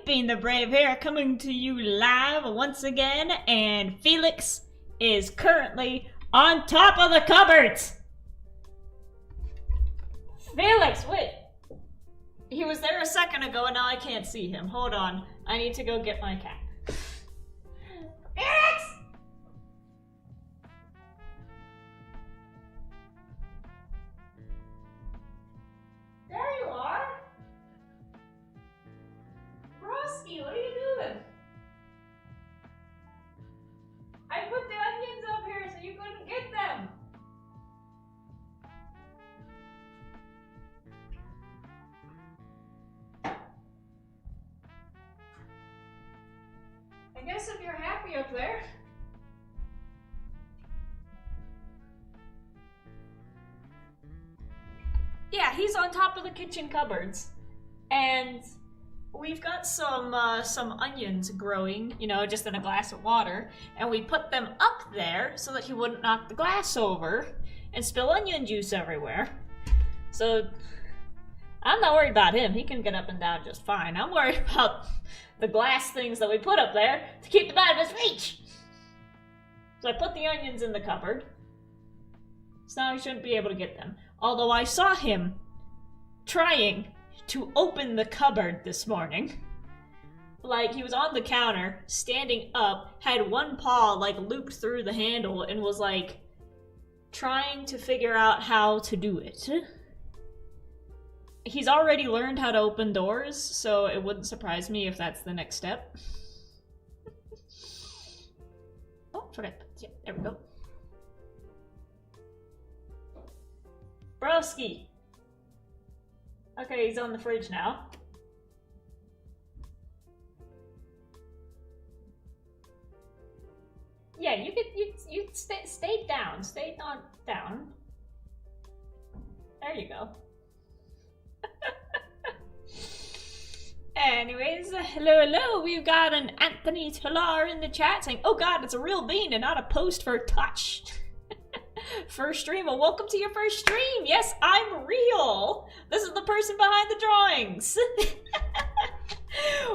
Being the Brave here, coming to you live once again, and Felix is currently on top of the cupboards! Felix, wait! He was there a second ago and now I can't see him. Hold on, I need to go get my cat. Felix! There you are! Frosty, what are you doing? I put the onions up here so you couldn't get them! I guess if you're happy up there. Yeah, he's on top of the kitchen cupboards. And we've got some onions growing, you know, just in a glass of water, and we put them up there so that he wouldn't knock the glass over and spill onion juice everywhere. So I'm not worried about him. He can get up and down just fine. I'm worried about the glass things that we put up there to keep them out of his reach. So I put the onions in the cupboard, so now he shouldn't be able to get them. Although I saw him trying to open the cupboard this morning. Like, he was on the counter, standing up, had one paw, like, looped through the handle, and was, like, trying to figure out how to do it. He's already learned how to open doors, so it wouldn't surprise me if that's the next step. Oh, forgot. Yeah, there we go. Broski! Okay, he's on the fridge now. Yeah, you stay down. Stay on down. There you go. Anyways, hello. We've got an Anthony Talar in the chat saying, "Oh God, it's a real bean and not a post for touch." First stream, well, welcome to your first stream. Yes, I'm real. This is the person behind the drawings.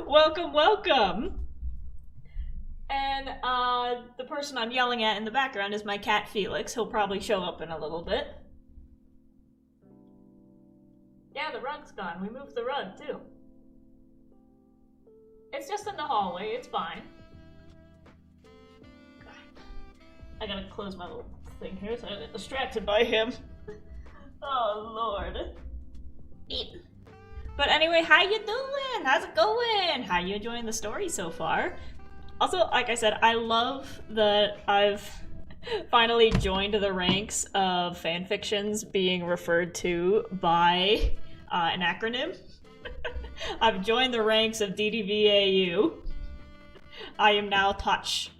welcome. And the person I'm yelling at in the background is my cat Felix. He'll probably show up in a little bit. Yeah, the rug's gone. We moved the rug too. It's just in the hallway. It's fine. I gotta close my little thing here so I don't get distracted by him. Oh Lord. Eat. But anyway, how you doing? How's it going? How you enjoying the story so far? Also, like I said, I love that I've finally joined the ranks of fanfictions being referred to by an acronym. I've joined the ranks of DDVAU. I am now Touch.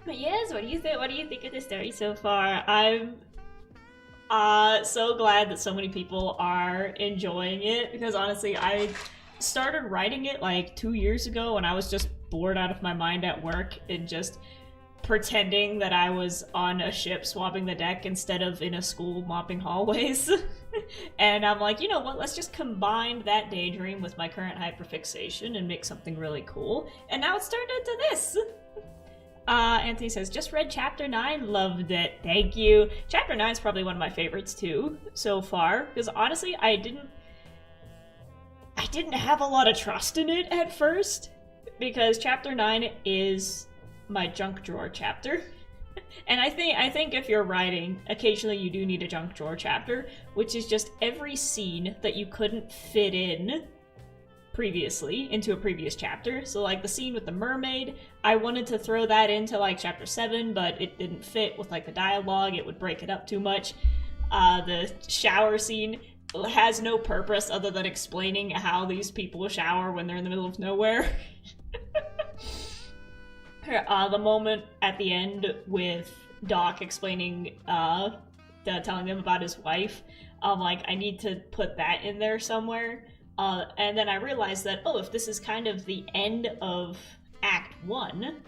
But yes, what do you think? What do you think of the story so far? I'm so glad that so many people are enjoying it, because honestly, I started writing it like 2 years ago when I was just bored out of my mind at work and just pretending that I was on a ship swapping the deck instead of in a school mopping hallways. And I'm like, you know what, let's just combine that daydream with my current hyperfixation and make something really cool. And now it's turned into this. Anthony says, just read chapter 9, loved it, thank you. Chapter 9 is probably one of my favorites too, so far, because honestly, I didn't have a lot of trust in it at first, because chapter 9 is my junk drawer chapter. And I think if you're writing, occasionally you do need a junk drawer chapter, which is just every scene that you couldn't fit in previously into a previous chapter. So like the scene with the mermaid, I wanted to throw that into like chapter 7, but it didn't fit with like the dialogue, it would break it up too much. The shower scene has no purpose other than explaining how these people shower when they're in the middle of nowhere. The moment at the end with Doc explaining, telling them about his wife, I'm like, I need to put that in there somewhere. And then I realized that, oh, if this is kind of the end of Act 1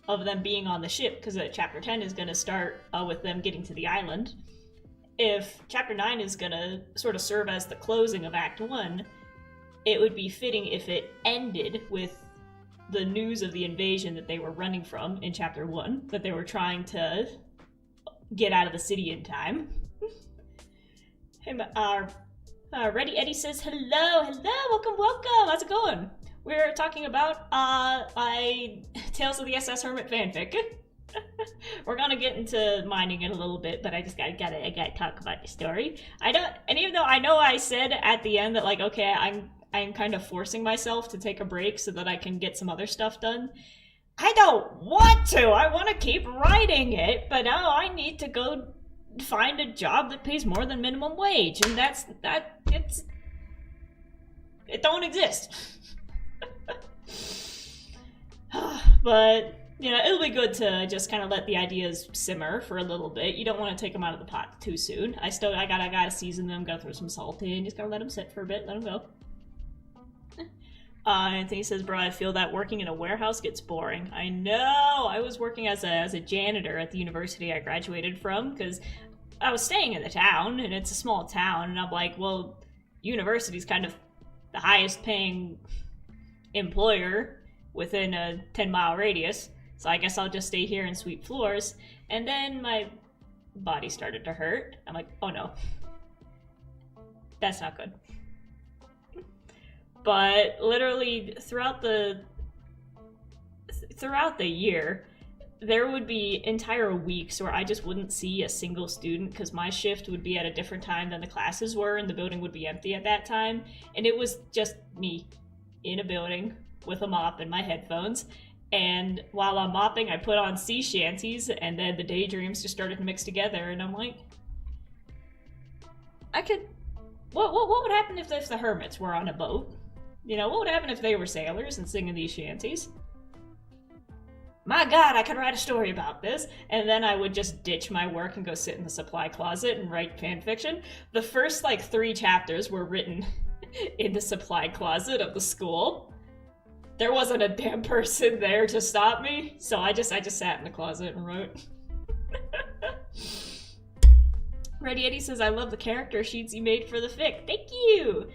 of them being on the ship, because Chapter 10 is going to start with them getting to the island, if Chapter 9 is going to sort of serve as the closing of Act 1, it would be fitting if it ended with the news of the invasion that they were running from in chapter 1, that they were trying to get out of the city in time. Ready Eddie says, hello, welcome, how's it going? We're talking about Tales of the SS Hermit fanfic. We're gonna get into mining in a little bit, but I gotta talk about the story. And even though I know I said at the end that, like, okay, I'm kind of forcing myself to take a break so that I can get some other stuff done, I don't want to! I want to keep writing it, but now I need to go find a job that pays more than minimum wage, and it don't exist. But, you know, it'll be good to just kind of let the ideas simmer for a little bit. You don't want to take them out of the pot too soon. I gotta season them, gotta throw some salt in, just gotta let them sit for a bit, let them go. Anthony says, bro, I feel that working in a warehouse gets boring. I know! I was working as a janitor at the university I graduated from, because I was staying in the town, and it's a small town, and I'm like, well, university's kind of the highest paying employer within a 10-mile radius, so I guess I'll just stay here and sweep floors. And then my body started to hurt. I'm like, oh no. That's not good. But literally throughout the year, there would be entire weeks where I just wouldn't see a single student because my shift would be at a different time than the classes were, and the building would be empty at that time. And it was just me in a building with a mop and my headphones. And while I'm mopping, I put on sea shanties, and then the daydreams just started to mix together. And I'm like, what would happen if the hermits were on a boat? You know, what would happen if they were sailors and singing these shanties? My god, I could write a story about this. And then I would just ditch my work and go sit in the supply closet and write fanfiction. The first, 3 chapters were written in the supply closet of the school. There wasn't a damn person there to stop me, so I just sat in the closet and wrote. Ready Eddie says, I love the character sheets you made for the fic. Thank you!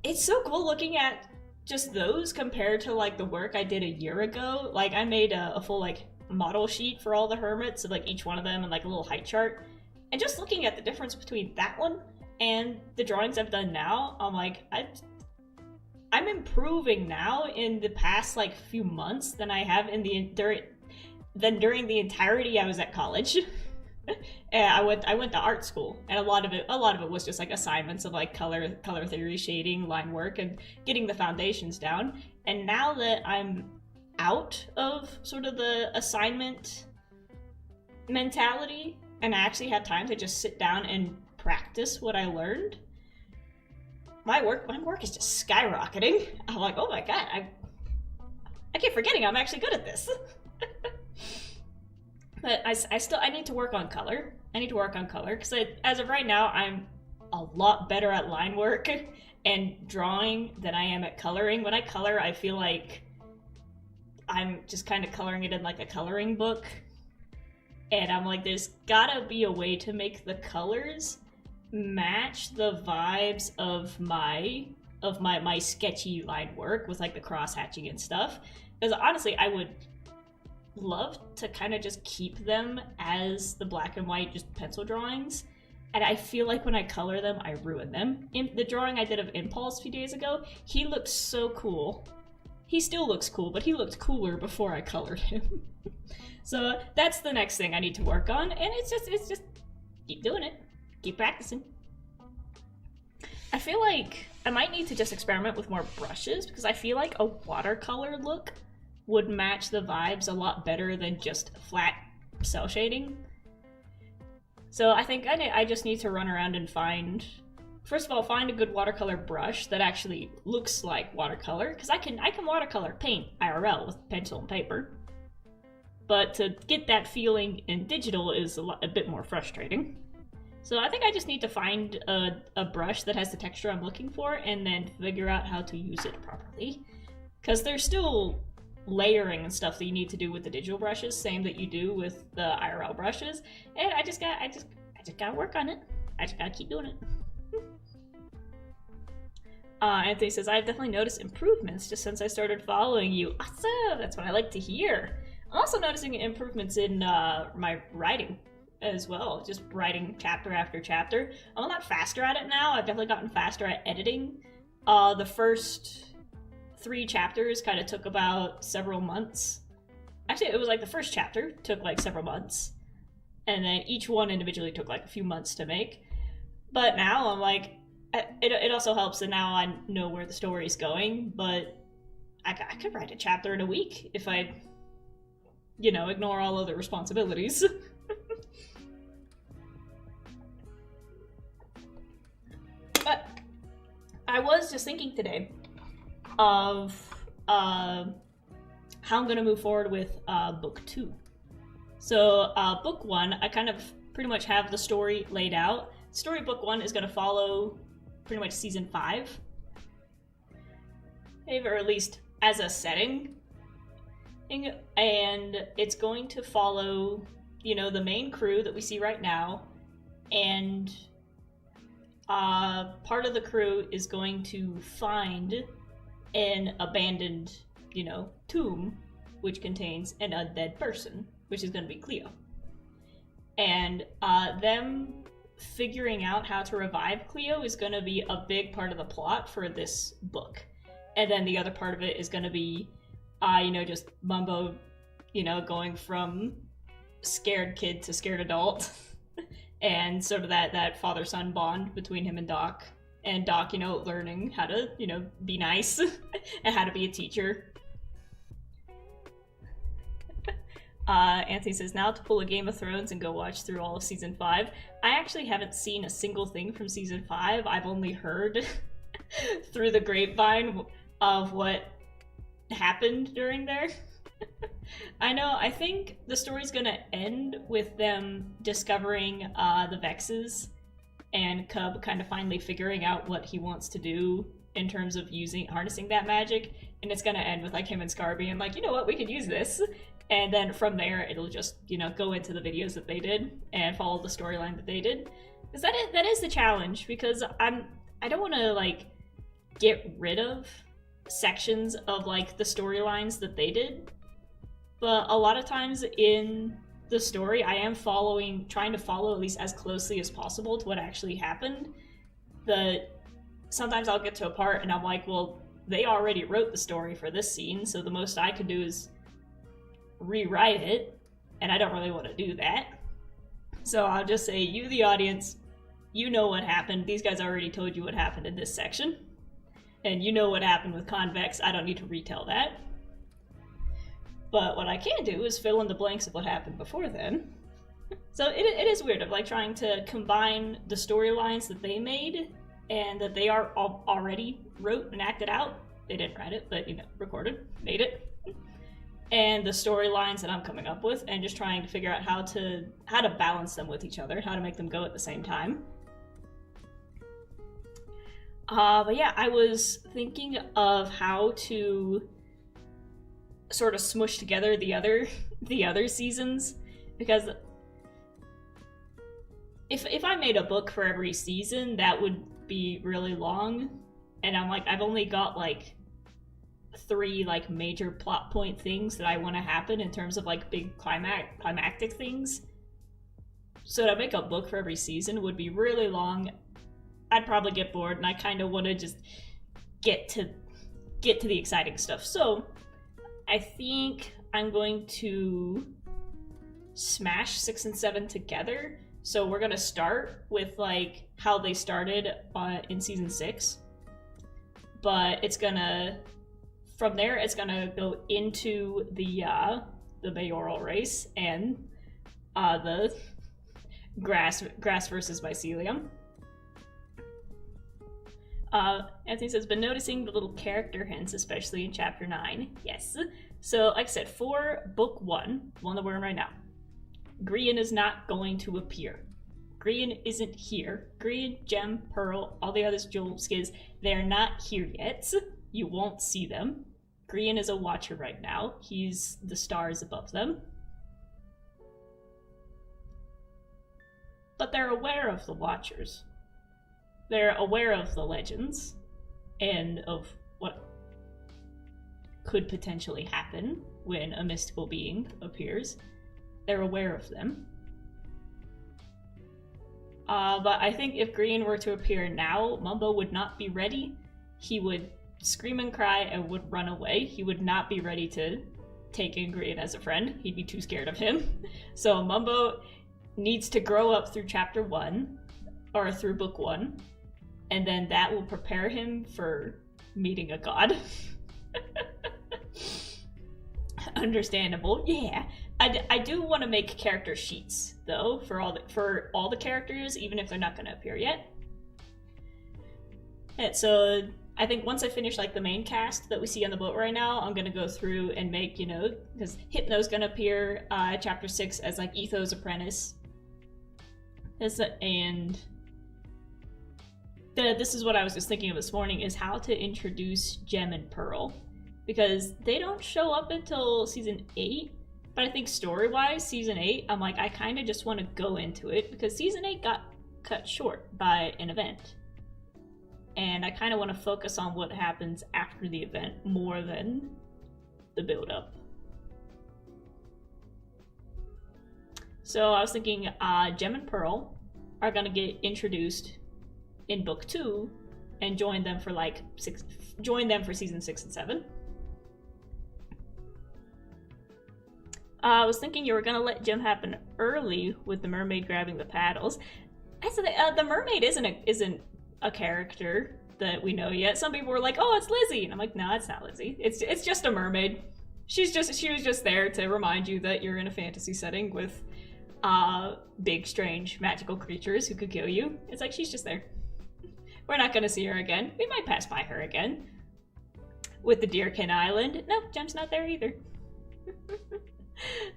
It's so cool looking at just those compared to, the work I did a year ago. I made a full, model sheet for all the hermits, of, each one of them, and, a little height chart. And just looking at the difference between that one and the drawings I've done now, I'm like, I'm improving now in the past, few months than I have during the entirety I was at college. And I went to art school, and a lot of it was just assignments of color theory, shading, line work, and getting the foundations down. And now that I'm out of sort of the assignment mentality, and I actually have time to just sit down and practice what I learned, my work is just skyrocketing. I'm like, oh my god, I keep forgetting I'm actually good at this. But I need to work on color. Because as of right now, I'm a lot better at line work and drawing than I am at coloring. When I color, I feel like I'm just kind of coloring it in a coloring book. And I'm like, there's gotta be a way to make the colors match the vibes of my sketchy line work with the cross hatching and stuff. Because honestly, I would love to kind of just keep them as the black and white just pencil drawings, and I feel like when I color them I ruin them. In the drawing I did of Impulse a few days ago, he looked so cool. He still looks cool, but he looked cooler before I colored him. So that's the next thing I need to work on, and it's just keep doing it, keep practicing. I feel like I might need to just experiment with more brushes, because I feel like a watercolor look would match the vibes a lot better than just flat cell shading. So I think I just need to run around and find a good watercolor brush that actually looks like watercolor, because I can watercolor paint IRL with pencil and paper. But to get that feeling in digital is a bit more frustrating. So I think I just need to find a brush that has the texture I'm looking for, and then figure out how to use it properly. Because there's still layering and stuff that you need to do with the digital brushes, same that you do with the IRL brushes, and I just gotta work on it. I just gotta keep doing it. Anthony says, I've definitely noticed improvements just since I started following you. Awesome! That's what I like to hear. I'm also noticing improvements in my writing as well, just writing chapter after chapter. I'm a lot faster at it now. I've definitely gotten faster at editing. The first 3 chapters kind of took about several months. Actually, it was like the first chapter took like several months, and then each one individually took like a few months to make. But now I'm like, it also helps that now I know where the story's going, but I could write a chapter in a week if I, ignore all other responsibilities. But I was just thinking today of how I'm going to move forward with book 2. So book 1, I kind of pretty much have the story laid out. Story book 1 is going to follow pretty much season 5, or at least as a setting, and it's going to follow, the main crew that we see right now, and part of the crew is going to find an abandoned, tomb, which contains an undead person, which is going to be Cleo. And them figuring out how to revive Cleo is going to be a big part of the plot for this book. And then the other part of it is going to be, just Mumbo, going from scared kid to scared adult. And sort of that father-son bond between him and Doc. And Doc, learning how to, be nice and how to be a teacher. Anthony says, now to pull a Game of Thrones and go watch through all of season 5. I actually haven't seen a single thing from season 5. I've only heard through the grapevine of what happened during there. I think the story's gonna end with them discovering the Vexes and Cub kind of finally figuring out what he wants to do in terms of harnessing that magic, and it's gonna end with like him and Scar being like, you know what, we could use this. And then from there, it'll just, go into the videos that they did and follow the storyline that they did. Because that is the challenge, because I don't want to, like, get rid of sections of, like, the storylines that they did. But a lot of times in the story, I am trying to follow at least as closely as possible to what actually happened. Sometimes I'll get to a part and I'm like, well, they already wrote the story for this scene, so the most I could do is rewrite it, and I don't really want to do that. So I'll just say, you, the audience, you know what happened. These guys already told you what happened in this section. And you know what happened with Convex. I don't need to retell that. But what I can do is fill in the blanks of what happened before then. So it is weird of like trying to combine the storylines that they made and that they already wrote and acted out. They didn't write it, but recorded, made it. And the storylines that I'm coming up with, and just trying to figure out how to balance them with each other, how to make them go at the same time. But yeah, I was thinking of how to sort of smush together the other seasons, because if I made a book for every season, that would be really long, and I'm like, I've only got like 3 like major plot point things that I want to happen in terms of like big climactic things. So to make a book for every season would be really long. I'd probably get bored, and I kind of want to just get to the exciting stuff. So I think I'm going to smash 6 and 7 together. So we're gonna start with like how they started in season 6, but from there, it's gonna go into the mayoral race and the grass versus mycelium. Anthony says, been noticing the little character hints, especially in chapter 9. Yes. So, like I said, for book 1, the one that we're in right now, Grian is not going to appear. Grian isn't here. Grian, Gem, Pearl, all the others, Jewel, Skiz, they're not here yet. You won't see them. Grian is a watcher right now. He's the stars above them. But they're aware of the watchers. They're aware of the legends. and of what could potentially happen when a mystical being appears. They're aware of them. But I think if Green were to appear now, Mumbo would not be ready. He would scream and cry and would run away. He would not be ready to take in Green as a friend. He'd be too scared of him. So Mumbo needs to grow up through chapter 1, or through book 1, and then that will prepare him for meeting a god. Understandable, yeah. I do want to make character sheets though for all the characters, even if they're not going to appear yet. And so I think once I finish like the main cast that we see on the boat right now, I'm gonna go through and make, you know, because Hypno's gonna appear chapter 6 as like Etho's apprentice. This is what I was just thinking of this morning, is how to introduce Gem and Pearl, because they don't show up until season 8. But I think story-wise, season 8, I'm like, I kind of just want to go into it, because season 8 got cut short by an event. And I kind of want to focus on what happens after the event more than the build-up. So I was thinking Gem and Pearl are going to get introduced in book 2 and join them for season 6 and 7. I was thinking you were gonna let Gem happen early with the mermaid grabbing the paddles. I said the mermaid isn't a character that we know yet. Some people were like, "Oh, it's Lizzie," and I'm like, "No, it's not Lizzie. It's just a mermaid. She was just there to remind you that you're in a fantasy setting with big, strange, magical creatures who could kill you. It's like she's just there. We're not gonna see her again. We might pass by her again. With the Deerkin Island, no, Gem's not there either."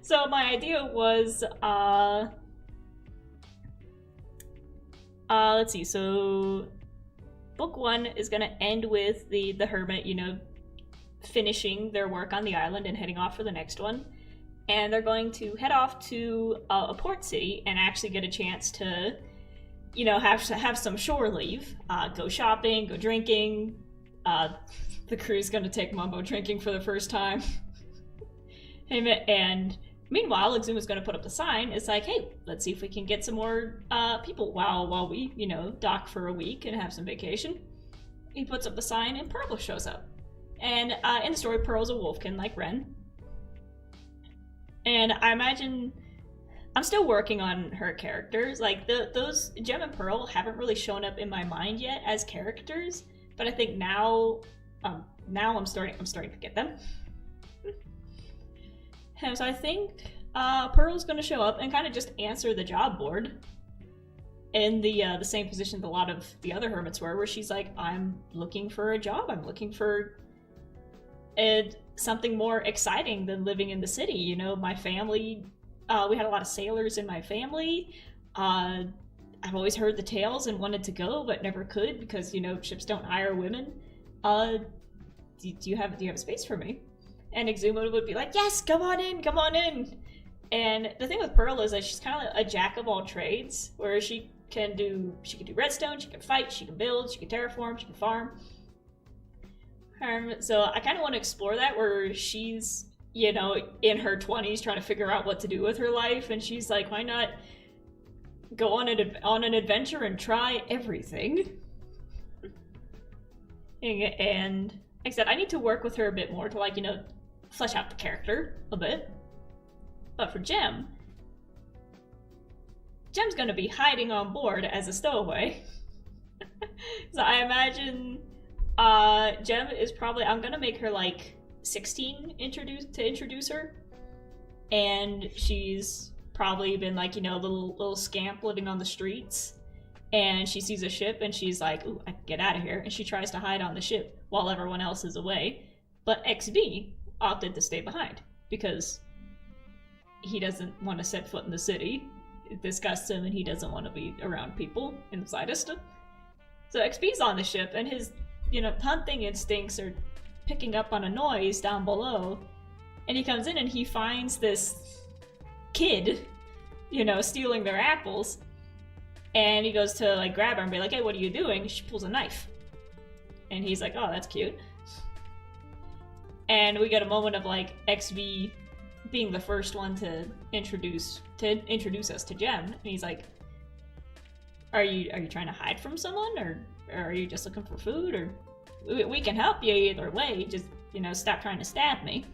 So my idea was, let's see, so book 1 is going to end with the hermit, you know, finishing their work on the island and heading off for the next one. And they're going to head off to a port city and actually get a chance to, you know, have some shore leave, go shopping, go drinking. The crew's going to take Mumbo drinking for the first time. And meanwhile, Exuma's going to put up the sign. It's like, hey, let's see if we can get some more people while we, you know, dock for a week and have some vacation. He puts up the sign and Pearl shows up. And in the story, Pearl's a wolfkin like Ren. And I imagine I'm still working on her characters. Like those Gem and Pearl haven't really shown up in my mind yet as characters, but I think now I'm starting to get them. And so I think Pearl's going to show up and kind of just answer the job board in the same position that a lot of the other hermits were, where she's like, I'm looking for a job. I'm looking for something more exciting than living in the city. You know, my family, we had a lot of sailors in my family. I've always heard the tales and wanted to go, but never could because, you know, ships don't hire women. Do you have a space for me? And Exuma would be like, yes, come on in. And the thing with Pearl is that she's kind of a jack of all trades, where she can do redstone, she can fight, she can build, she can terraform, she can farm. So I kind of want to explore that, where she's, you know, in her 20s trying to figure out what to do with her life, and she's like, why not go on an adventure and try everything? And like I said, I need to work with her a bit more to, like, you know, flesh out the character a bit. But for Gem's gonna be hiding on board as a stowaway. So I imagine Gem is probably, I'm gonna make her like 16 to introduce her. And she's probably been like, you know, little scamp living on the streets. And she sees a ship and she's like, ooh, I can get out of here. And she tries to hide on the ship while everyone else is away. But XB opted to stay behind because he doesn't want to set foot in the city. It disgusts him and he doesn't want to be around people in the slightest. So XB's on the ship and his, you know, hunting instincts are picking up on a noise down below. And he comes in and he finds this kid, you know, stealing their apples. And he goes to, like, grab her and be like, hey, what are you doing? She pulls a knife. And he's like, oh, that's cute. And we get a moment of like XV being the first one to introduce us to Jem, and he's like, are you trying to hide from someone, or are you just looking for food, or we can help you either way, just, you know, stop trying to stab me.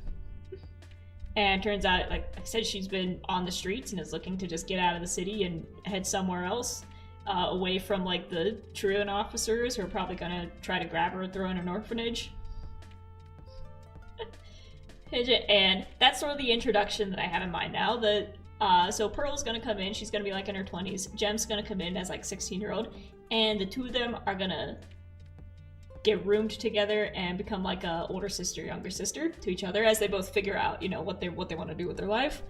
And turns out, like I said, she's been on the streets and is looking to just get out of the city and head somewhere else, away from like the truant officers who are probably gonna try to grab her and throw in an orphanage. And that's sort of the introduction that I have in mind now. So Pearl's gonna come in, she's gonna be like in her 20s, Jem's gonna come in as like 16-year-old, and the two of them are gonna get roomed together and become like a older sister, younger sister to each other as they both figure out, you know, what they want to do with their life.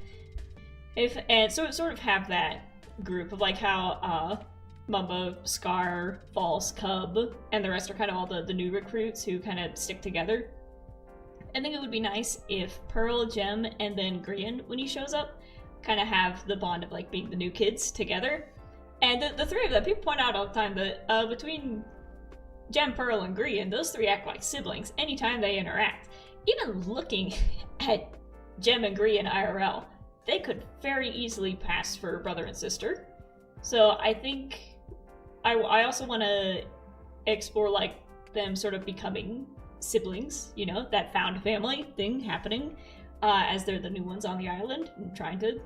And so sort of have that group of like how Mumba, Scar, False, Cub, and the rest are kind of all the new recruits who kind of stick together. I think it would be nice if Pearl, Jem, and then Grian, when he shows up, kind of have the bond of like being the new kids together. And the three of them, people point out all the time that between Jem, Pearl, and Grian, those three act like siblings anytime they interact. Even looking at Jem and Grian IRL, they could very easily pass for brother and sister. So I think I also want to explore like them sort of becoming siblings, you know, that found family thing happening as they're the new ones on the island and trying to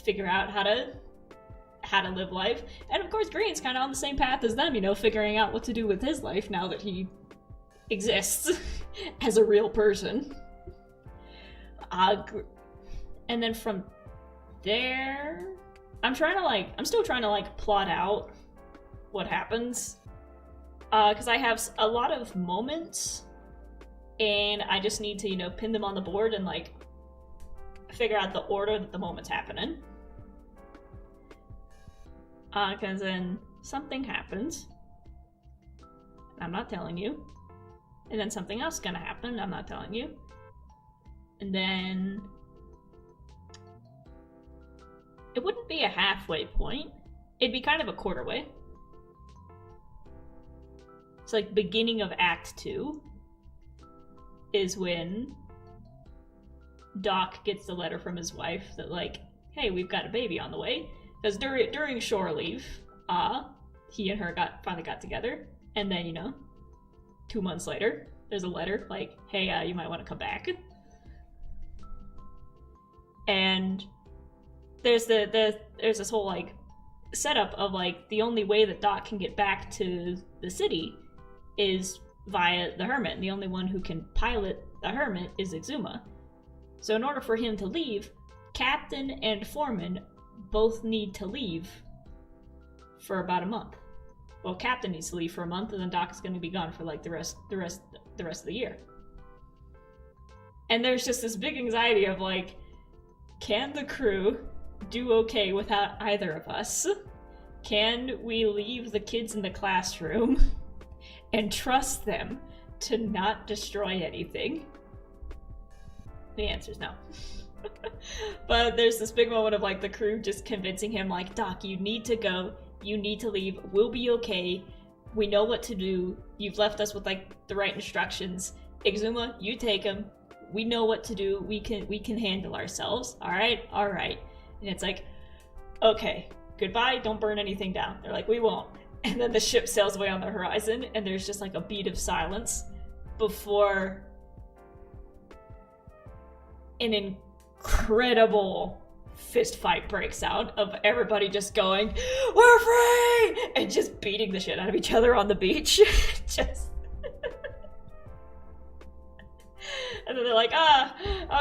figure out how to live life. And of course Green's kind of on the same path as them, you know, figuring out what to do with his life now that he exists as a real person. And then from there, I'm still trying to plot out what happens. Because I have a lot of moments, and I just need to, you know, pin them on the board and, like, figure out the order that the moments happen in. Because then something happens, I'm not telling you. And then something else is gonna happen, I'm not telling you. And then it wouldn't be a halfway point, it'd be kind of a quarter way. It's like beginning of Act 2 is when Doc gets the letter from his wife that like, hey, we've got a baby on the way. Because during shore leave, he and her finally got together. And then, you know, 2 months later, there's a letter like, hey, you might want to come back. And there's this whole like setup of like the only way that Doc can get back to the city is via the Hermit, and the only one who can pilot the Hermit is Exuma. So in order for him to leave, Captain and Foreman both need to leave for about a month. Well, Captain needs to leave for a month, and then Doc is going to be gone for like the rest of the year. And there's just this big anxiety of like, can the crew do okay without either of us? Can we leave the kids in the classroom and trust them to not destroy anything? The answer is no. But there's this big moment of like the crew just convincing him like, Doc, you need to go, you need to leave, we'll be okay, we know what to do, you've left us with like the right instructions, Exuma, you take him, we know what to do, we can handle ourselves, alright? And it's like, okay, goodbye, don't burn anything down. They're like, we won't. And then the ship sails away on the horizon, and there's just like a beat of silence before an incredible fist fight breaks out of everybody just going, we're free! And just beating the shit out of each other on the beach. Just... And then they're like,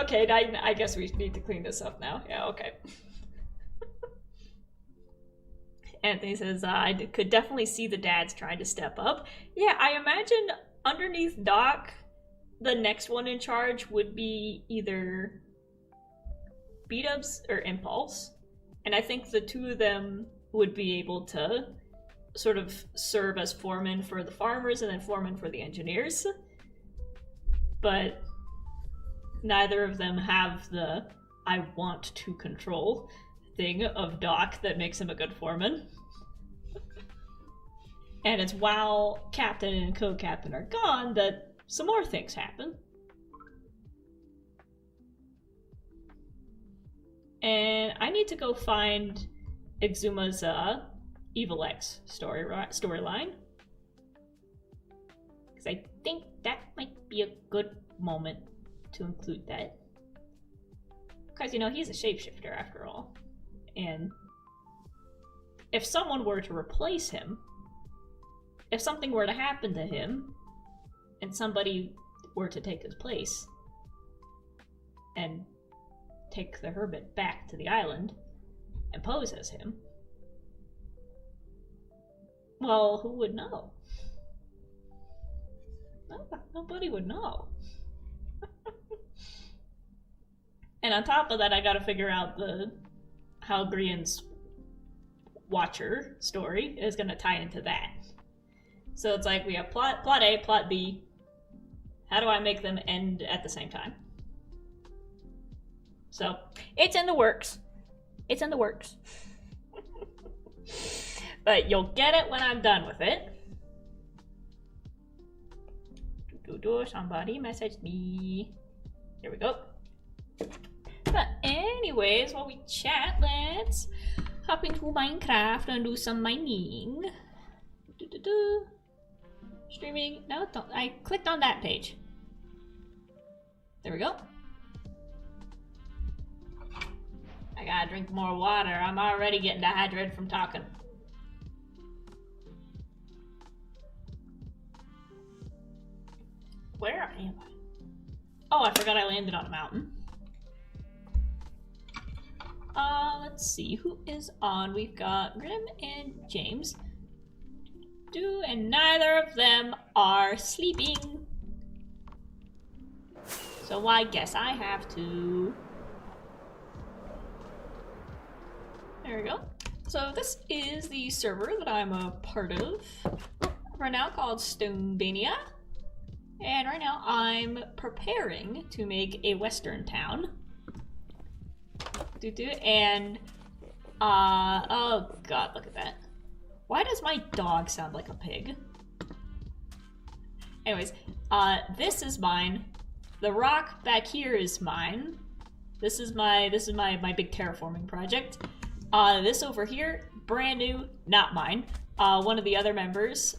okay, I guess we need to clean this up now. Yeah, okay. Anthony says, I could definitely see the dads trying to step up. Yeah, I imagine underneath Doc, the next one in charge would be either B-Dubs or Impulse. And I think the two of them would be able to sort of serve as foremen for the farmers and then foremen for the engineers. But neither of them have the I want to control thing of Doc that makes him a good foreman. And it's while Captain and Co-Captain are gone that some more things happen. And I need to go find Exuma's Evil X storyline. Because I think that might be a good moment to include that. Because, you know, he's a shapeshifter after all. And if someone were to replace him, if something were to happen to him, and somebody were to take his place, and take the Hermit back to the island, and pose as him, well, who would know? Nobody would know. And on top of that, I gotta figure out how Grian's Watcher story is gonna tie into that. So it's like we have plot A, plot B. How do I make them end at the same time? So it's in the works. It's in the works. But you'll get it when I'm done with it. Somebody messaged me. Here we go. But anyways, while we chat, let's hop into Minecraft and do some mining. Streaming. No, don't. I clicked on that page. There we go. I gotta drink more water. I'm already getting dehydrated from talking. Where am I? Oh, I forgot I landed on a mountain. Let's see, who is on? We've got Grim and James. And neither of them are sleeping. So I guess I have to. There we go. So this is the server that I'm a part of right now, called Stonevania. And right now I'm preparing to make a western town. And, oh god, look at that. Why does my dog sound like a pig? Anyways, this is mine. The rock back here is mine. This is my big terraforming project. This over here, brand new, not mine. One of the other members,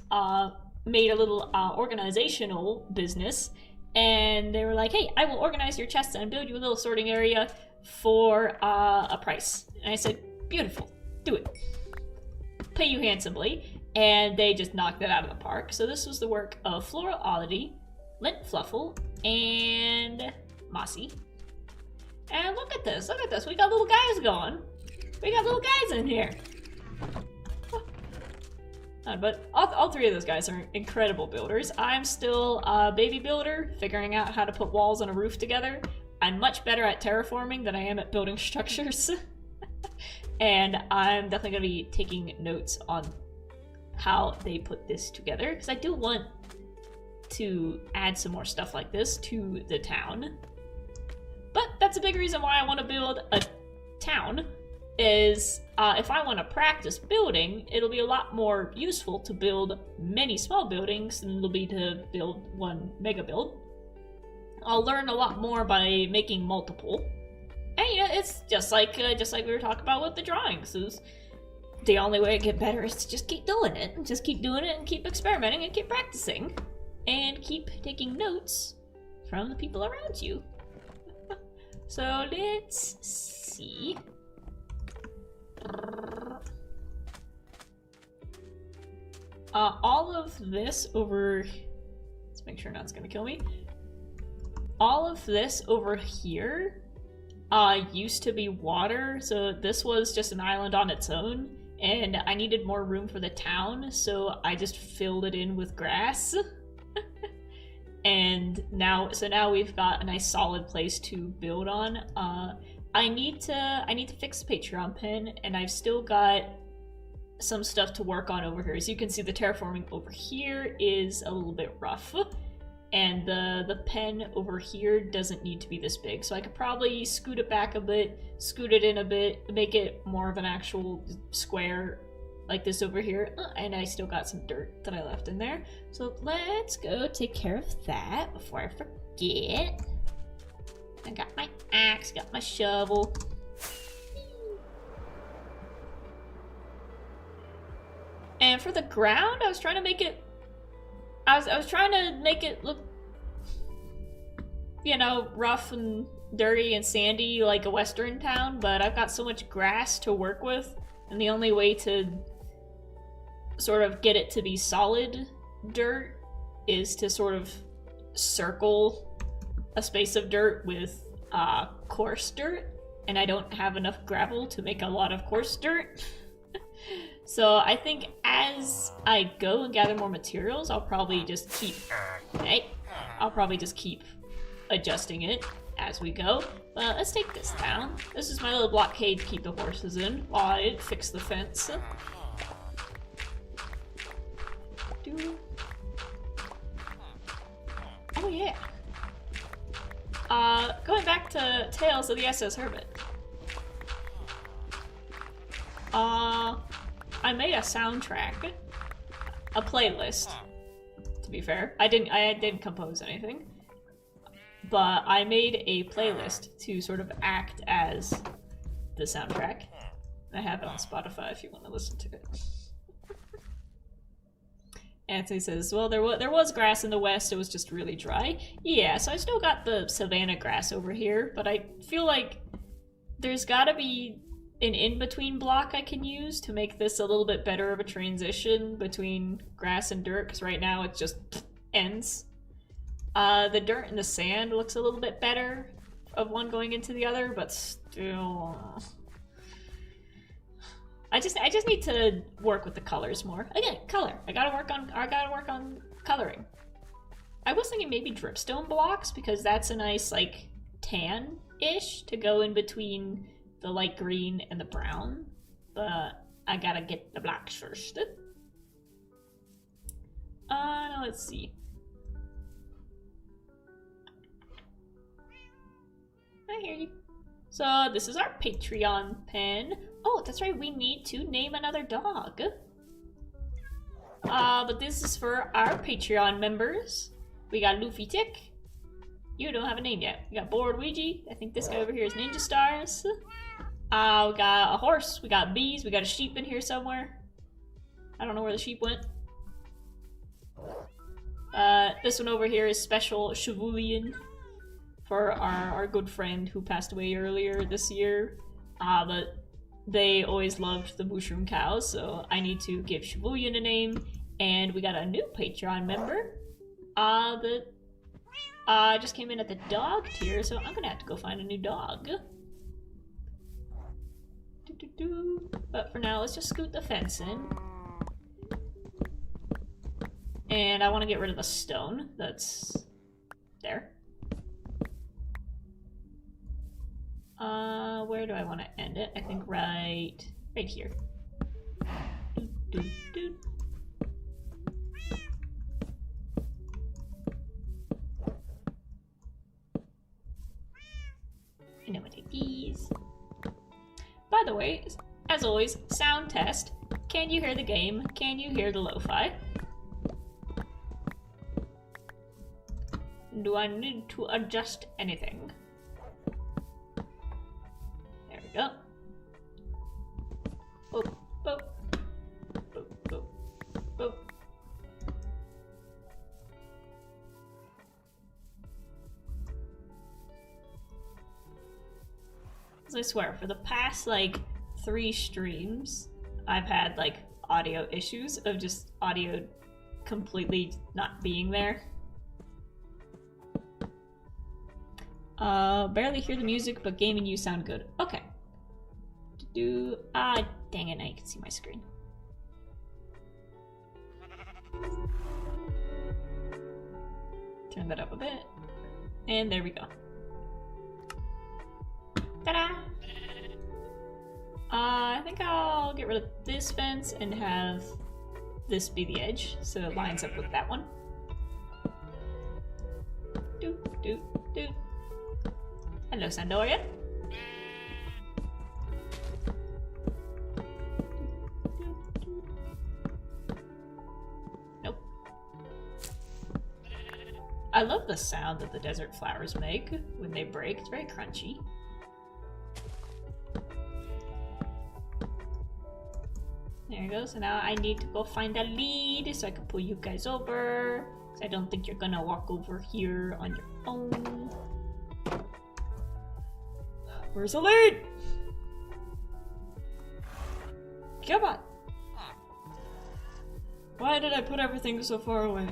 made a little organizational business, and they were like, hey, I will organize your chests and build you a little sorting area for a price. And I said, beautiful, do it. Pay you handsomely. And they just knocked that out of the park. So this was the work of Floral Oddity, Lint Fluffle, and Mossy. And look at this, we got little guys going. We got little guys in here. But all three of those guys are incredible builders. I'm still a baby builder, figuring out how to put walls on a roof together. I'm much better at terraforming than I am at building structures. And I'm definitely going to be taking notes on how they put this together, because I do want to add some more stuff like this to the town. But that's a big reason why I want to build a town, is if I want to practice building, it'll be a lot more useful to build many small buildings than it'll be to build one mega build. I'll learn a lot more by making multiple. And yeah, it's just like we were talking about with the drawings. Is the only way to get better is to just keep doing it. And just keep doing it and keep experimenting and keep practicing. And keep taking notes from the people around you. So let's see. All of this over... Let's make sure nothing's gonna kill me. All of this over here used to be water, so this was just an island on its own, and I needed more room for the town, so I just filled it in with grass. And now we've got a nice solid place to build on. I need to fix the Patreon pin, and I've still got some stuff to work on over here. As you can see, the terraforming over here is a little bit rough, and the pen over here doesn't need to be this big, so I could probably scoot it back a bit, scoot it in a bit, make it more of an actual square like this over here. And I still got some dirt that I left in there. So let's go take care of that before I forget. I got my axe, got my shovel. And for the ground, I was trying to make it... I was trying to make it look, you know, rough and dirty and sandy like a western town, but I've got so much grass to work with, and the only way to sort of get it to be solid dirt is to sort of circle a space of dirt with coarse dirt, and I don't have enough gravel to make a lot of coarse dirt. So I think as I go and gather more materials, I'll probably just keep adjusting it as we go. But let's take this down. This is my little blockade to keep the horses in while I fix the fence. Oh yeah. Going back to Tales of the SS Hermit. I made a soundtrack, a playlist, to be fair. I didn't compose anything, but I made a playlist to sort of act as the soundtrack. I have it on Spotify if you want to listen to it. Anthony says, well, there was grass in the west, it was just really dry. Yeah, so I still got the savanna grass over here, but I feel like there's gotta be an in-between block I can use to make this a little bit better of a transition between grass and dirt, because right now it just ends. The dirt and the sand looks a little bit better of one going into the other, but still... I just need to work with the colors more. Again, color. I gotta work on coloring. I was thinking maybe dripstone blocks, because that's a nice, like, tan-ish to go in between the light green and the brown, but I gotta get the blacks first. Let's see. I hear you. So this is our Patreon pen. Oh, that's right, we need to name another dog. But this is for our Patreon members. We got Luffy Tick. You don't have a name yet. We got Bored Ouija. I think this guy over here is Ninja Stars. We got a horse, we got bees, we got a sheep in here somewhere. I don't know where the sheep went. This one over here is Special Chevulian for our good friend who passed away earlier this year. But they always loved the mushroom cows, so I need to give Chevulian a name. And we got a new Patreon member that just came in at the dog tier, so I'm gonna have to go find a new dog. But for now, let's just scoot the fence in. And I want to get rid of the stone that's there. Where do I want to end it? I think right here. And I'm gonna take these. By the way, as always, sound test. Can you hear the game? Can you hear the lo-fi? Do I need to adjust anything? There we go. Boop, boop. Boop, boop, boop. I swear, for the past, like, 3 streams, I've had, like, audio issues of just audio completely not being there. Barely hear the music, but gaming you sound good. Okay. Dang it, now you can see my screen. Turn that up a bit. And there we go. Ta-da! I think I'll get rid of this fence and have this be the edge, so it lines up with that one. Doot, doot, doot. Hello, Sandoria. the sound that the desert flowers make when they break. It's very crunchy. There you go. So now I need to go find a lead so I can pull you guys over. I don't think you're gonna walk over here on your own. Where's the lead? Come on. Why did I put everything so far away?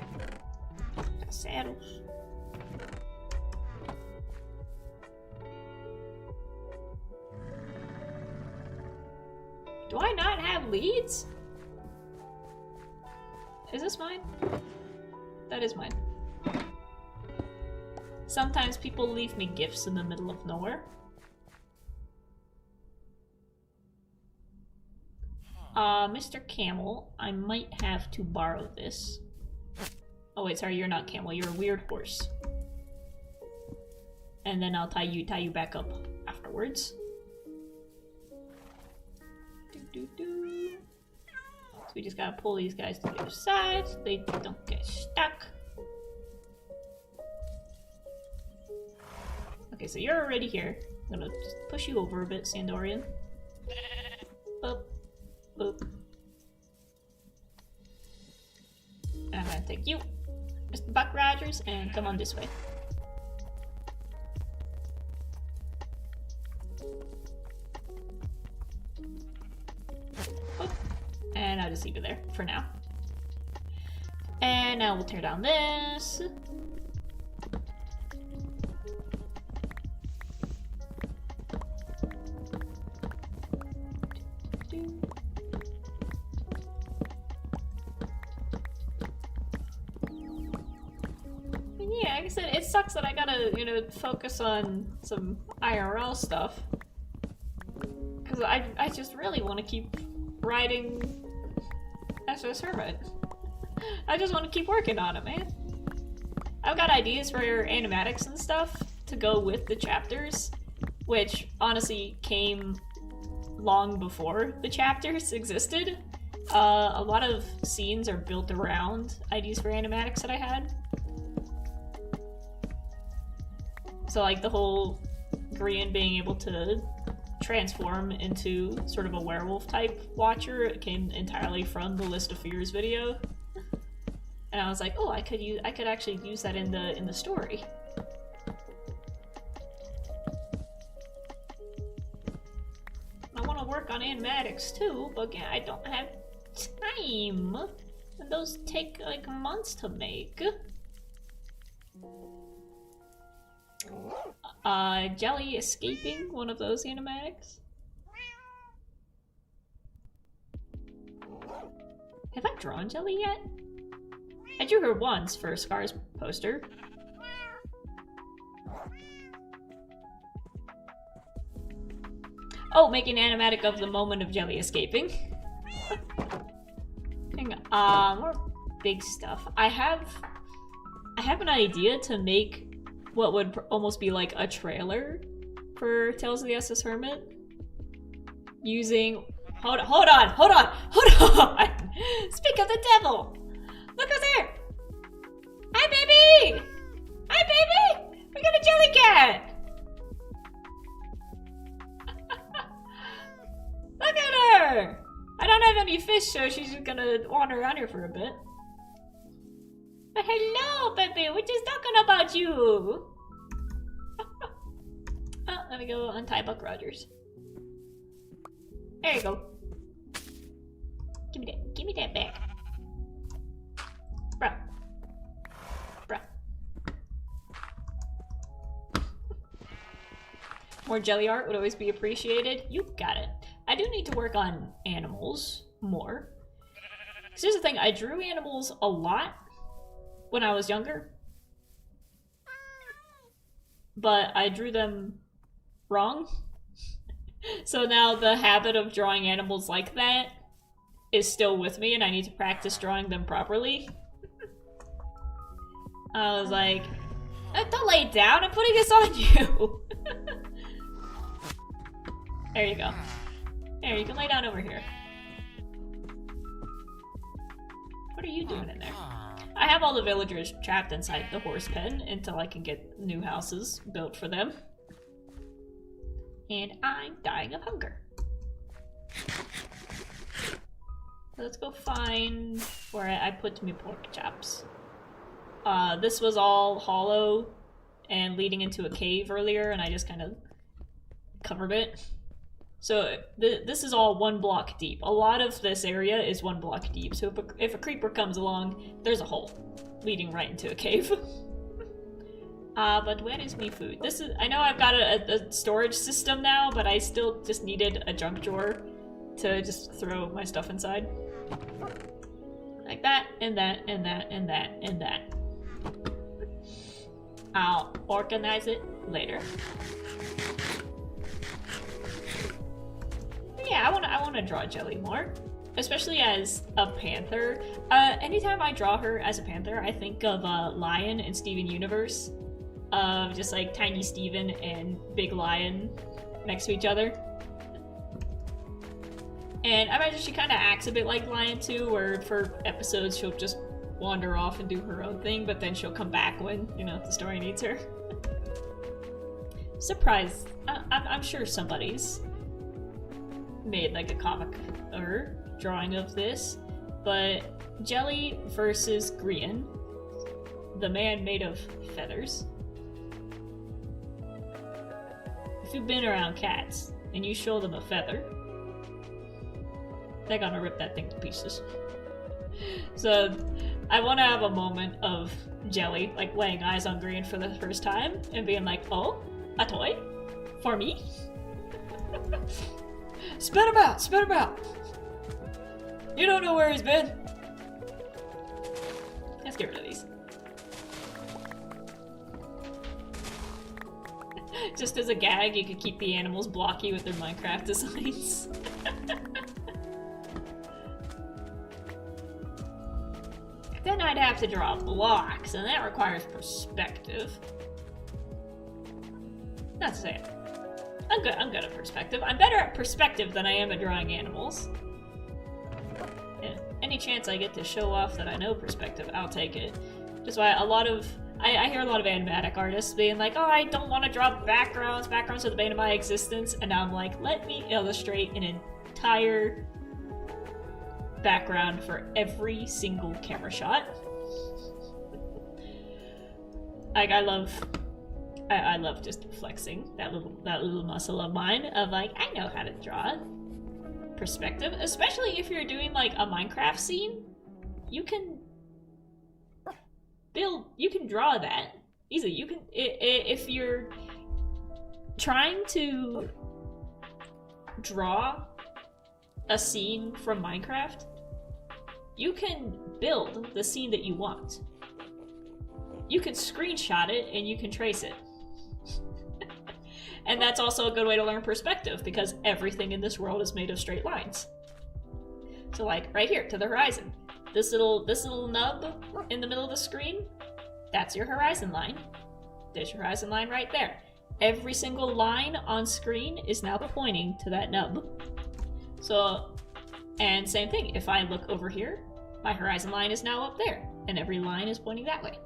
Got saddles. Do I not have leads? Is this mine? That is mine. Sometimes people leave me gifts in the middle of nowhere. Mr. Camel, I might have to borrow this. Oh wait, sorry, you're not Camel, you're a weird horse. And then I'll tie you back up afterwards. So we just gotta pull these guys to the other side so they don't get stuck. Okay, so you're already here. I'm gonna just push you over a bit, Sandorian. Boop. Boop. And I'm gonna take you, Mr. Buck Rogers, and come on this way. Boop. And I'll just leave it there for now. And now we'll tear down this. Yeah, like I said, it sucks that I gotta, you know, focus on some IRL stuff. Because I just really want to keep writing SOS Hermit. I just want to keep working on it, man. I've got ideas for animatics and stuff to go with the chapters, which honestly came long before the chapters existed. A lot of scenes are built around ideas for animatics that I had. So like the whole Grian being able to transform into sort of a werewolf type watcher, it came entirely from the List of Fears video. And I was like, oh, I could actually use that in the story. I want to work on animatics too, but again, I don't have time. And those take like months to make. Jelly escaping, one of those animatics. Have I drawn Jelly yet? I drew her once for Scar's poster. Oh, making an animatic of the moment of Jelly escaping. Hang on, more big stuff. I have an idea to make what would almost be like a trailer for Tales of the SS Hermit. Using... Hold on! Speak of the devil! Look who's here! Hi, baby! Hi, baby! We got a jelly cat! Look at her! I don't have any fish, so she's just gonna wander around here for a bit. But hello, baby! We're just talking about you! Oh, let me go untie Buck Rogers. There you go. Give me that back. Bruh. More jelly art would always be appreciated. You got it. I do need to work on animals more. Because here's the thing, I drew animals a lot when I was younger. But I drew them wrong. So now the habit of drawing animals like that is still with me and I need to practice drawing them properly. I was like, don't lay down, I'm putting this on you. There you go. There, you can lay down over here. What are you doing in there? I have all the villagers trapped inside the horse pen until I can get new houses built for them. And I'm dying of hunger. Let's go find where I put my pork chops. This was all hollow and leading into a cave earlier, and I just kind of covered it. So this is all 1 block deep. A lot of this area is 1 block deep, so if a creeper comes along, there's a hole leading right into a cave. But where is me food? I know I've got a storage system now, but I still just needed a junk drawer to just throw my stuff inside. Like that, and that, and that, and that, and that. I'll organize it later. Yeah, I want to draw Jelly more, especially as a panther. Anytime I draw her as a panther, I think of Lion in Steven Universe, of just like tiny Steven and big lion next to each other. And I imagine she kind of acts a bit like Lion too, where for episodes she'll just wander off and do her own thing, but then she'll come back when, you know, the story needs her. Surprise! I'm sure somebody's made like a comic or drawing of this, but Jelly versus Grian, the man made of feathers. If you've been around cats and you show them a feather, they're gonna rip that thing to pieces. So I want to have a moment of Jelly like laying eyes on Grian for the first time and being like, oh, a toy? For me? Spit him out! Spit him out! You don't know where he's been! Let's get rid of these. Just as a gag, you could keep the animals blocky with their Minecraft designs. Then I'd have to draw blocks, and that requires perspective. Not to say it. I'm good at perspective. I'm better at perspective than I am at drawing animals. And any chance I get to show off that I know perspective, I'll take it. Just why I hear a lot of animatic artists being like, oh, I don't want to draw backgrounds. Backgrounds are the bane of my existence. And now I'm like, let me illustrate an entire background for every single camera shot. Like, I love just flexing that little muscle of mine of like, I know how to draw perspective, especially if you're doing like a Minecraft scene. You can draw that easily. You can, if you're trying to draw a scene from Minecraft, you can build the scene that you want. You can screenshot it and you can trace it. And that's also a good way to learn perspective, because everything in this world is made of straight lines. So like right here to the horizon, this little nub in the middle of the screen, that's your horizon line. There's your horizon line right there. Every single line on screen is now pointing to that nub. So, and same thing, if I look over here, my horizon line is now up there, and every line is pointing that way.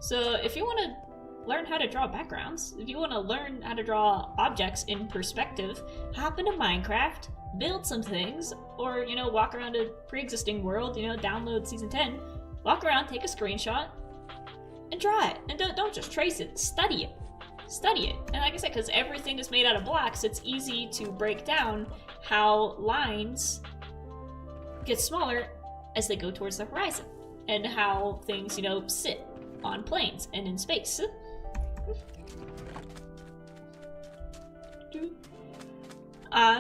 So if you want to learn how to draw backgrounds, if you want to learn how to draw objects in perspective, hop into Minecraft, build some things, or, you know, walk around a pre-existing world, you know, download Season 10, walk around, take a screenshot, and draw it. And don't just trace it, study it. Study it. And like I said, because everything is made out of blocks, it's easy to break down how lines get smaller as they go towards the horizon, and how things, you know, sit on planes and in space.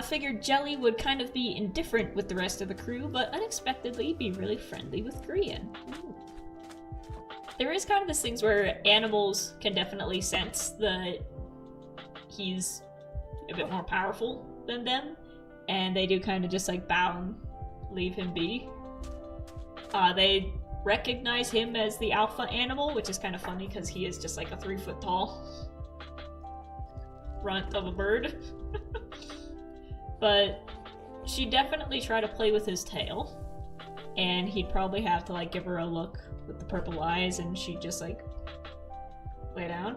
Figured Jelly would kind of be indifferent with the rest of the crew, but unexpectedly be really friendly with Grian. Ooh. There is kind of this things where animals can definitely sense that he's a bit more powerful than them, and they do kind of just like bow and leave him be. They recognize him as the alpha animal, which is kind of funny because he is just like a 3-foot tall runt of a bird. But she definitely tried to play with his tail. and he'd probably have to like give her a look with the purple eyes, and she'd just like lay down.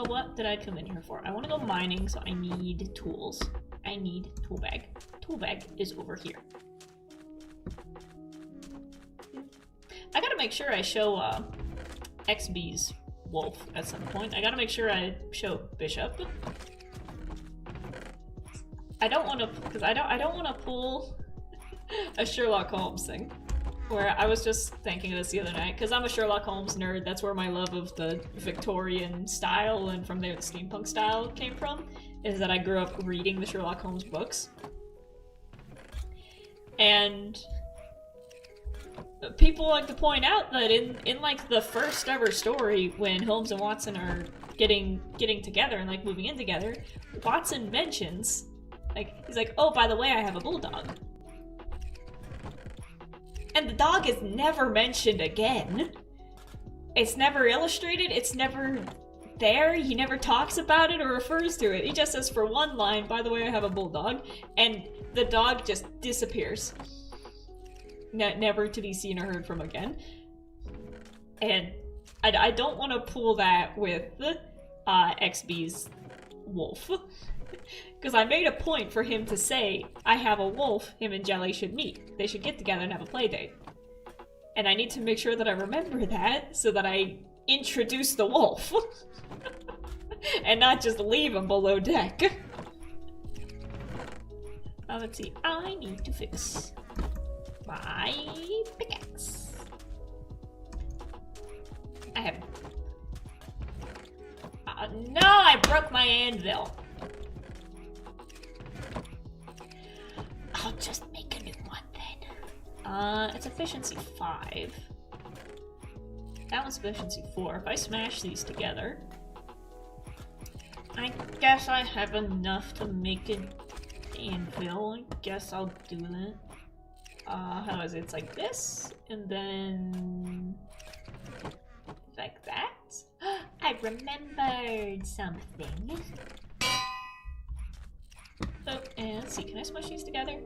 What did I come in here for? I want to go mining, so I need tools. I need tool bag. Tool bag is over here. I gotta make sure I show XB's wolf at some point. I gotta make sure I show Bishop. I don't want to, because I don't want to pull a Sherlock Holmes thing. Where I was just thinking of this the other night, because I'm a Sherlock Holmes nerd. That's where my love of the Victorian style and from there the steampunk style came from, is that I grew up reading the Sherlock Holmes books. And people like to point out that in like the first ever story, when Holmes and Watson are getting together and like moving in together, Watson mentions, like, he's like, oh, by the way, I have a bulldog. And the dog is never mentioned again. It's never illustrated, it's never there, he never talks about it or refers to it. He just says for one line, by the way, I have a bulldog, and the dog just disappears. Never to be seen or heard from again. And I don't want to pull that with XB's wolf. Because I made a point for him to say, I have a wolf, him and Jelly should meet. They should get together and have a play date. And I need to make sure that I remember that so that I introduce the wolf. And not just leave him below deck. Let's see, I need to fix my pickaxe. I have... no, I broke my anvil. I'll just make a new one then. It's efficiency 5. That one's efficiency 4. If I smash these together, I guess I have enough to make an anvil. I guess I'll do that. How is it? It's like this, and then like that. I remembered something. Oh, and let's see, can I smush these together?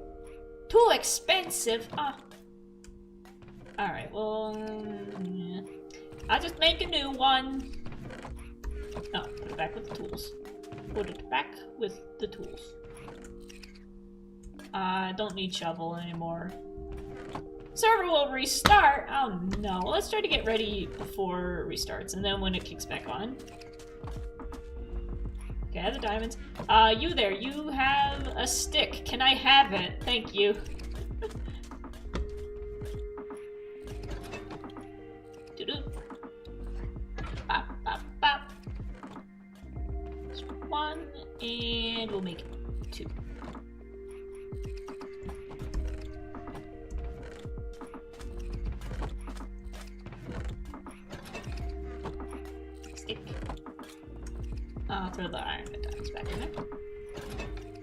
Too expensive! Ah. Alright, well, yeah. I'll just make a new one. Oh, put it back with the tools. Put it back with the tools. I don't need shovel anymore. Server will restart! Oh no, let's try to get ready before it restarts, and then when it kicks back on. Okay, I have the diamonds. You there, you have a stick. Can I have it? Thank you. Bop, bop, bop. Just 1, and we'll make 2. Stick. I'll throw the iron diamonds back in there.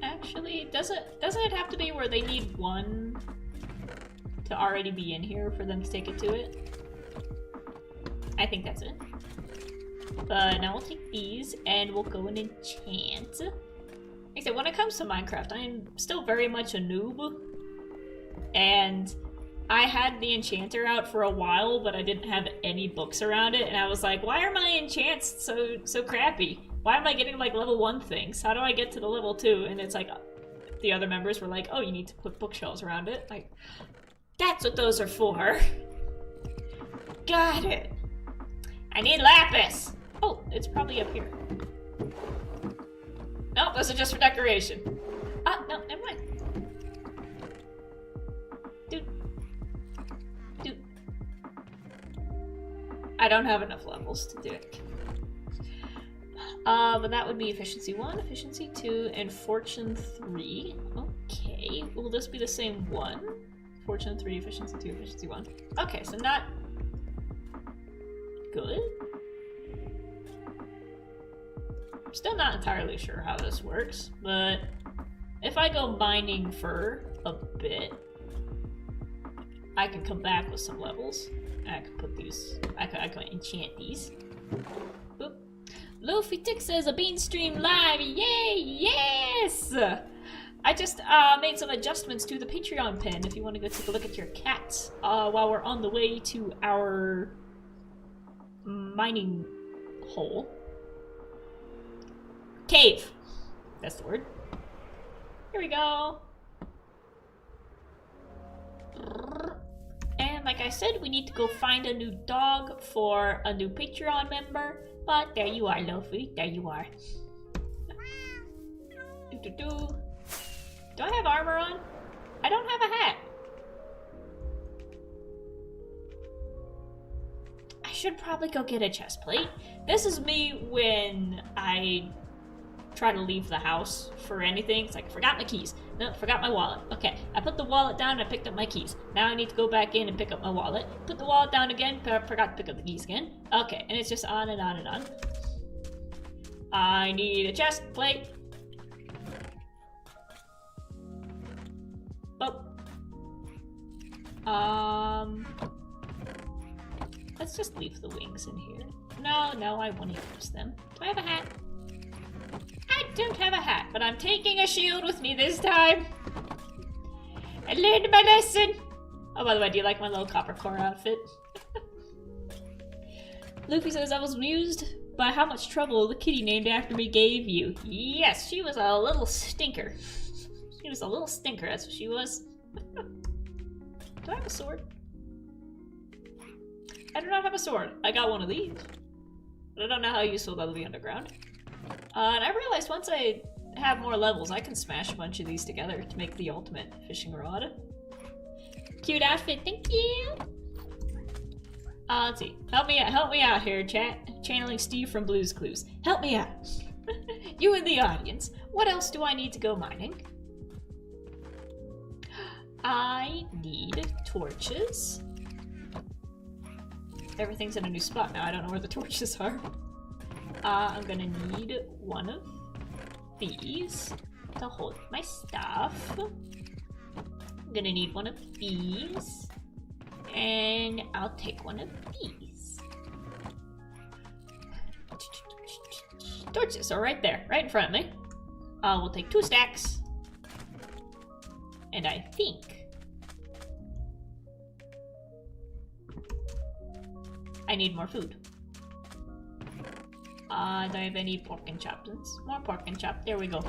Actually, doesn't it have to be where they need 1 to already be in here for them to take it to it? I think that's it. But now we'll take these and we'll go and enchant. Like I said, when it comes to Minecraft, I am still very much a noob. And I had the enchanter out for a while, but I didn't have any books around it, and I was like, why are my enchants so crappy? Why am I getting like level 1 things? How do I get to the level 2? And it's like, the other members were like, oh, you need to put bookshelves around it. Like, that's what those are for. Got it. I need lapis. Oh, it's probably up here. Nope, those are just for decoration. Ah, no, never mind. I don't have enough levels to do it. But that would be efficiency 1, efficiency 2, and fortune 3. Okay, will this be the same one? Fortune 3, efficiency 2, efficiency 1. Okay, so not good. I'm still not entirely sure how this works, but if I go mining for a bit, I can come back with some levels. I can put these, I can enchant these. Boop. Luffy Tick says a bean stream live. Yay! Yes! I just made some adjustments to the Patreon pin if you want to go take a look at your cats while we're on the way to our mining hole. Cave. That's the word. Here we go. And like I said, we need to go find a new dog for a new Patreon member. But there you are, Luffy. There you are. Do I have armor on? I don't have a hat. I should probably go get a chest plate. This is me when I try to leave the house for anything. It's like, I forgot my keys. No, forgot my wallet. Okay, I put the wallet down and I picked up my keys. Now I need to go back in and pick up my wallet. Put the wallet down again, forgot to pick up the keys again. Okay, and it's just on and on and on. I need a chest plate. Let's just leave the wings in here. No, I want to use them. Do I have a hat? I don't have a hat, but I'm taking a shield with me this time. I learned my lesson. Oh, by the way, do you like my little copper core outfit? Luffy says, I was amused by how much trouble the kitty named after me gave you. Yes, she was a little stinker. She was a little stinker, that's what she was. Do I have a sword? I do not have a sword. I got one of these. But I don't know how useful that'll be underground. And I realized once I have more levels, I can smash a bunch of these together to make the ultimate fishing rod. Cute outfit, thank you! Let's see. Help me out here, chat. Channeling Steve from Blue's Clues. Help me out. You in the audience. What else do I need to go mining? I need torches. Everything's in a new spot now. I don't know where the torches are. I'm gonna need one of these to hold my stuff. I'm gonna need one of these. And I'll take one of these. Torches are right there, right in front of me. We'll take 2 stacks. And I think I need more food. Do I have any pork and chops? More pork and chop. There we go.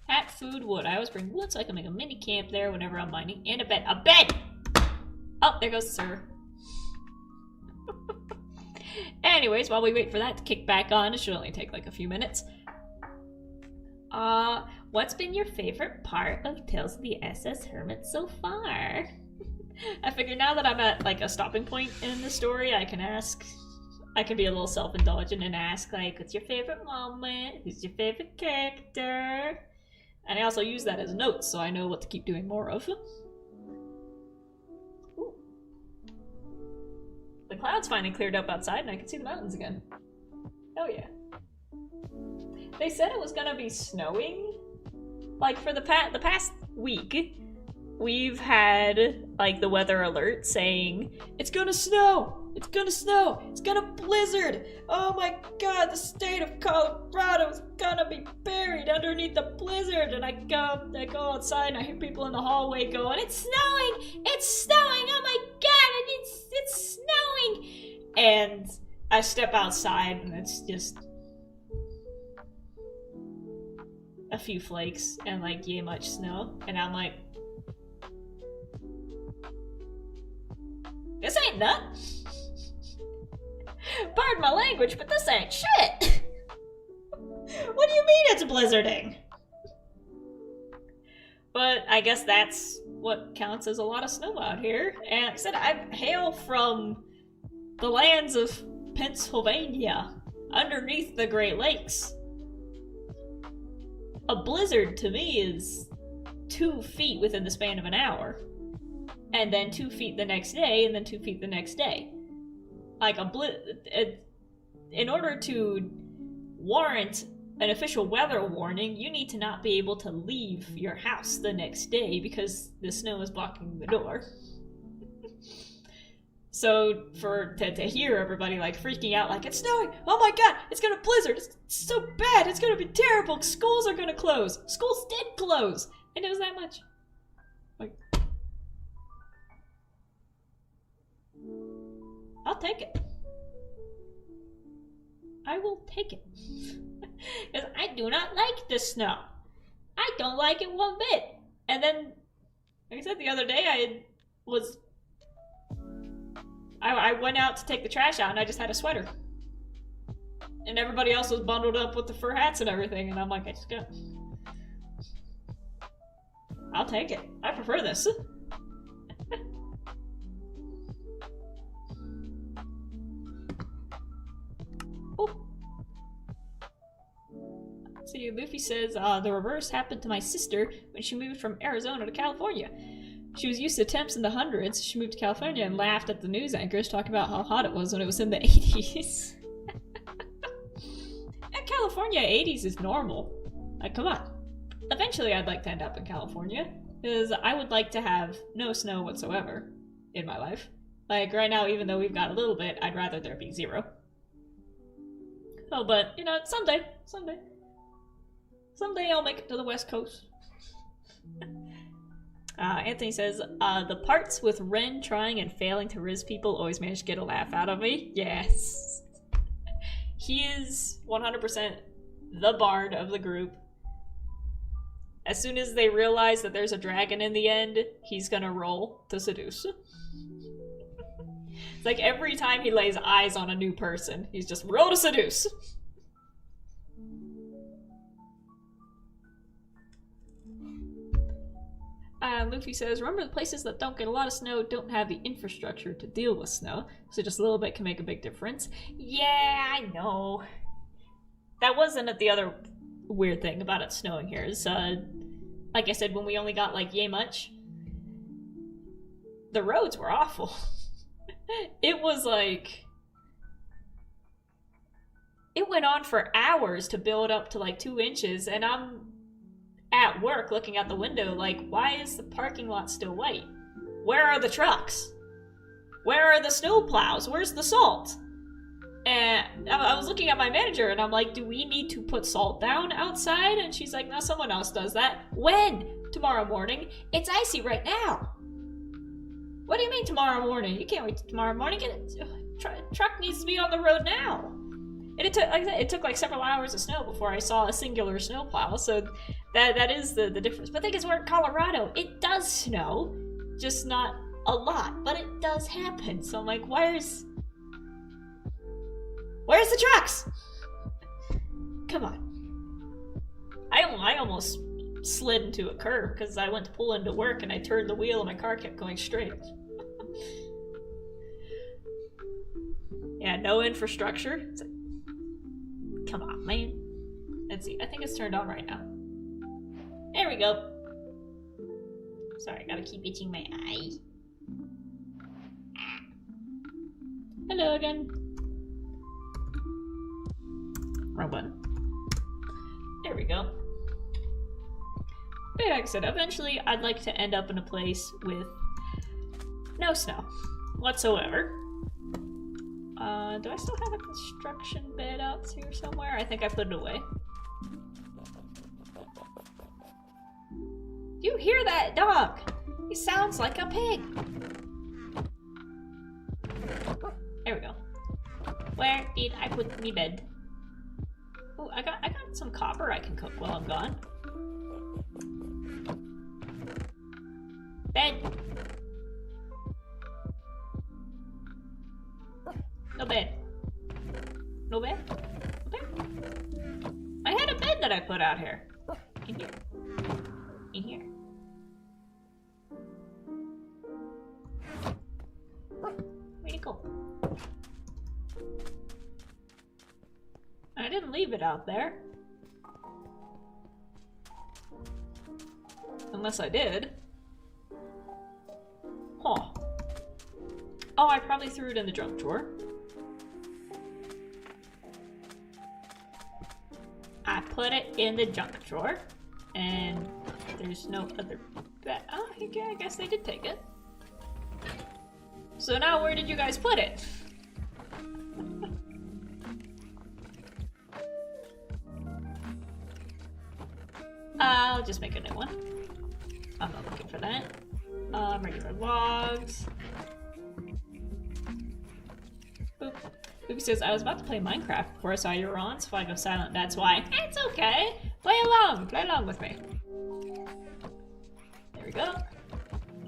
Hat, food, wood. I always bring wood so I can make a mini camp there whenever I'm mining. And a bed. A bed! Oh, there goes Sir. Anyways, while we wait for that to kick back on, it should only take like a few minutes. What's been your favorite part of Tales of the SS Hermit so far? I figure now that I'm at like a stopping point in the story, I can be a little self-indulgent and ask like, what's your favorite moment? Who's your favorite character? And I also use that as notes so I know what to keep doing more of. Ooh. The clouds finally cleared up outside and I can see the mountains again. Oh yeah. They said it was gonna be snowing. Like for the past week, we've had like the weather alert saying, it's gonna snow! It's gonna snow! It's gonna blizzard! Oh my god, the state of Colorado is gonna be buried underneath the blizzard! And I go outside and I hear people in the hallway going, it's snowing! It's snowing! Oh my god, it's snowing! And I step outside and it's just a few flakes and like yay much snow. And I'm like, this ain't nothing. Pardon my language, but this ain't shit. What do you mean it's blizzarding? But I guess that's what counts as a lot of snow out here. And like I said, I hail from the lands of Pennsylvania, underneath the Great Lakes. A blizzard to me is 2 feet within the span of an hour. And then 2 feet the next day, and then 2 feet the next day. Like in order to warrant an official weather warning, you need to not be able to leave your house the next day because the snow is blocking the door. So to hear everybody like freaking out, like it's snowing, oh my god, it's gonna blizzard, it's so bad, it's gonna be terrible, schools are gonna close. Schools did close, and it was that much. Like, I'll take it. I will take it. Because I do not like the snow. I don't like it one bit. And then, like I said the other day, I went out to take the trash out and I just had a sweater. And everybody else was bundled up with the fur hats and everything, and I'm like, I just got... I'll take it. I prefer this. Oh. See, Luffy says, the reverse happened to my sister when she moved from Arizona to California. She was used to temps in the hundreds. She moved to California and laughed at the news anchors talking about how hot it was when it was in the 80s. And California 80s is normal. Like, come on. Eventually I'd like to end up in California, because I would like to have no snow whatsoever in my life. Like, right now, even though we've got a little bit, I'd rather there be zero. Oh, but, you know, someday I'll make it to the West Coast. Anthony says, the parts with Ren trying and failing to riz people always manage to get a laugh out of me. Yes. He is 100% the bard of the group. As soon as they realize that there's a dragon in the end, he's gonna roll to seduce. It's like every time he lays eyes on a new person, he's just roll to seduce. Luffy says, remember the places that don't get a lot of snow don't have the infrastructure to deal with snow, so just a little bit can make a big difference. Yeah, I know. That wasn't the other weird thing about it snowing here is, like I said, when we only got like yay much, the roads were awful. It was like, it went on for hours to build up to like 2 inches, and I'm at work looking out the window like, why is the parking lot still white? Where are the trucks? Where are the snow plows? Where's the salt? And I was looking at my manager and I'm like, do we need to put salt down outside? And she's like, no, someone else does that. When? Tomorrow morning. It's icy right now. What do you mean tomorrow morning? You can't wait till tomorrow morning. Truck needs to be on the road now. And it took, like I said, it took like several hours of snow before I saw a singular snowplow. So that is the difference. But the thing is, we're in Colorado. It does snow, just not a lot, but it does happen. So I'm like, where's the trucks? Come on. I almost slid into a curb because I went to pull into work and I turned the wheel and my car kept going straight. Yeah, no infrastructure. It's like, come on, man. Let's see. I think it's turned on right now. There we go. Sorry, I gotta keep itching my eye. Hello again. Wrong button. There we go. But like I said, eventually I'd like to end up in a place with no snow whatsoever. Do I still have a construction bed out here somewhere? I think I put it away. You hear that dog? He sounds like a pig. There we go. Where did I put me bed? Oh, I got some copper I can cook while I'm gone. Bed. No bed. No bed? No bed? I had a bed that I put out here. In here. In here. Where'd it go? I didn't leave it out there. Unless I did. Huh. Oh, I probably threw it in the junk drawer. I put it in the junk drawer, and there's no other bed. Oh, I guess they did take it. So now where did you guys put it? I'll just make a new one. I'm not looking for that. Regular logs. Boop. Boopy says, I was about to play Minecraft before I saw you were on, so if I go silent, that's why. It's okay. Play along with me. There we go.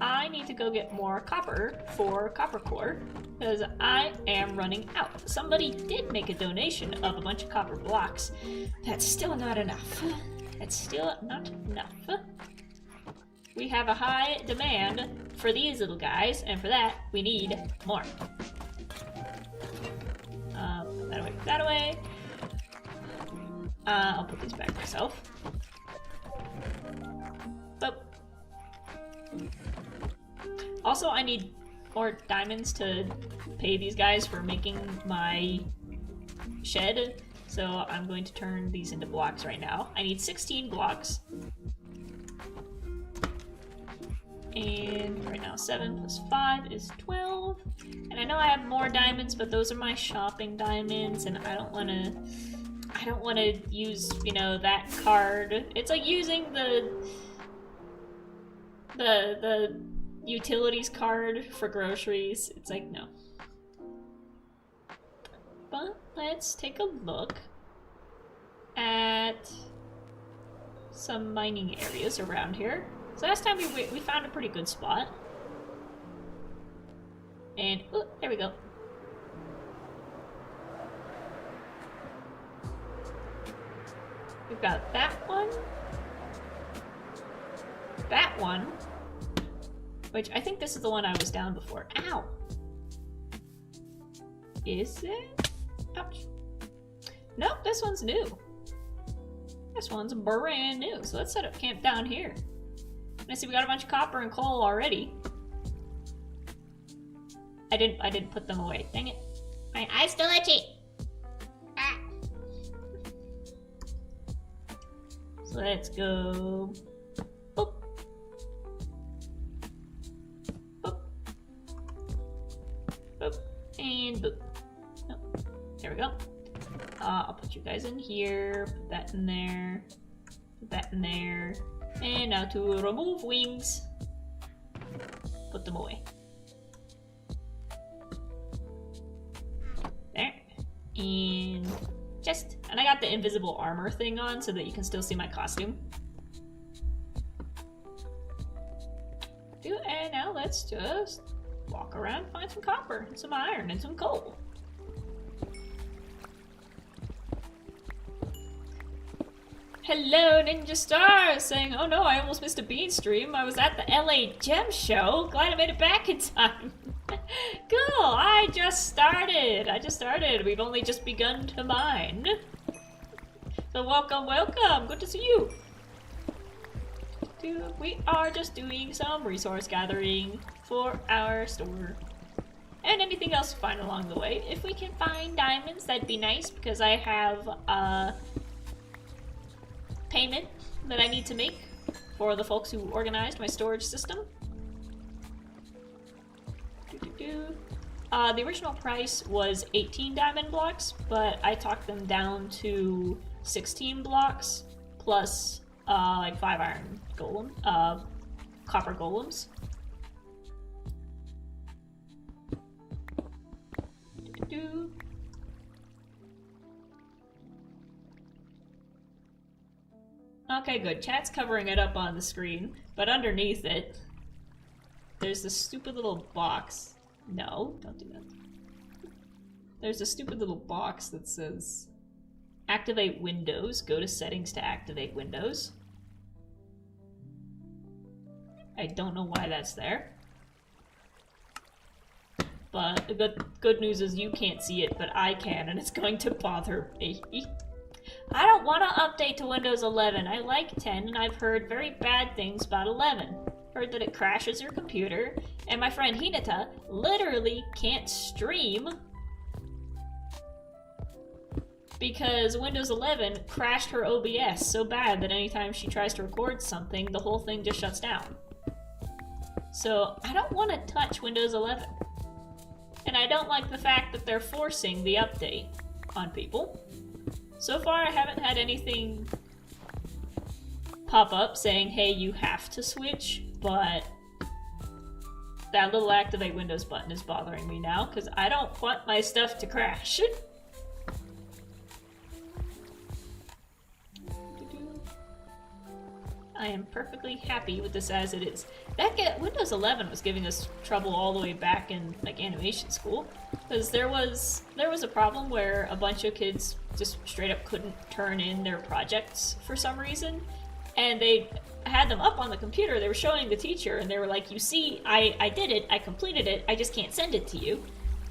I need to go get more copper for copper core, because I am running out. Somebody did make a donation of a bunch of copper blocks. That's still not enough. That's still not enough. We have a high demand for these little guys, and for that, we need more. Put that away. I'll put these back myself. Boop. Also, I need more diamonds to pay these guys for making my shed, so I'm going to turn these into blocks right now. I need 16 blocks. And right now 7 plus 5 is 12. And I know I have more diamonds, but those are my shopping diamonds, and I don't want to use, you know, that card. It's like using the utilities card for groceries. It's like, no. But let's take a look at some mining areas around here. So last time we found a pretty good spot. And, oh, there we go. We've got that one. That one. Which, I think this is the one I was down before. Ow! Is it? Ouch. Nope, this one's new. This one's brand new. So let's set up camp down here. I see we got a bunch of copper and coal already. I didn't put them away. Dang it. My eyes still itchy. Ah. So let's go. Boop. Boop. Boop. And boop. Oh, there we go. I'll put you guys in here. Put that in there. Put that in there. And now to remove wings. Put them away. There. And chest. And I got the invisible armor thing on so that you can still see my costume. And now let's just walk around and find some copper and some iron and some coal. Hello, Ninja Star, saying, oh no, I almost missed a bean stream. I was at the LA Gem Show. Glad I made it back in time. Cool, I just started. We've only just begun to mine. So welcome, welcome. Good to see you. We are just doing some resource gathering for our store. And anything else we find along the way. If we can find diamonds, that'd be nice, because I have payment that I need to make for the folks who organized my storage system. The original price was 18 diamond blocks, but I talked them down to 16 blocks plus like 5 iron golem, copper golems. Okay, good. Chat's covering it up on the screen, but underneath it, there's this stupid little box. No, don't do that. There's a stupid little box that says, activate Windows. Go to settings to activate Windows. I don't know why that's there. But the good news is you can't see it, but I can, and it's going to bother me. I don't want to update to Windows 11. I like 10, and I've heard very bad things about 11. Heard that it crashes your computer, and my friend Hinata literally can't stream because Windows 11 crashed her OBS so bad that anytime she tries to record something, the whole thing just shuts down. So I don't want to touch Windows 11. and I don't like the fact that they're forcing the update on people. So far, I haven't had anything pop up saying, hey, you have to switch, but that little activate Windows button is bothering me now, because I don't want my stuff to crash. I am perfectly happy with this as it is. Windows 11 was giving us trouble all the way back in like animation school, because there was a problem where a bunch of kids just straight up couldn't turn in their projects for some reason, and they had them up on the computer. They were showing the teacher, and they were like, "You see, I did it. I completed it. I just can't send it to you."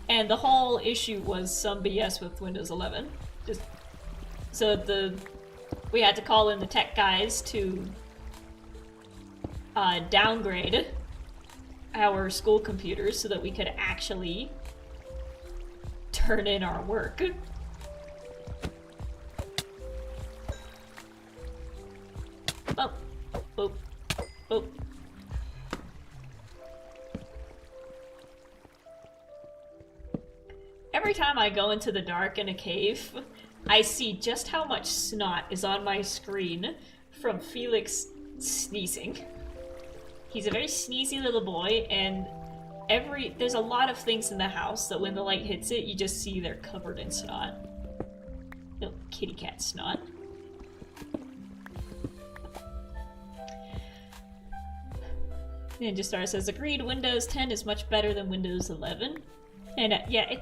And the whole issue was some BS with Windows 11. We had to call in the tech guys to downgrade our school computers so that we could actually turn in our work. Oh, oh, oh. Every time I go into the dark in a cave, I see just how much snot is on my screen from Felix sneezing. He's a very sneezy little boy, and there's a lot of things in the house that when the light hits it, you just see they're covered in snot. Little kitty cat snot. Ninja Star says, agreed, Windows 10 is much better than Windows 11. And yeah,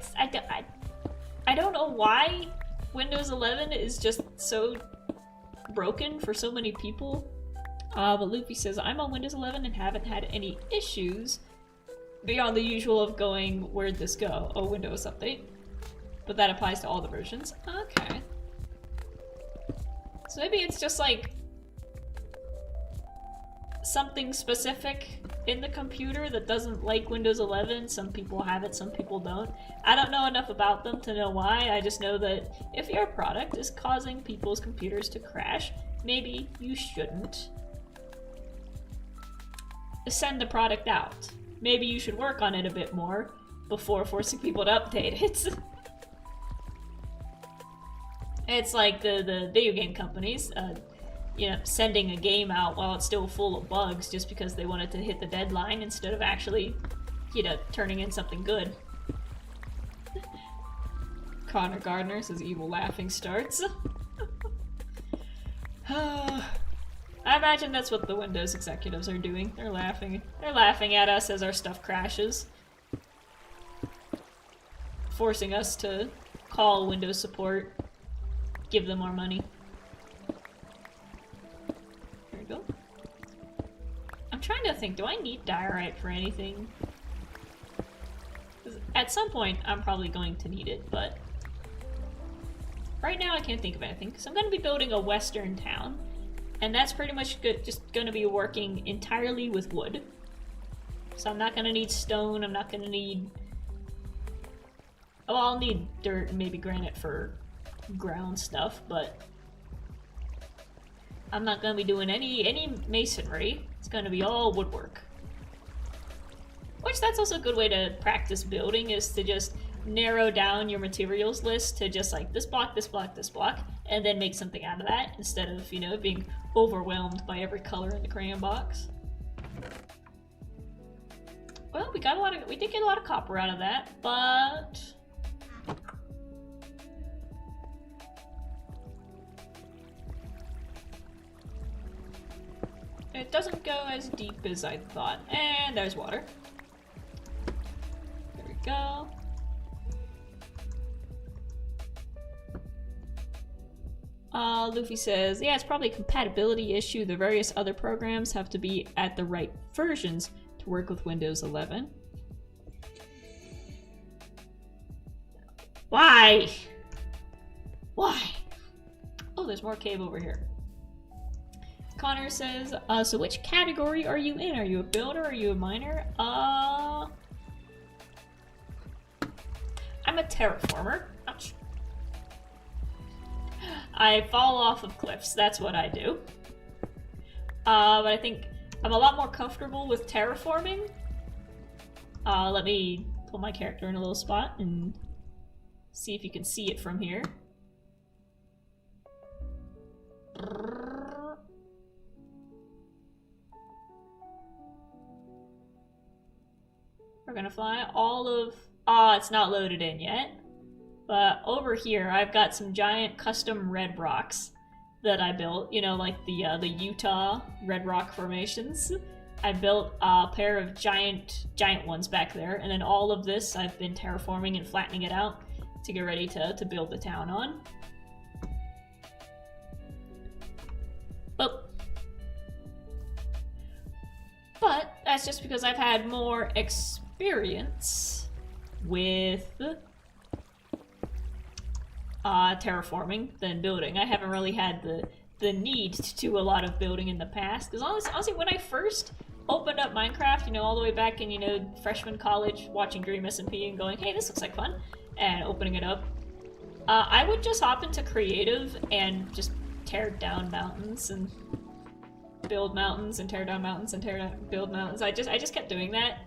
I don't know why Windows 11 is just so broken for so many people. But Luffy says, I'm on Windows 11 and haven't had any issues beyond the usual of going, where'd this go? Oh, Windows update. But that applies to all the versions. Okay. So maybe it's just like something specific in the computer that doesn't like Windows 11. Some people have it, some people don't. I don't know enough about them to know why. I just know that if your product is causing people's computers to crash, maybe you shouldn't send the product out. Maybe you should work on it a bit more before forcing people to update it. It's like the video game companies, you know, sending a game out while it's still full of bugs just because they wanted to hit the deadline instead of actually, you know, turning in something good. Connor Gardner says evil laughing starts. I imagine that's what the Windows executives are doing. They're laughing at us as our stuff crashes. Forcing us to call Windows support, give them our money. There we go. I'm trying to think, do I need diorite for anything? 'Cause at some point, I'm probably going to need it, but right now I can't think of anything, because I'm going to be building a western town. And that's pretty much just going to be working entirely with wood. So I'm not going to need stone, I'm not going to need... Oh, I'll need dirt and maybe granite for ground stuff, but I'm not going to be doing any masonry. It's going to be all woodwork. Which that's also a good way to practice building, is to just narrow down your materials list to just like this block, this block, this block, and then make something out of that instead of, you know, being overwhelmed by every color in the crayon box. Well, we did get a lot of copper out of that, but it doesn't go as deep as I thought. And there's water. There we go. Luffy says, yeah, it's probably a compatibility issue. The various other programs have to be at the right versions to work with Windows 11. Why? Why? Oh, there's more cave over here. Connor says, so which category are you in? Are you a builder? Are you a miner? I'm a terraformer. Ouch. I fall off of cliffs, that's what I do. But I think I'm a lot more comfortable with terraforming. Let me put my character in a little spot and see if you can see it from here. We're gonna fly all of... it's not loaded in yet. But over here, I've got some giant custom red rocks that I built. You know, like the Utah red rock formations. I built a pair of giant ones back there, and then all of this I've been terraforming and flattening it out to get ready to build the town on. But that's just because I've had more experience with terraforming than building. I haven't really had the need to do a lot of building in the past. Because honestly, when I first opened up Minecraft, you know, all the way back in, you know, freshman college, watching Dream SMP and going, hey, this looks like fun, and opening it up, I would just hop into creative and just tear down mountains and build mountains and tear down mountains and build mountains. I just kept doing that,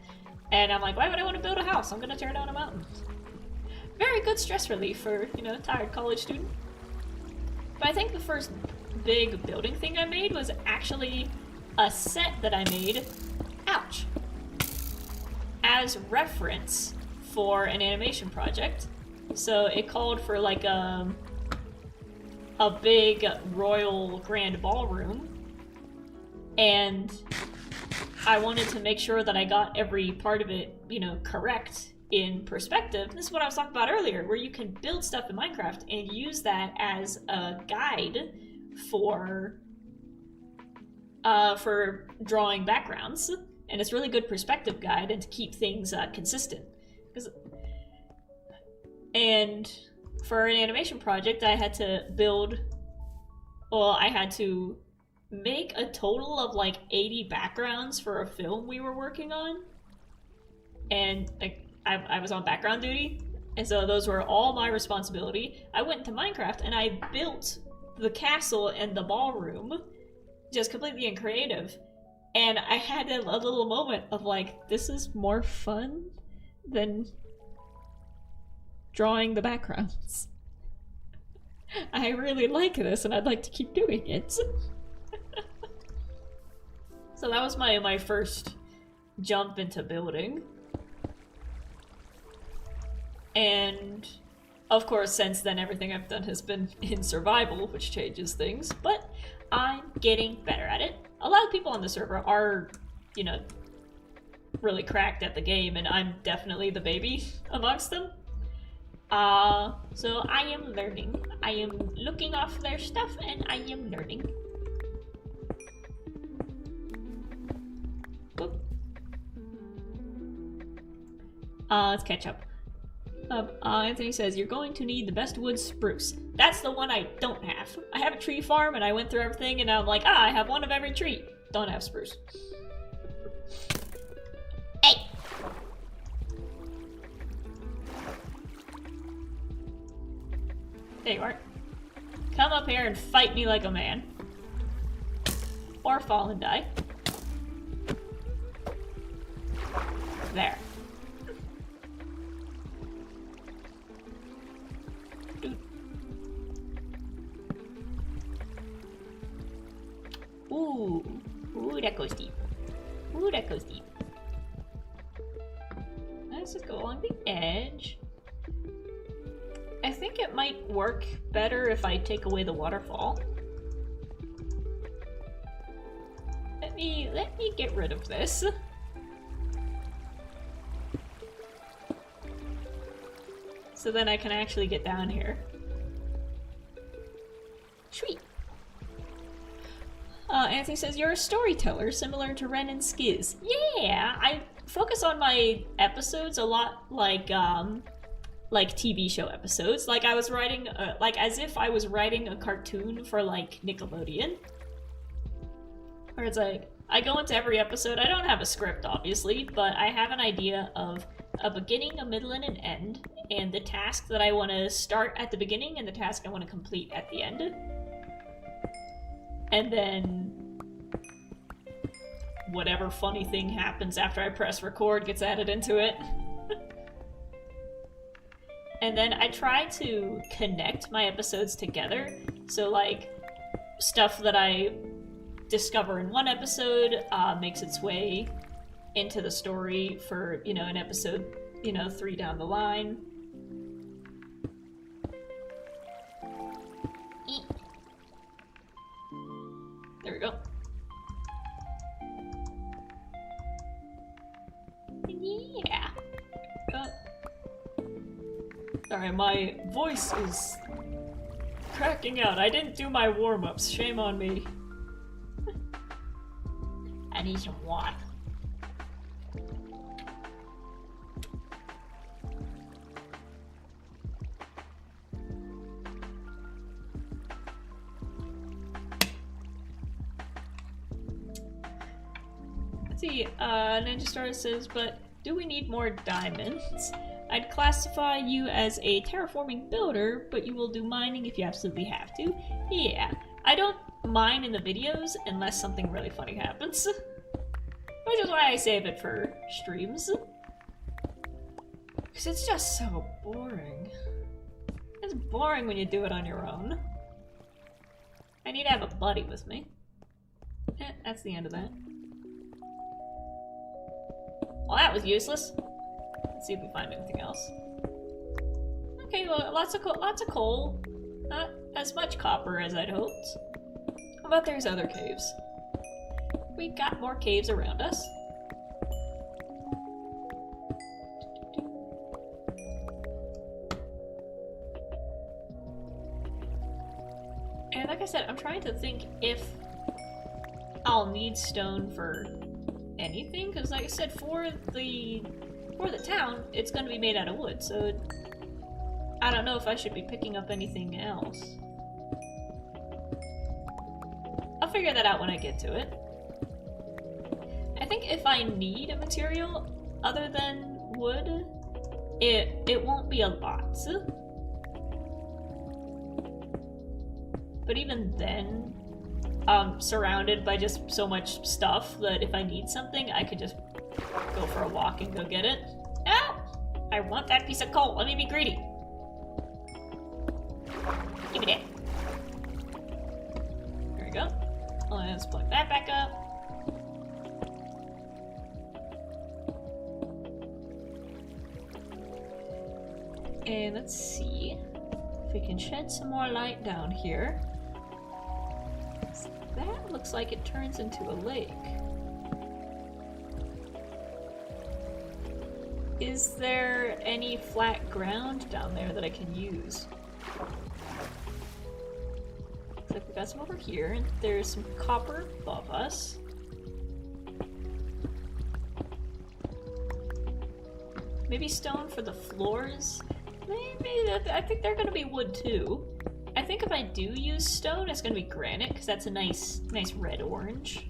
and I'm like, why would I want to build a house? I'm gonna tear down a mountain. Very good stress relief for, you know, tired college student. But I think the first big building thing I made was actually a set that I made, ouch, as reference for an animation project. So it called for like a big royal grand ballroom, and I wanted to make sure that I got every part of it, you know, correct in perspective. This is what I was talking about earlier, where you can build stuff in Minecraft and use that as a guide for drawing backgrounds, and it's a really good perspective guide and to keep things consistent. And for an animation project, I had to make a total of like 80 backgrounds for a film we were working on, and like I was on background duty, and so those were all my responsibility. I went into Minecraft and I built the castle and the ballroom, just completely in creative, and I had a little moment of like, this is more fun than drawing the backgrounds. I really like this and I'd like to keep doing it. So that was my first jump into building. And of course, since then, everything I've done has been in survival, which changes things, but I'm getting better at it. A lot of people on the server are, you know, really cracked at the game, and I'm definitely the baby amongst them. So I am learning. I am looking off their stuff, and I am learning. Boop. Let's catch up. Anthony says, you're going to need the best wood spruce. That's the one I don't have. I have a tree farm and I went through everything and I'm like, I have one of every tree. Don't have spruce. Hey! There you are. Come up here and fight me like a man. Or fall and die. There. Ooh, that goes deep. Ooh, that goes deep. Let's just go along the edge. I think it might work better if I take away the waterfall. Let me get rid of this. So then I can actually get down here. Sweet. Anthony says, you're a storyteller similar to Ren and Skiz. Yeah, I focus on my episodes a lot like TV show episodes. Like I was writing, like as if I was writing a cartoon for like Nickelodeon. Where it's like, I go into every episode, I don't have a script obviously, but I have an idea of a beginning, a middle, and an end, and the task that I want to start at the beginning and the task I want to complete at the end. And then whatever funny thing happens after I press record gets added into it. and then I try to connect my episodes together. So like stuff that I discover in one episode makes its way into the story for, you know, an episode, you know, 3 down the line. There we go. Yeah. Sorry, my voice is cracking out. I didn't do my warm-ups. Shame on me. I need some water. Let's see, Ninja Star says, but do we need more diamonds? I'd classify you as a terraforming builder, but you will do mining if you absolutely have to. Yeah, I don't mine in the videos unless something really funny happens. Which is why I save it for streams. Because it's just so boring. It's boring when you do it on your own. I need to have a buddy with me. That's the end of that. Well, that was useless. Let's see if we find anything else. Okay, well, lots of coal. Not as much copper as I'd hoped. How about there's other caves? We got more caves around us. And like I said, I'm trying to think if I'll need stone for anything, because like I said, for the town, it's going to be made out of wood, so I don't know if I should be picking up anything else. I'll figure that out when I get to it. I think if I need a material other than wood, it won't be a lot. But even then, I'm surrounded by just so much stuff that if I need something, I could just go for a walk and go get it. Oh! I want that piece of coal. Let me be greedy. Give me that. There we go. Let's plug that back up. And let's see if we can shed some more light down here. That looks like it turns into a lake. Is there any flat ground down there that I can use? Looks like we got some over here, and there's some copper above us. Maybe stone for the floors? Maybe, I think they're gonna be wood too. I think if I do use stone, it's gonna be granite, because that's a nice red-orange.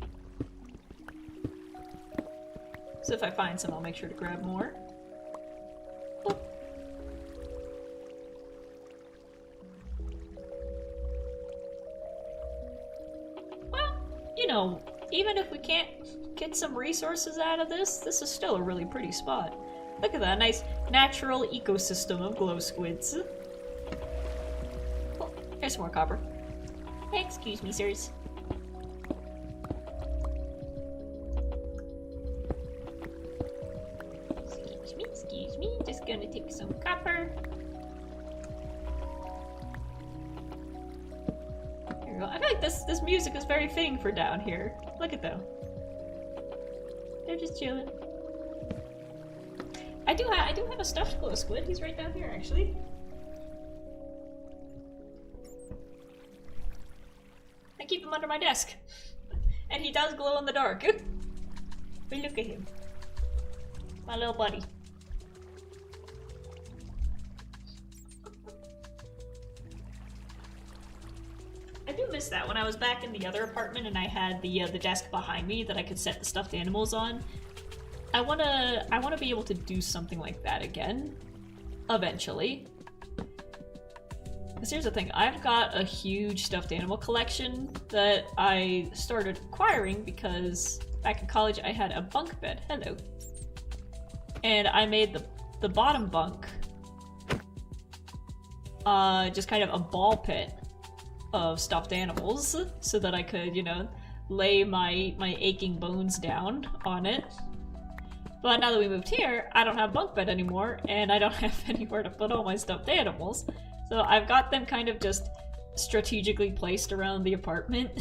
So if I find some, I'll make sure to grab more. Boop. Well, you know, even if we can't get some resources out of this, this is still a really pretty spot. Look at that, nice natural ecosystem of glow squids. Oh, there's some more copper. Excuse me, sirs. Excuse me, just gonna take some copper. There we go. I feel like this music is very fitting for down here. Look at them. They're just chilling. I do have a stuffed glow squid. He's right down here, actually. I keep him under my desk. And he does glow in the dark. But look at him. My little buddy. I do miss that when I was back in the other apartment and I had the desk behind me that I could set the stuffed animals on. I wanna be able to do something like that again, eventually. Because here's the thing, I've got a huge stuffed animal collection that I started acquiring because back in college I had a bunk bed. Hello. And I made the bottom bunk just kind of a ball pit of stuffed animals so that I could, you know, lay my aching bones down on it. But now that we moved here, I don't have bunk bed anymore, and I don't have anywhere to put all my stuffed animals. So I've got them kind of just strategically placed around the apartment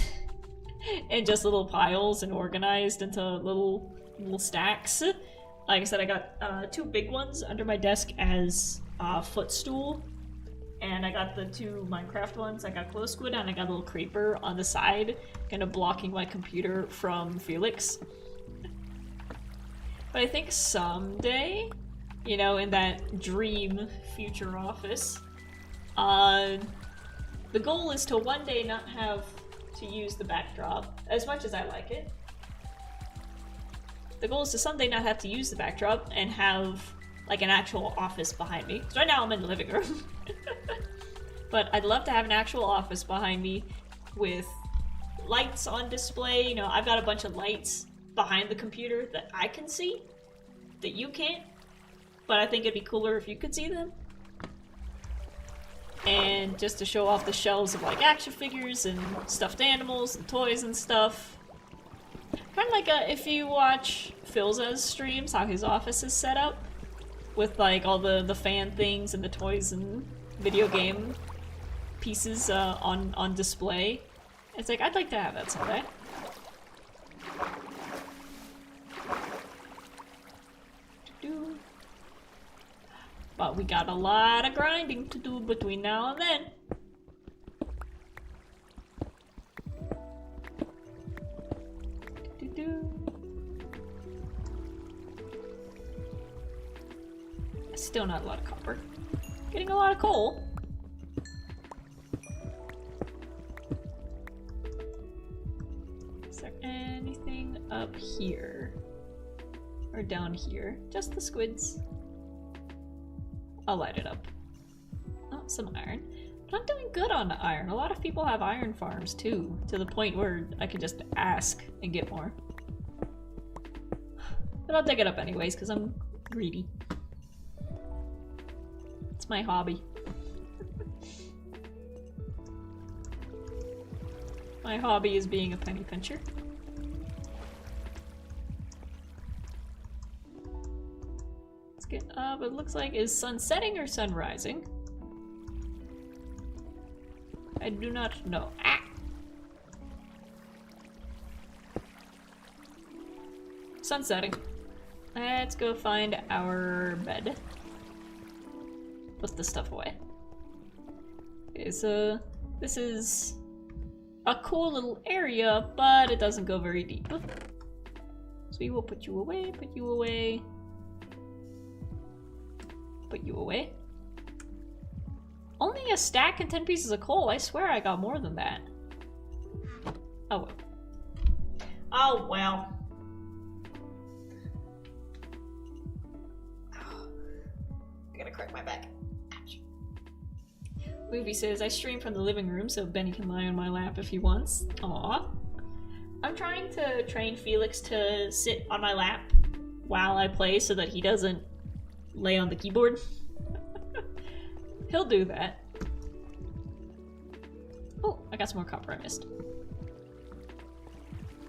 in just little piles and organized into little stacks. Like I said, I got 2 big ones under my desk as a footstool, and I got the 2 Minecraft ones. I got Glow Squid and I got a little creeper on the side, kind of blocking my computer from Felix. But I think someday, you know, in that dream future office, the goal is to one day not have to use the backdrop, as much as I like it. The goal is to someday not have to use the backdrop and have, like, an actual office behind me. Because right now I'm in the living room. But I'd love to have an actual office behind me with lights on display. You know, I've got a bunch of lights behind the computer that I can see, that you can't. But I think it'd be cooler if you could see them. And just to show off the shelves of, like, action figures and stuffed animals and toys and stuff. Kind of like if you watch Philza's streams, how his office is set up. With, like, all the fan things and the toys and video game pieces on display. It's like, I'd like to have that someday. But we got a lot of grinding to do between now and then. Still not a lot of copper. Getting a lot of coal. Is there anything up here? Or down here? Just the squids. I'll light it up. Oh, some iron. But I'm doing good on the iron. A lot of people have iron farms too, to the point where I could just ask and get more. But I'll dig it up anyways, because I'm greedy. It's my hobby. My hobby is being a penny pincher. Let's get up. It looks like, is sun setting or sun rising? I do not know. Ah! Sun setting. Let's go find our bed. Put this stuff away. Okay, so this is a cool little area, but it doesn't go very deep. So we will put you away, put you away, put you away. Only a stack and 10 pieces of coal. I swear I got more than that. Oh well. Oh well. I gotta crack my back. Ouch. Movie says, I stream from the living room so Benny can lie on my lap if he wants. Aww. I'm trying to train Felix to sit on my lap while I play so that he doesn't lay on the keyboard. He'll do that. Oh, I got some more copper I missed.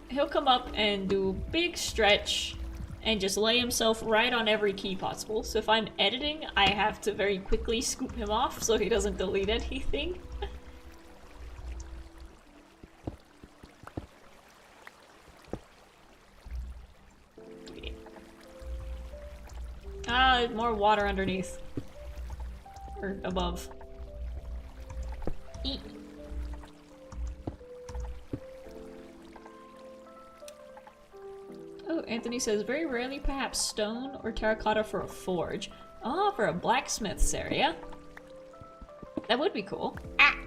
He'll come up and do a big stretch and just lay himself right on every key possible. So if I'm editing, I have to very quickly scoop him off so he doesn't delete anything. Ah, more water underneath. Or above. Eat. Oh, Anthony says, very rarely perhaps stone or terracotta for a forge. Oh, for a blacksmith's area. That would be cool. Ah!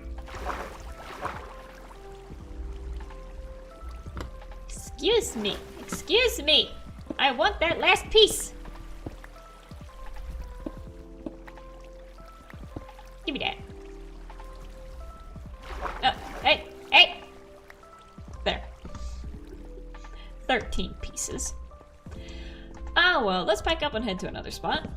Excuse me. Excuse me. I want that last piece. Give me that. Oh, hey, hey! There. 13 pieces. Ah, well, let's pack up and head to another spot.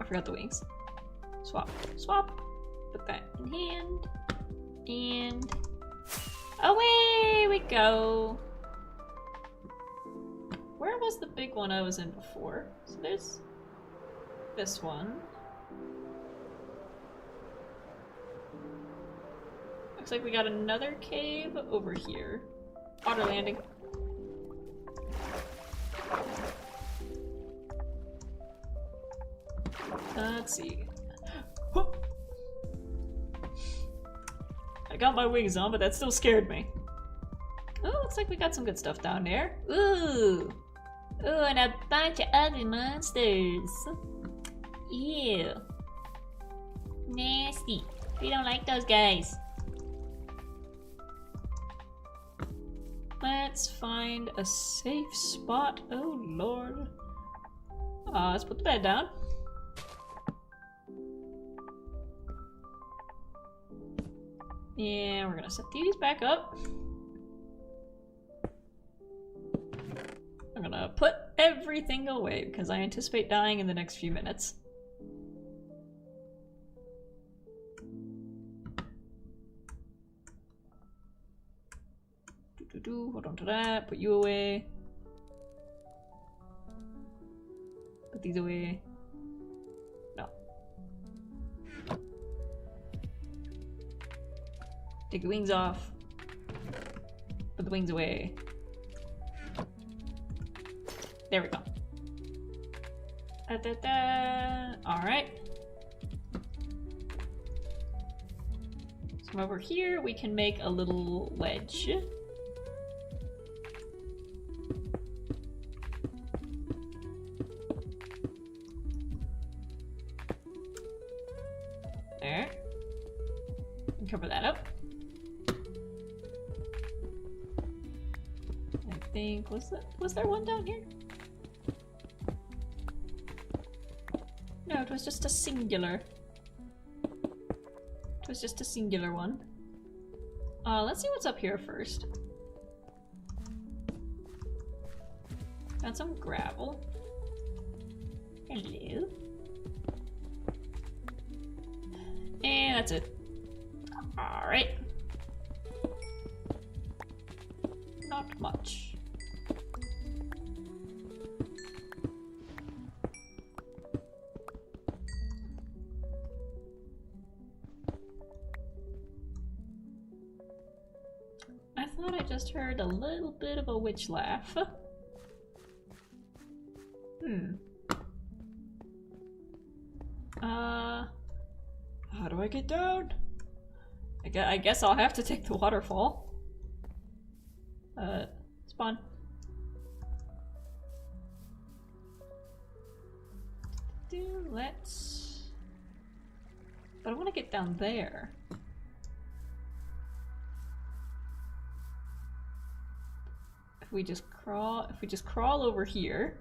forgot the wings. Swap. Swap. Put that in hand. And away we go. Where was the big one I was in before? So there's this one. Looks like we got another cave over here. Water landing. Let's see. I got my wings on, but that still scared me. Oh, looks like we got some good stuff down there. Ooh! Ooh, and a bunch of ugly monsters. Ew. Nasty. We don't like those guys. Let's find a safe spot. Oh, Lord. Let's put the bed down. Yeah, we're gonna set these back up. I'm gonna put everything away because I anticipate dying in the next few minutes. Hold on to that, put you away. Put these away. No. Take the wings off. Put the wings away. There we go. Alright. So from over here, we can make a little wedge. There. And cover that up. I think, was there one down here? No, it was just a singular. It was just a singular one. Let's see what's up here first. Got some gravel. Hello. And that's it. Alright. Not much. I thought I just heard a little bit of a witch laugh. How do I get down? I guess I'll have to take the waterfall. Spawn. Let's... But I want to get down there. If we just crawl over here,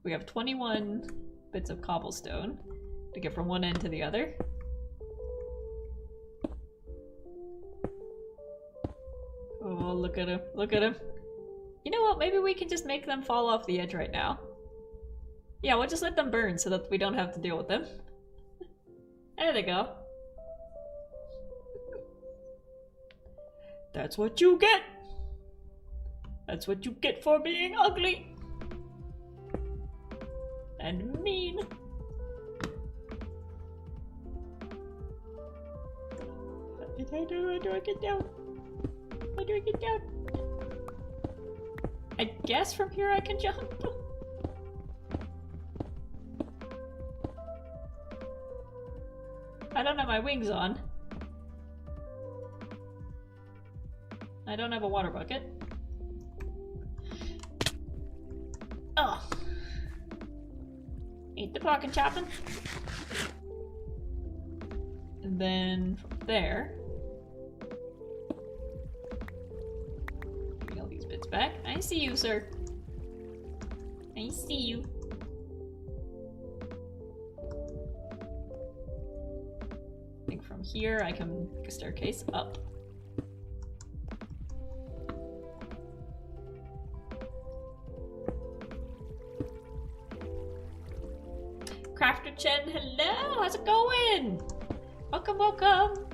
we have 21 bits of cobblestone to get from one end to the other. Oh, look at him. Look at him. You know what? Maybe we can just make them fall off the edge right now. Yeah, we'll just let them burn so that we don't have to deal with them. There they go. That's what you get! That's what you get for being ugly! And mean! How do I get down? How do I get down? I guess from here I can jump. I don't have my wings on. I don't have a water bucket. Oh. Eat the clock and chopping. And then from there. Bring all these bits back. I see you, sir. I see you. I think from here I can make a staircase up. Crafted Chen. Hello, how's it going? Welcome, welcome.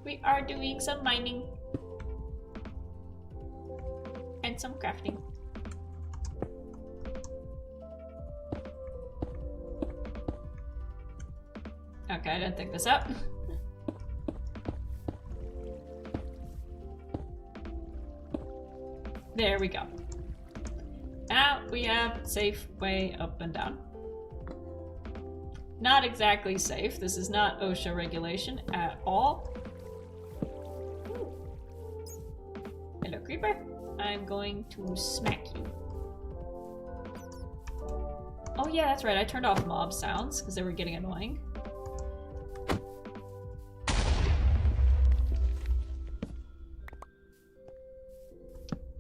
We are doing some mining. And some crafting. Okay, I didn't think this up. There we go. Now we have safe way up and down. Not exactly safe. This is not OSHA regulation at all. Ooh. Hello, creeper. I'm going to smack you. Oh yeah, that's right. I turned off mob sounds because they were getting annoying.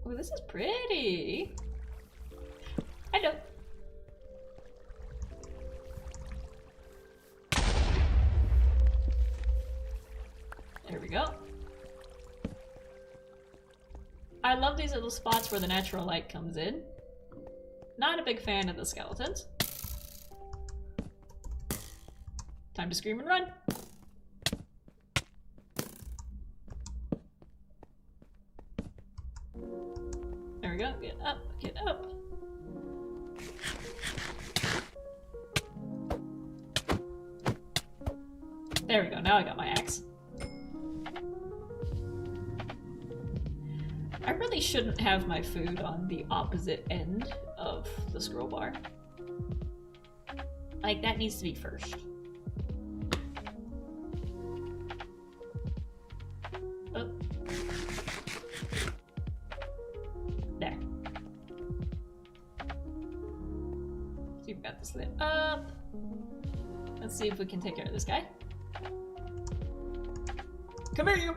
Oh, this is pretty. Hello. There we go. I love these little spots where the natural light comes in. Not a big fan of the skeletons. Time to scream and run. There we go. Get up, get up. There we go. Now I got my axe. I really shouldn't have my food on the opposite end of the scroll bar. Like, that needs to be first. Oh. There. So you've got this lit up. Let's see if we can take care of this guy. Come here, you!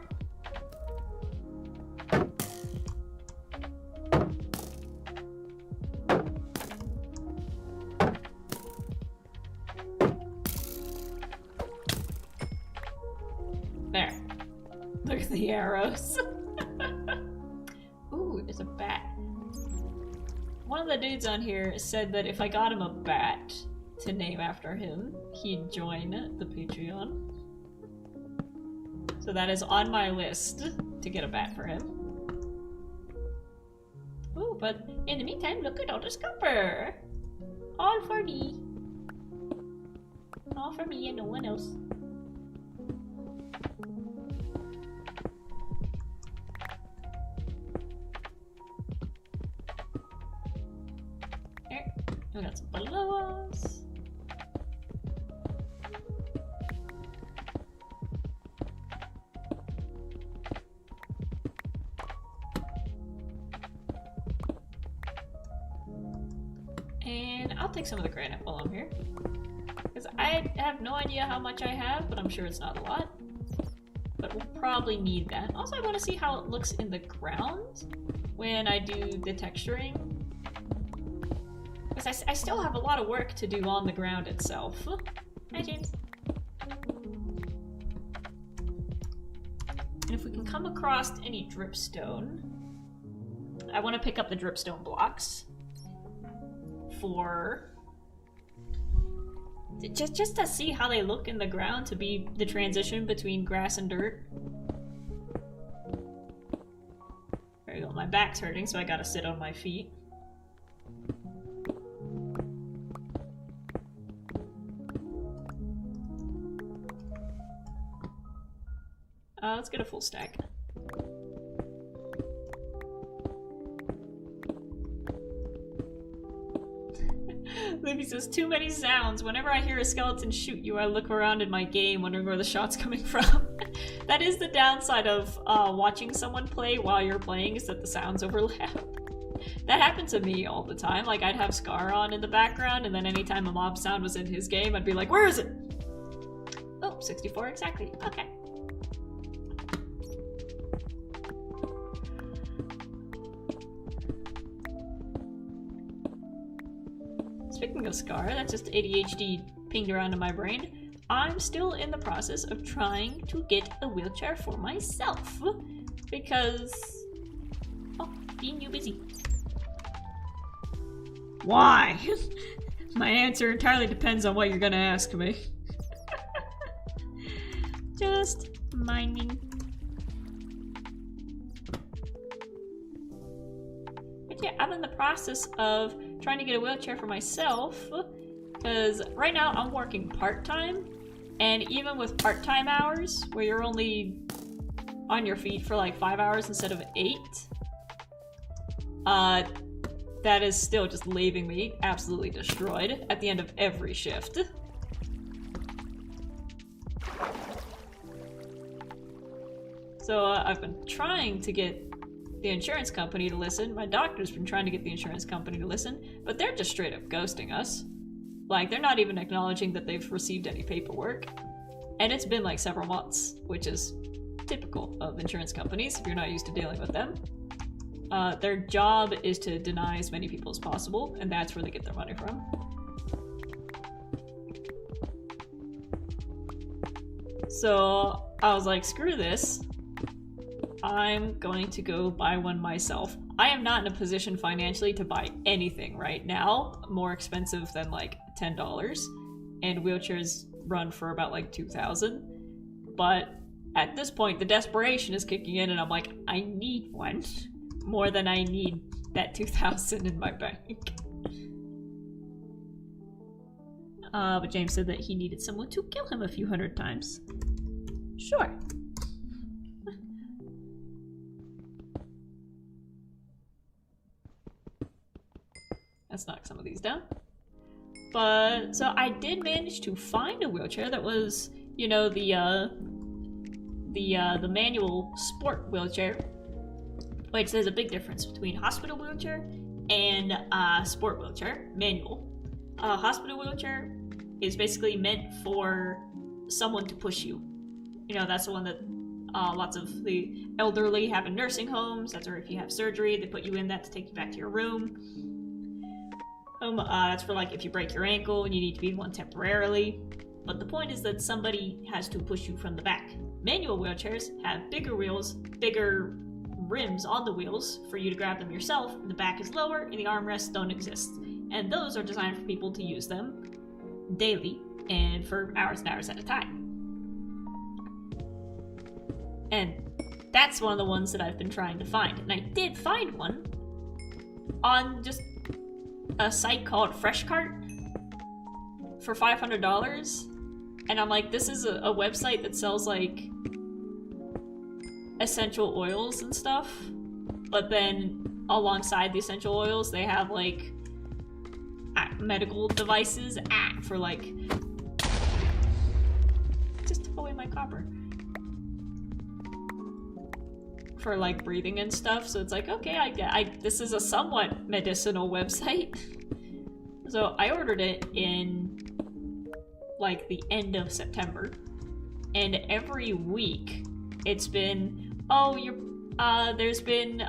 There. Look at the arrows. Ooh, there's a bat. One of the dudes on here said that if I got him a bat to name after him, he'd join the Patreon. So that is on my list to get a bat for him. Ooh, but in the meantime, look at all this copper. All for me. All for me and no one else. Here, we got some below us. And I'll take some of the granite while I'm here. Because I have no idea how much I have, but I'm sure it's not a lot. But we'll probably need that. Also, I want to see how it looks in the ground when I do the texturing. Because I still have a lot of work to do on the ground itself. Hi, James. And if we can come across any dripstone, I want to pick up the dripstone blocks. For just to see how they look in the ground, to be the transition between grass and dirt. There you go. My back's hurting, so I gotta sit on my feet. Let's get a full stack. Libby says, too many sounds. Whenever I hear a skeleton shoot you, I look around in my game wondering where the shot's coming from. That is the downside of watching someone play while you're playing, is that the sounds overlap. That happened to me all the time. Like, I'd have Scar on in the background, and then anytime a mob sound was in his game, I'd be like, where is it? Oh, 64 exactly. Okay. Speaking of Scar, that's just ADHD pinged around in my brain. I'm still in the process of trying to get a wheelchair for myself. Because... oh, being you busy. Why? My answer entirely depends on what you're gonna ask me. Just mining. But yeah, I'm in the process of trying to get a wheelchair for myself, because right now I'm working part-time, and even with part-time hours, where you're only on your feet for like 5 hours instead of 8, that is still just leaving me absolutely destroyed at the end of every shift. So I've been trying to get the insurance company to listen. My doctor's been trying to get the insurance company to listen, but they're just straight up ghosting us. Like, they're not even acknowledging that they've received any paperwork. And it's been like several months, which is typical of insurance companies if you're not used to dealing with them. Their job is to deny as many people as possible, and that's where they get their money from. So I was like, screw this. I'm going to go buy one myself. I am not in a position financially to buy anything right now more expensive than like $10, and wheelchairs run for about like $2,000. But at this point, the desperation is kicking in, and I'm like, I need one more than I need that $2,000 in my bank. But James said that he needed someone to kill him a few hundred times. Sure. Let's knock some of these down. But, so I did manage to find a wheelchair that was, you know, the manual sport wheelchair. Which there's a big difference between hospital wheelchair and sport wheelchair, manual. Hospital wheelchair is basically meant for someone to push you. You know, that's the one that lots of the elderly have in nursing homes. That's where if you have surgery, they put you in that to take you back to your room. That's for like if you break your ankle and you need to be in one temporarily. But the point is that somebody has to push you from the back. Manual wheelchairs have bigger wheels, bigger rims on the wheels for you to grab them yourself, and the back is lower and the armrests don't exist. And those are designed for people to use them daily and for hours and hours at a time. And that's one of the ones that I've been trying to find. And I did find one on just a site called Freshcart for $500. And I'm like, this is a website that sells like essential oils and stuff, but then alongside the essential oils they have like medical devices for like, just took away my copper, for like breathing and stuff. So it's like, okay, this is a somewhat medicinal website. So I ordered it in like the end of September, and every week it's been, oh, there's been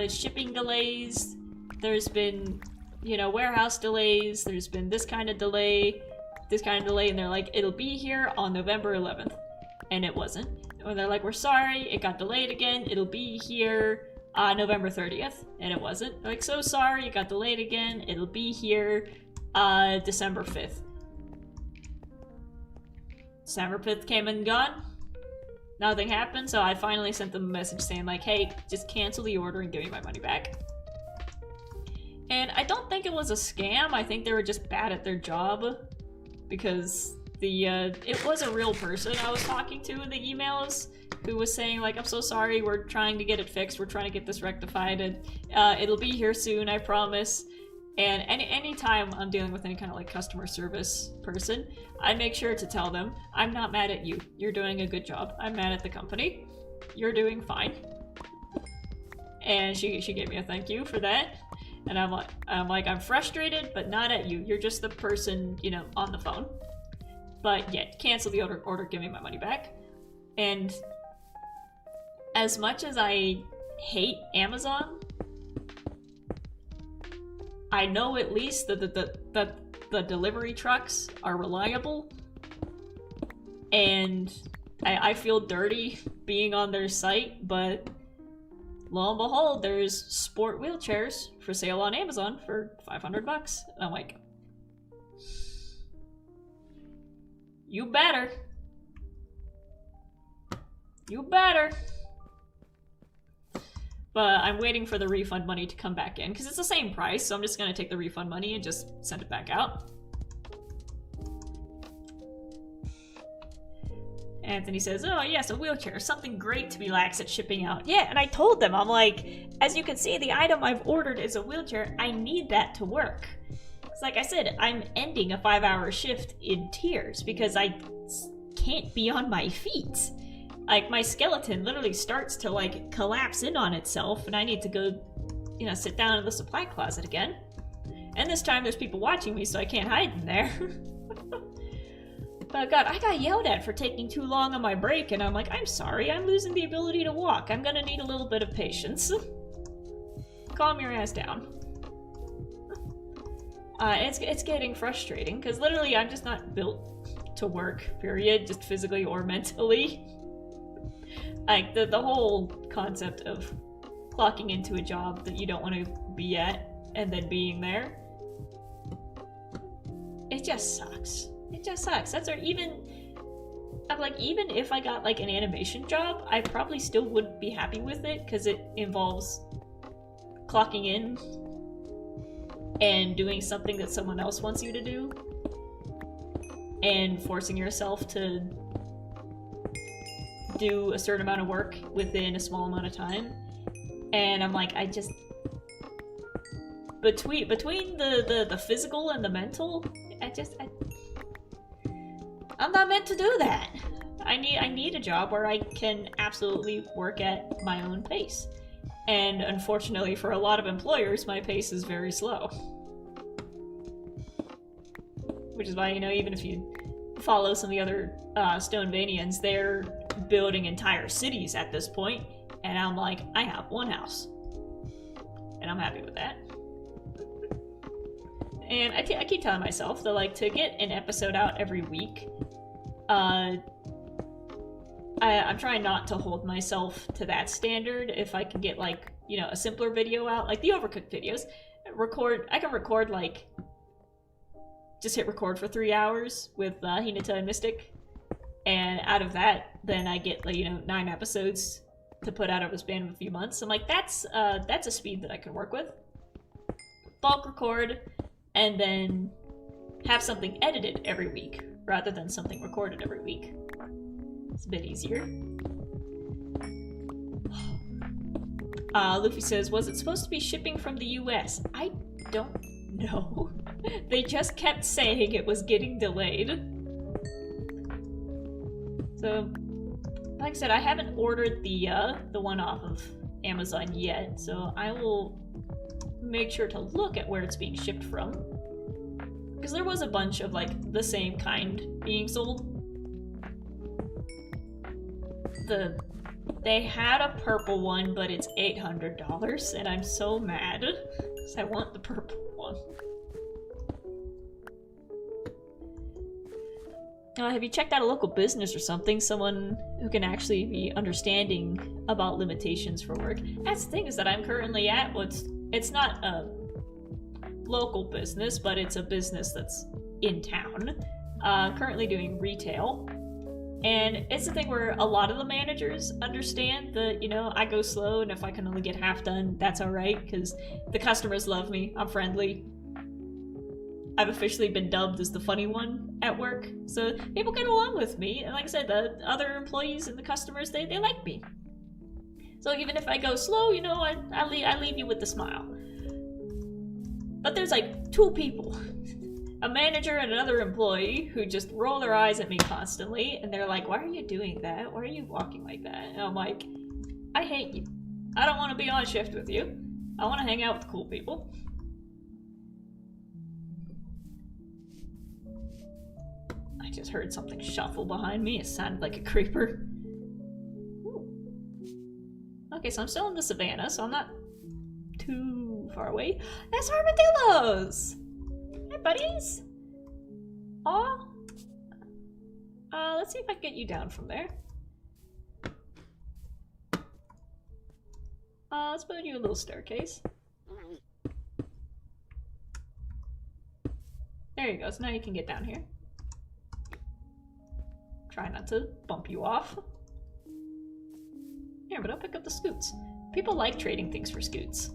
shipping delays, there's been, you know, warehouse delays, there's been this kind of delay, and they're like, it'll be here on November 11th, and it wasn't. Or they're like, we're sorry, it got delayed again, it'll be here November 30th, and it wasn't. They're like, so sorry, it got delayed again, it'll be here December 5th. December 5th came and gone. Nothing happened, so I finally sent them a message saying like, hey, just cancel the order and give me my money back. And I don't think it was a scam, I think they were just bad at their job, because it was a real person I was talking to in the emails who was saying like, I'm so sorry, we're trying to get it fixed, we're trying to get this rectified, and it'll be here soon, I promise. And any time I'm dealing with any kind of like customer service person, I make sure to tell them, I'm not mad at you. You're doing a good job. I'm mad at the company. You're doing fine. And she gave me a thank you for that. And I'm like, I'm frustrated, but not at you. You're just the person, you know, on the phone. But yeah, cancel the order, give me my money back. And as much as I hate Amazon, I know at least that the delivery trucks are reliable, and I feel dirty being on their site, but lo and behold, there's sport wheelchairs for sale on Amazon for $500. And I'm like, You better. You better. But I'm waiting for the refund money to come back in, because it's the same price, so I'm just gonna take the refund money and just send it back out. Anthony says, oh yes, a wheelchair. Something great to be lax at shipping out. Yeah, and I told them, I'm like, as you can see, the item I've ordered is a wheelchair. I need that to work. Because like I said, I'm ending a 5-hour shift in tears because I can't be on my feet. Like, my skeleton literally starts to, like, collapse in on itself, and I need to go, you know, sit down in the supply closet again. And this time there's people watching me, so I can't hide in there. But God, I got yelled at for taking too long on my break, and I'm like, I'm sorry, I'm losing the ability to walk. I'm gonna need a little bit of patience. Calm your ass down. It's getting frustrating, because literally I'm just not built to work, period, just physically or mentally. Like, the whole concept of clocking into a job that you don't want to be at, and then being there, it just sucks. It just sucks. That's even, I'm like, even if I got like an animation job, I probably still wouldn't be happy with it because it involves clocking in and doing something that someone else wants you to do and forcing yourself to do a certain amount of work within a small amount of time. And I'm like, I just, between the physical and the mental, I'm not meant to do that. I need a job where I can absolutely work at my own pace. And unfortunately for a lot of employers, my pace is very slow. Which is why, you know, even if you follow some of the other Stonevanians, they're building entire cities at this point, and I'm like, I have one house. And I'm happy with that. And I keep telling myself that, like, to get an episode out every week, I'm trying not to hold myself to that standard. If I can get, like, you know, a simpler video out, like the Overcooked videos, I can record, like, just hit record for 3 hours with Hinata and Mystic, and out of that, then I get, like, you know, 9 episodes to put out over the span of a few months. I'm like, that's a speed that I can work with. Bulk record, and then have something edited every week, rather than something recorded every week. It's a bit easier. Luffy says, was it supposed to be shipping from the US? I don't know. They just kept saying it was getting delayed. So, like I said, I haven't ordered the one off of Amazon yet, so I will make sure to look at where it's being shipped from. Because there was a bunch of, like, the same kind being sold. They had a purple one, but it's $800, and I'm so mad, because I want the purple one. Have you checked out a local business or something? Someone who can actually be understanding about limitations for work. That's the thing, is that I'm currently at it's not a local business, but it's a business that's in town. Currently doing retail. And it's the thing where a lot of the managers understand that, you know, I go slow, and if I can only get half done, that's alright, because the customers love me, I'm friendly. I've officially been dubbed as the funny one at work, so people get along with me, and like I said, the other employees and the customers, they like me. So even if I go slow, you know, I leave you with a smile. But there's like 2 people, a manager and another employee, who just roll their eyes at me constantly, and they're like, why are you doing that? Why are you walking like that? And I'm like, I hate you. I don't want to be on shift with you. I want to hang out with cool people. I just heard something shuffle behind me. It sounded like a creeper. Ooh. Okay, so I'm still in the savannah, so I'm not too far away. That's armadillos! Hi, buddies! Aw. Let's see if I can get you down from there. Let's build you a little staircase. There you go, so now you can get down here. Try not to bump you off. Here, but I'll pick up the scoots. People like trading things for scoots.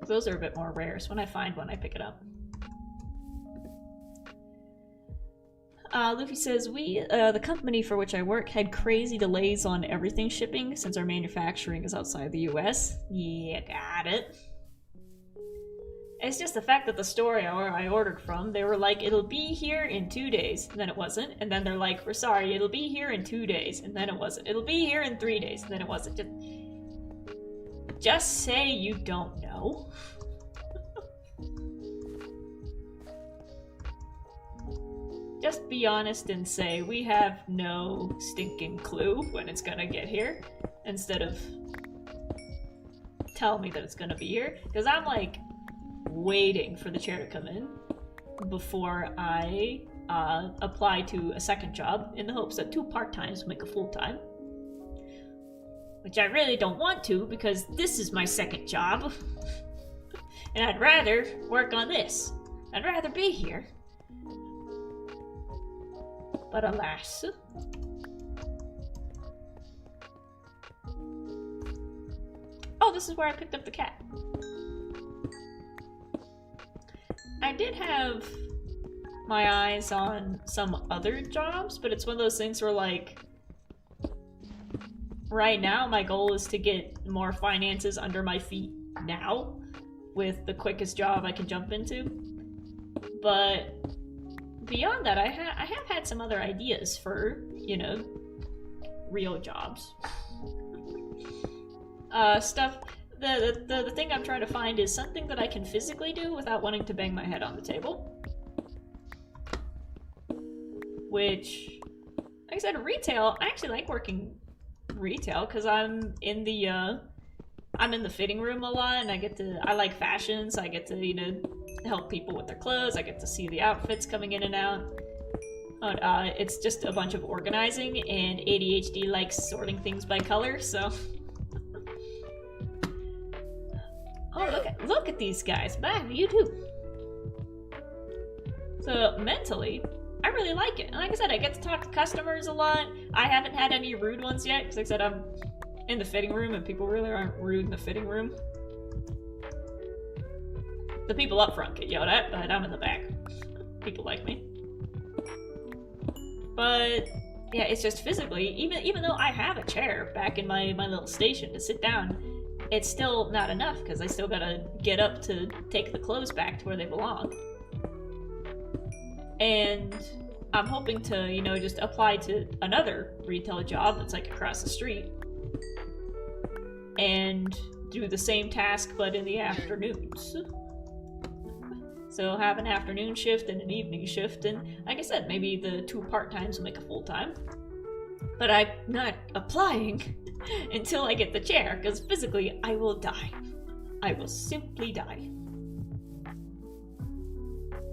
Those are a bit more rare, so when I find one, I pick it up. Luffy says, the company for which I work had crazy delays on everything shipping since our manufacturing is outside the US. Yeah, got it. It's just the fact that the store I ordered from, they were like, it'll be here in 2 days, and then it wasn't. And then they're like, we're sorry, it'll be here in 2 days, and then it wasn't. It'll be here in 3 days, and then it wasn't. Just say you don't know. Just be honest and say, we have no stinking clue when it's gonna get here, instead of tell me that it's gonna be here. Because I'm like, waiting for the chair to come in before I apply to a second job in the hopes that 2 part-times make a full-time. Which I really don't want to because this is my second job. And I'd rather work on this. I'd rather be here. But alas. Oh, this is where I picked up the cat. I did have my eyes on some other jobs, but it's one of those things where, like, right now my goal is to get more finances under my feet now with the quickest job I can jump into. But beyond that, I have had some other ideas for, you know, real jobs. Stuff. The thing I'm trying to find is something that I can physically do without wanting to bang my head on the table. Which, like I said, retail, I actually like working retail because I'm in the fitting room a lot, and I like fashion, so I get to, you know, help people with their clothes. I get to see the outfits coming in and out. It's just a bunch of organizing, and ADHD likes sorting things by color, so. Oh, look at these guys. Bye, you too. So mentally, I really like it. And like I said, I get to talk to customers a lot. I haven't had any rude ones yet, because like I said, I'm in the fitting room, and people really aren't rude in the fitting room. The people up front get yelled at, but I'm in the back. People like me. But yeah, it's just physically, even though I have a chair back in my little station to sit down, it's still not enough because I still gotta get up to take the clothes back to where they belong. And I'm hoping to, you know, just apply to another retail job that's like across the street and do the same task but in the afternoons. So have an afternoon shift and an evening shift, and like I said, maybe the 2 part-times will make a full-time. But I'm not applying until I get the chair, because physically I will die. I will simply die.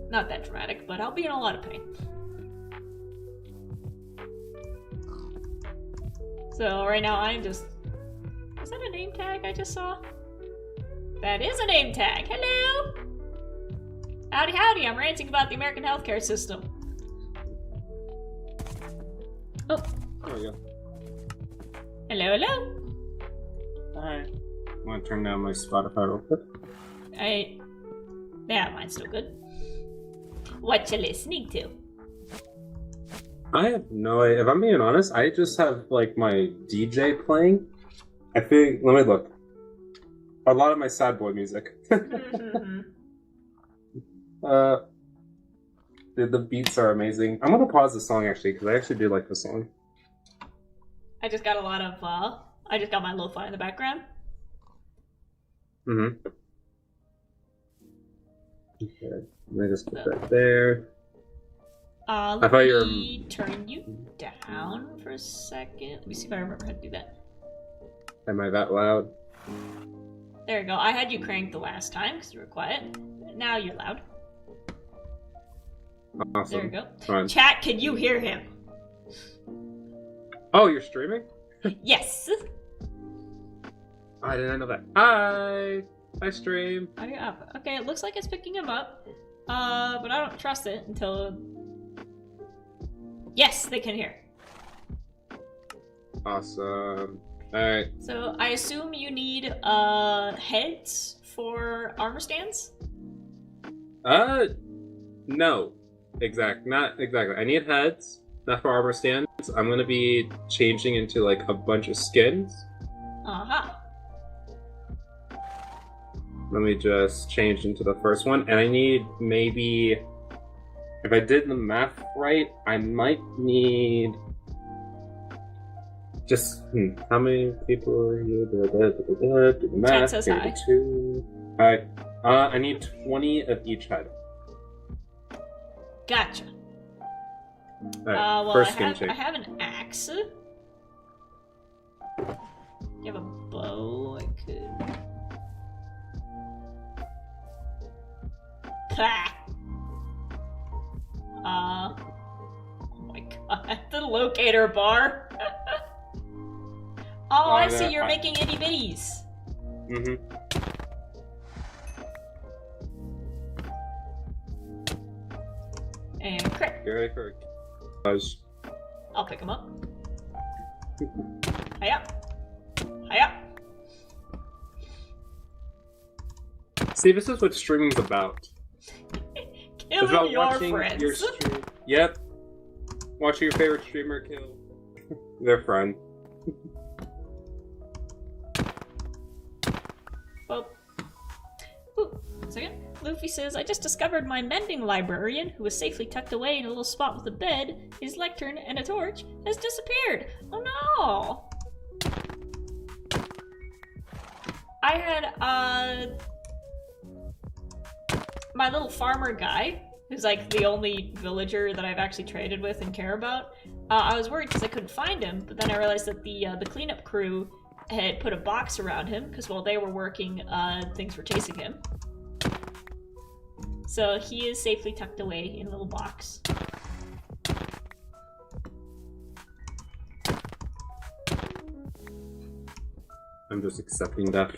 Not that dramatic, but I'll be in a lot of pain. So right now I'm just... Is that a name tag I just saw? That is a name tag! Hello! Howdy howdy, I'm ranting about the American healthcare system. Oh. There we go. Hello, hello! Hi. I'm gonna turn down my Spotify real quick. Yeah, mine's still good. What you listening to? I have no idea. If I'm being honest, I just have like my DJ playing. I think. Let me look. A lot of my sad boy music. The beats are amazing. I'm gonna pause the song actually because I actually do like the song. I just got a lot of, I just got my lo-fi in the background. Mm-hmm. Okay, let me just put that there. Let me turn you down for a second. Let me see if I remember how to do that. Am I that loud? There you go. I had you cranked the last time because you were quiet. Now you're loud. Awesome. There you go. Fine. Chat, can you hear him? Oh, you're streaming? Yes. I didn't know that. Hi! I stream. Audio up. Okay, it looks like it's picking him up. But I don't trust it until Yes, they can hear. Awesome. Alright. So I assume you need heads for armor stands? No. Not exactly. I need heads, not for armor stands. I'm gonna be changing into like a bunch of skins. Uh-huh. Let me just change into the first one, and I need maybe, if I did the math right, I might need just how many people are you? Do the math. Chat says hi. 2. Hi. I need 20 of each head. Gotcha. Right, well, first I skin have an axe. You have a bow? I could. Pah! Oh my god, the locator bar. Oh, I see. You're making itty bitties. Mm-hmm. And crit. Get ready for a I'll pick him up. Hiya. Hiya. See, this is what streaming's about. It's about Killing your watching friends. your stream. Yep. Watching your favorite streamer kill their friend. Well, ooh, second. Luffy says, I just discovered my mending librarian, who was safely tucked away in a little spot with a bed, his lectern, and a torch, has disappeared. Oh no! I had, my little farmer guy, who's like the only villager that I've actually traded with and care about. I was worried because I couldn't find him, but then I realized that the cleanup crew had put a box around him, because while they were working, things were chasing him. So he is safely tucked away in a little box. I'm just accepting that.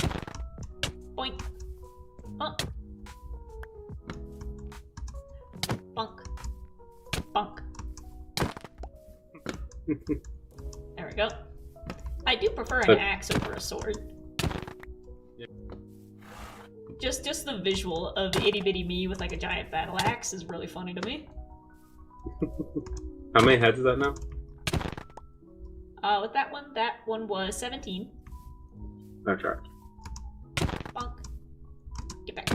Boink. Oh. Bunk. Bunk. There we go. I do prefer an axe over a sword. Yeah. Just the visual of itty bitty me with like a giant battle axe is really funny to me. How many heads is that now? With that one was 17. That's right. Bunk. Get back.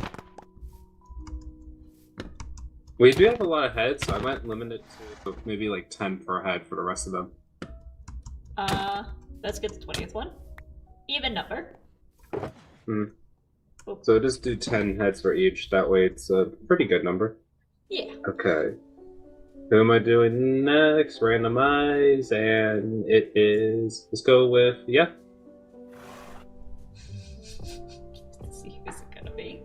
We do have a lot of heads, so I might limit it to maybe like 10 per head for the rest of them. Let's get the 20th one. Even number. Hmm. So just do 10 heads for each, that way it's a pretty good number. Yeah. Okay. Who am I doing next? Randomize, and it is... Let's go with... Yeah. Let's see who's it gonna be.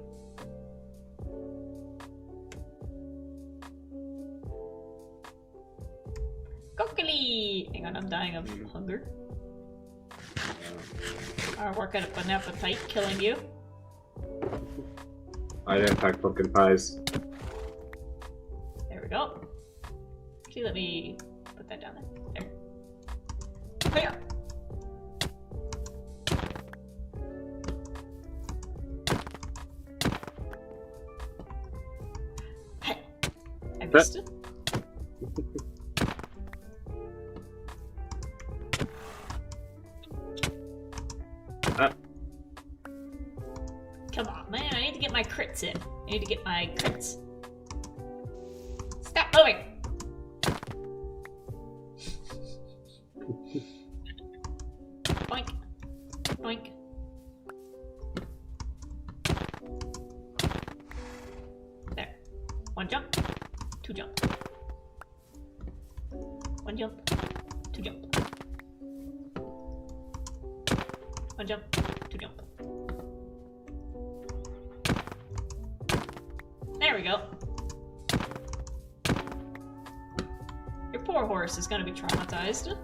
Kokili! Hang on, I'm dying of hunger. Or working up an appetite, killing you. I didn't pack pumpkin pies. There we go. Actually, let me put that down there. There. Hiya! Hey! I missed it. Come on, man, I need to get my crits in. I need to get my crits. Stop moving! Boink. Boink. There. One jump, two jump. One jump, two jump. One jump, two jump. There we go. Your poor horse is gonna be traumatized.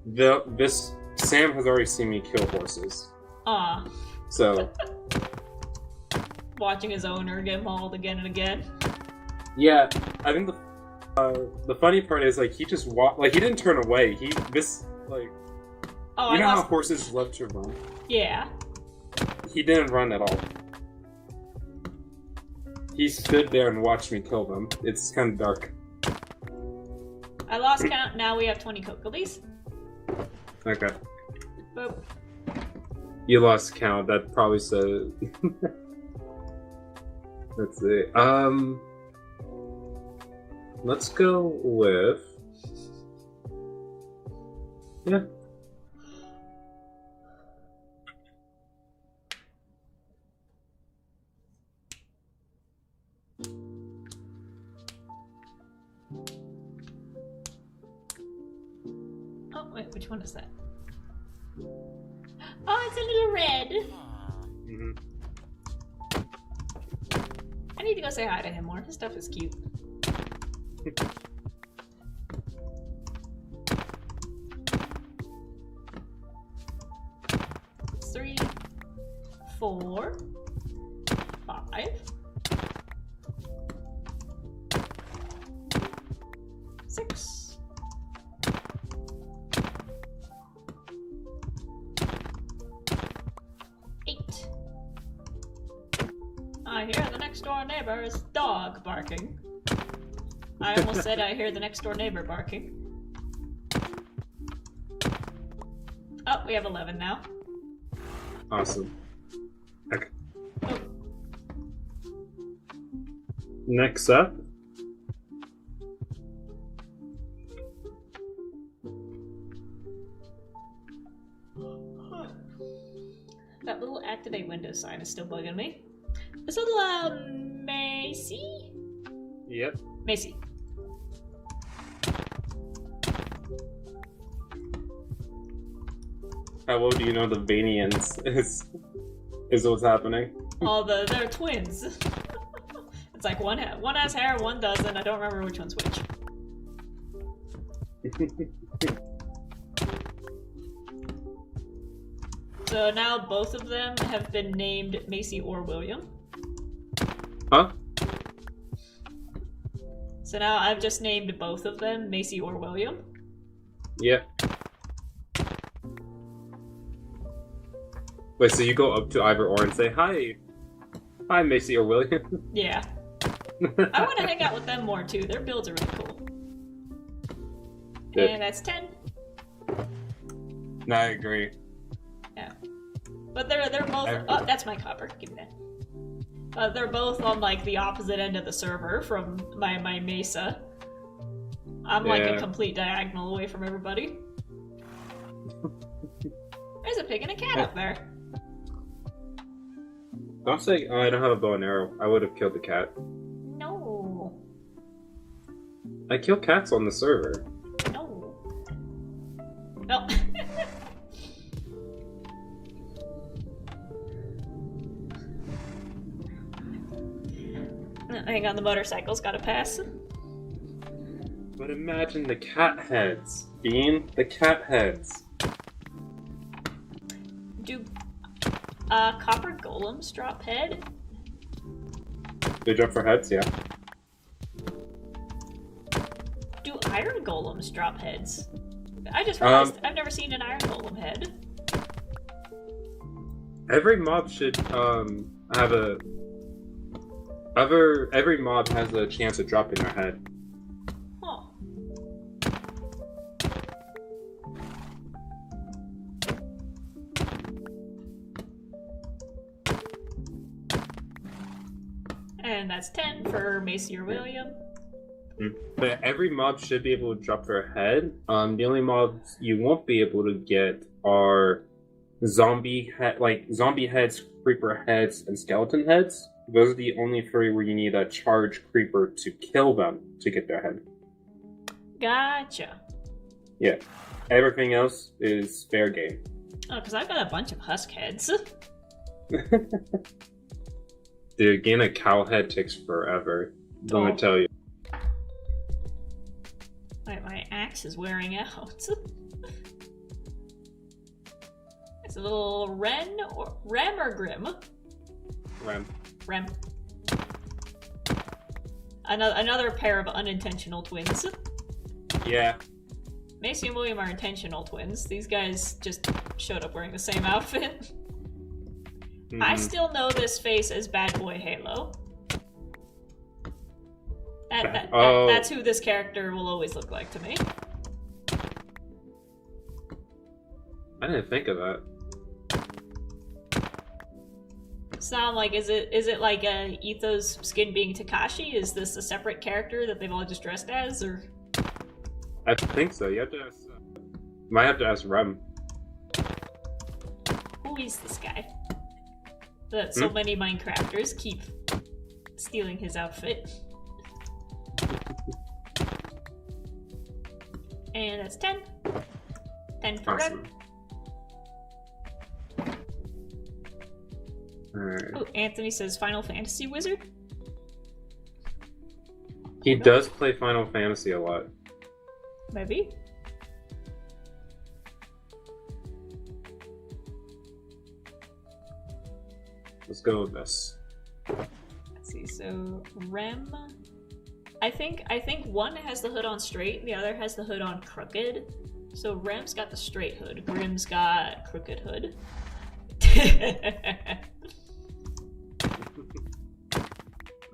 This Sam has already seen me kill horses. Ah. So... Watching his owner get mauled again and again. Yeah, I think The funny part is, like, he just walked, like, he didn't turn away. Oh, you know how horses love to run? Yeah. He didn't run at all. He stood there and watched me kill them. It's kind of dark. I lost count, now we have 20 Cocolees. Okay. Boop. You lost count, that probably said... Let's see. Let's go with... Yeah. Oh, wait, which one is that? Oh, it's a little red. Mm-hmm. I need to go say hi to him more. His stuff is cute. 3, 4, 5, 6. 8. I hear the next door neighbor's dog barking. I almost said I hear the next door neighbor barking. Oh, we have 11 now. Awesome. Okay. Oh. Next up. That little activate window sign is still bugging me. This little, Macy? Yep. Macy. How well do you know the Vanians is what's happening? They're twins. It's like one has hair, one doesn't. I don't remember which one's which. So now both of them have been named Macy or William. Huh? So now I've just named both of them Macy or William. Yep. Wait, so you go up to either or and say, Hi, Macy or William? Yeah. I want to hang out with them more too. Their builds are really cool. Good. And that's 10. No, I agree. Yeah. But they're both... Oh, that's my copper. Give me that. They're both on, like, the opposite end of the server from my mesa. I'm, like, a complete diagonal away from everybody. There's a pig and a cat up there. Don't say, I don't have a bow and arrow. I would have killed the cat. No. I kill cats on the server. No. No. Hang on, the motorcycle's gotta pass. But imagine the cat heads. Bean, the cat heads. Do copper golems drop head? They jump for heads, yeah. Do iron golems drop heads? I just realized I've never seen an iron golem head. Every mob should have a... Every mob has a chance of dropping their head. Huh. And that's 10 for Macy or William. But every mob should be able to drop their head. The only mobs you won't be able to get are zombie heads, creeper heads, and skeleton heads. Those are the only 3 where you need a charge creeper to kill them to get their head. Gotcha. Yeah. Everything else is fair game. Oh, because I've got a bunch of husk heads. Dude, getting a cow head takes forever. Let me tell you. Wait, my axe is wearing out. It's a little Ren or Ram or Grim? Ram. Rem. another pair of unintentional twins. Yeah. Macy and William are intentional twins. These guys just showed up wearing the same outfit. I still know this face as Bad Boy Halo. That's who this character will always look like to me. I didn't think of that. So I'm like, is it like Etho's skin being Takashi? Is this a separate character that they've all just dressed as, or? I think so. You have to ask. Might have to ask Rem. Who is this guy? That so many Minecrafters keep stealing his outfit. And that's 10. 10 for Awesome. Rem. Alright. Oh, Anthony says Final Fantasy Wizard. He does play Final Fantasy a lot. Maybe. Let's go with this. Let's see. So Rem, I think one has the hood on straight, and the other has the hood on crooked. So Rem's got the straight hood. Grim's got crooked hood.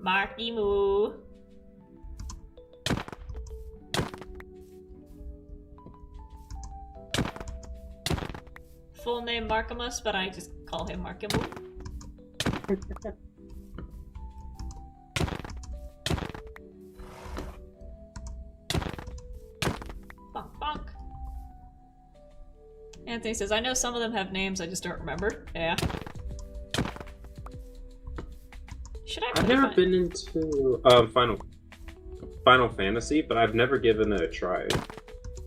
Marky Moo. Full name Markimus, but I just call him Markimu. Bonk bonk. Anthony says, I know some of them have names, I just don't remember. Yeah. Should I I've never been into Final Fantasy, but I've never given it a try.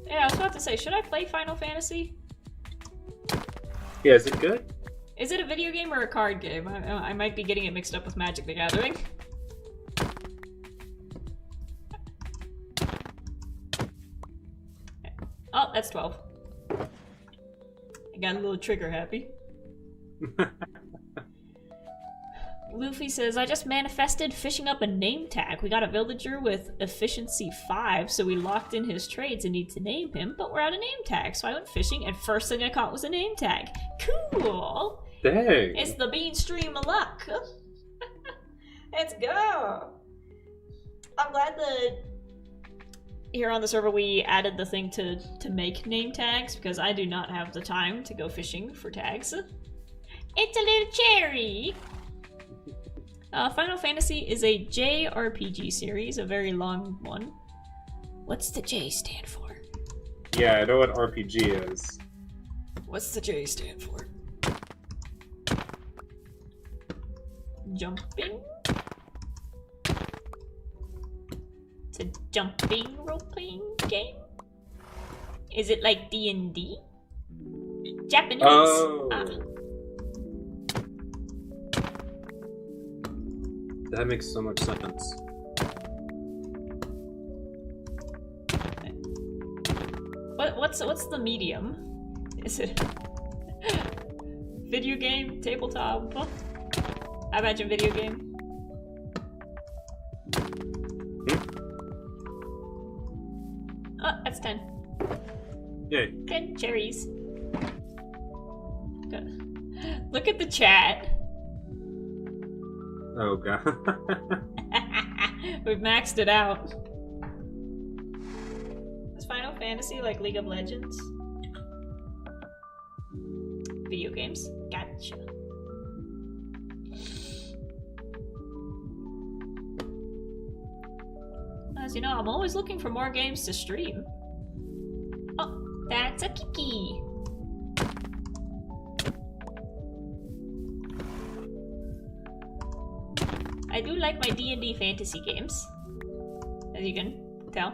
Yeah, I was about to say, should I play Final Fantasy? Yeah, is it good? Is it a video game or a card game? I might be getting it mixed up with Magic the Gathering. Oh, that's 12. I got a little trigger happy. Luffy says, I just manifested fishing up a name tag. We got a villager with efficiency 5, so we locked in his trades and need to name him, but we're out of name tag. So I went fishing, and first thing I caught was a name tag. Cool! Dang! It's the bean stream of luck. Let's go! I'm glad that here on the server we added the thing to make name tags, because I do not have the time to go fishing for tags. It's a little cherry! Final Fantasy is a JRPG series, a very long one. What's the J stand for? Yeah, I know what RPG is. What's the J stand for? Jumping? It's a jumping role-playing game? Is it like D&D? Japanese? Oh! Ah. That makes so much sense. What's the medium? Is it video game, tabletop? I imagine video game. Oh, that's 10. Yay. 10 cherries. Good. Look at the chat. Oh god. We've maxed it out. Is Final Fantasy like League of Legends? Video games? Gotcha. As you know, I'm always looking for more games to stream. Oh, that's a Kiki. I do like my D&D fantasy games, as you can tell.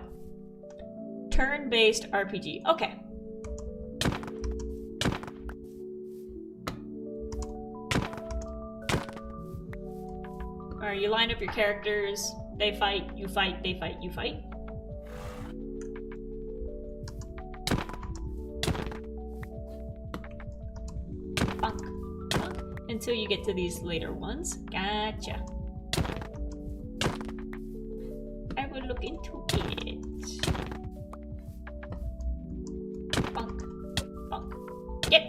Turn-based RPG. Okay. Alright, you line up your characters. They fight, you fight, they fight, you fight. Bunk, bunk. Until you get to these later ones. Gotcha. into it. Bunk. Bunk. Yep.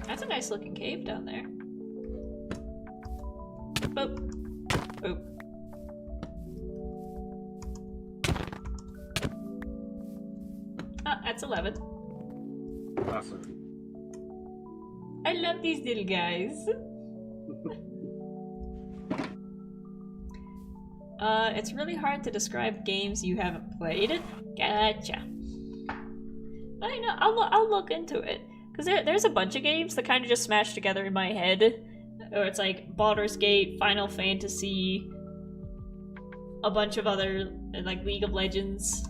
That's a nice looking cave down there. Boop. Boop. Ah, that's 11. Awesome. I love these little guys. It's really hard to describe games you haven't played. Gotcha. I know, I'll look into it. Because there's a bunch of games that kind of just smash together in my head. Or it's like Baldur's Gate, Final Fantasy, a bunch of other, like League of Legends.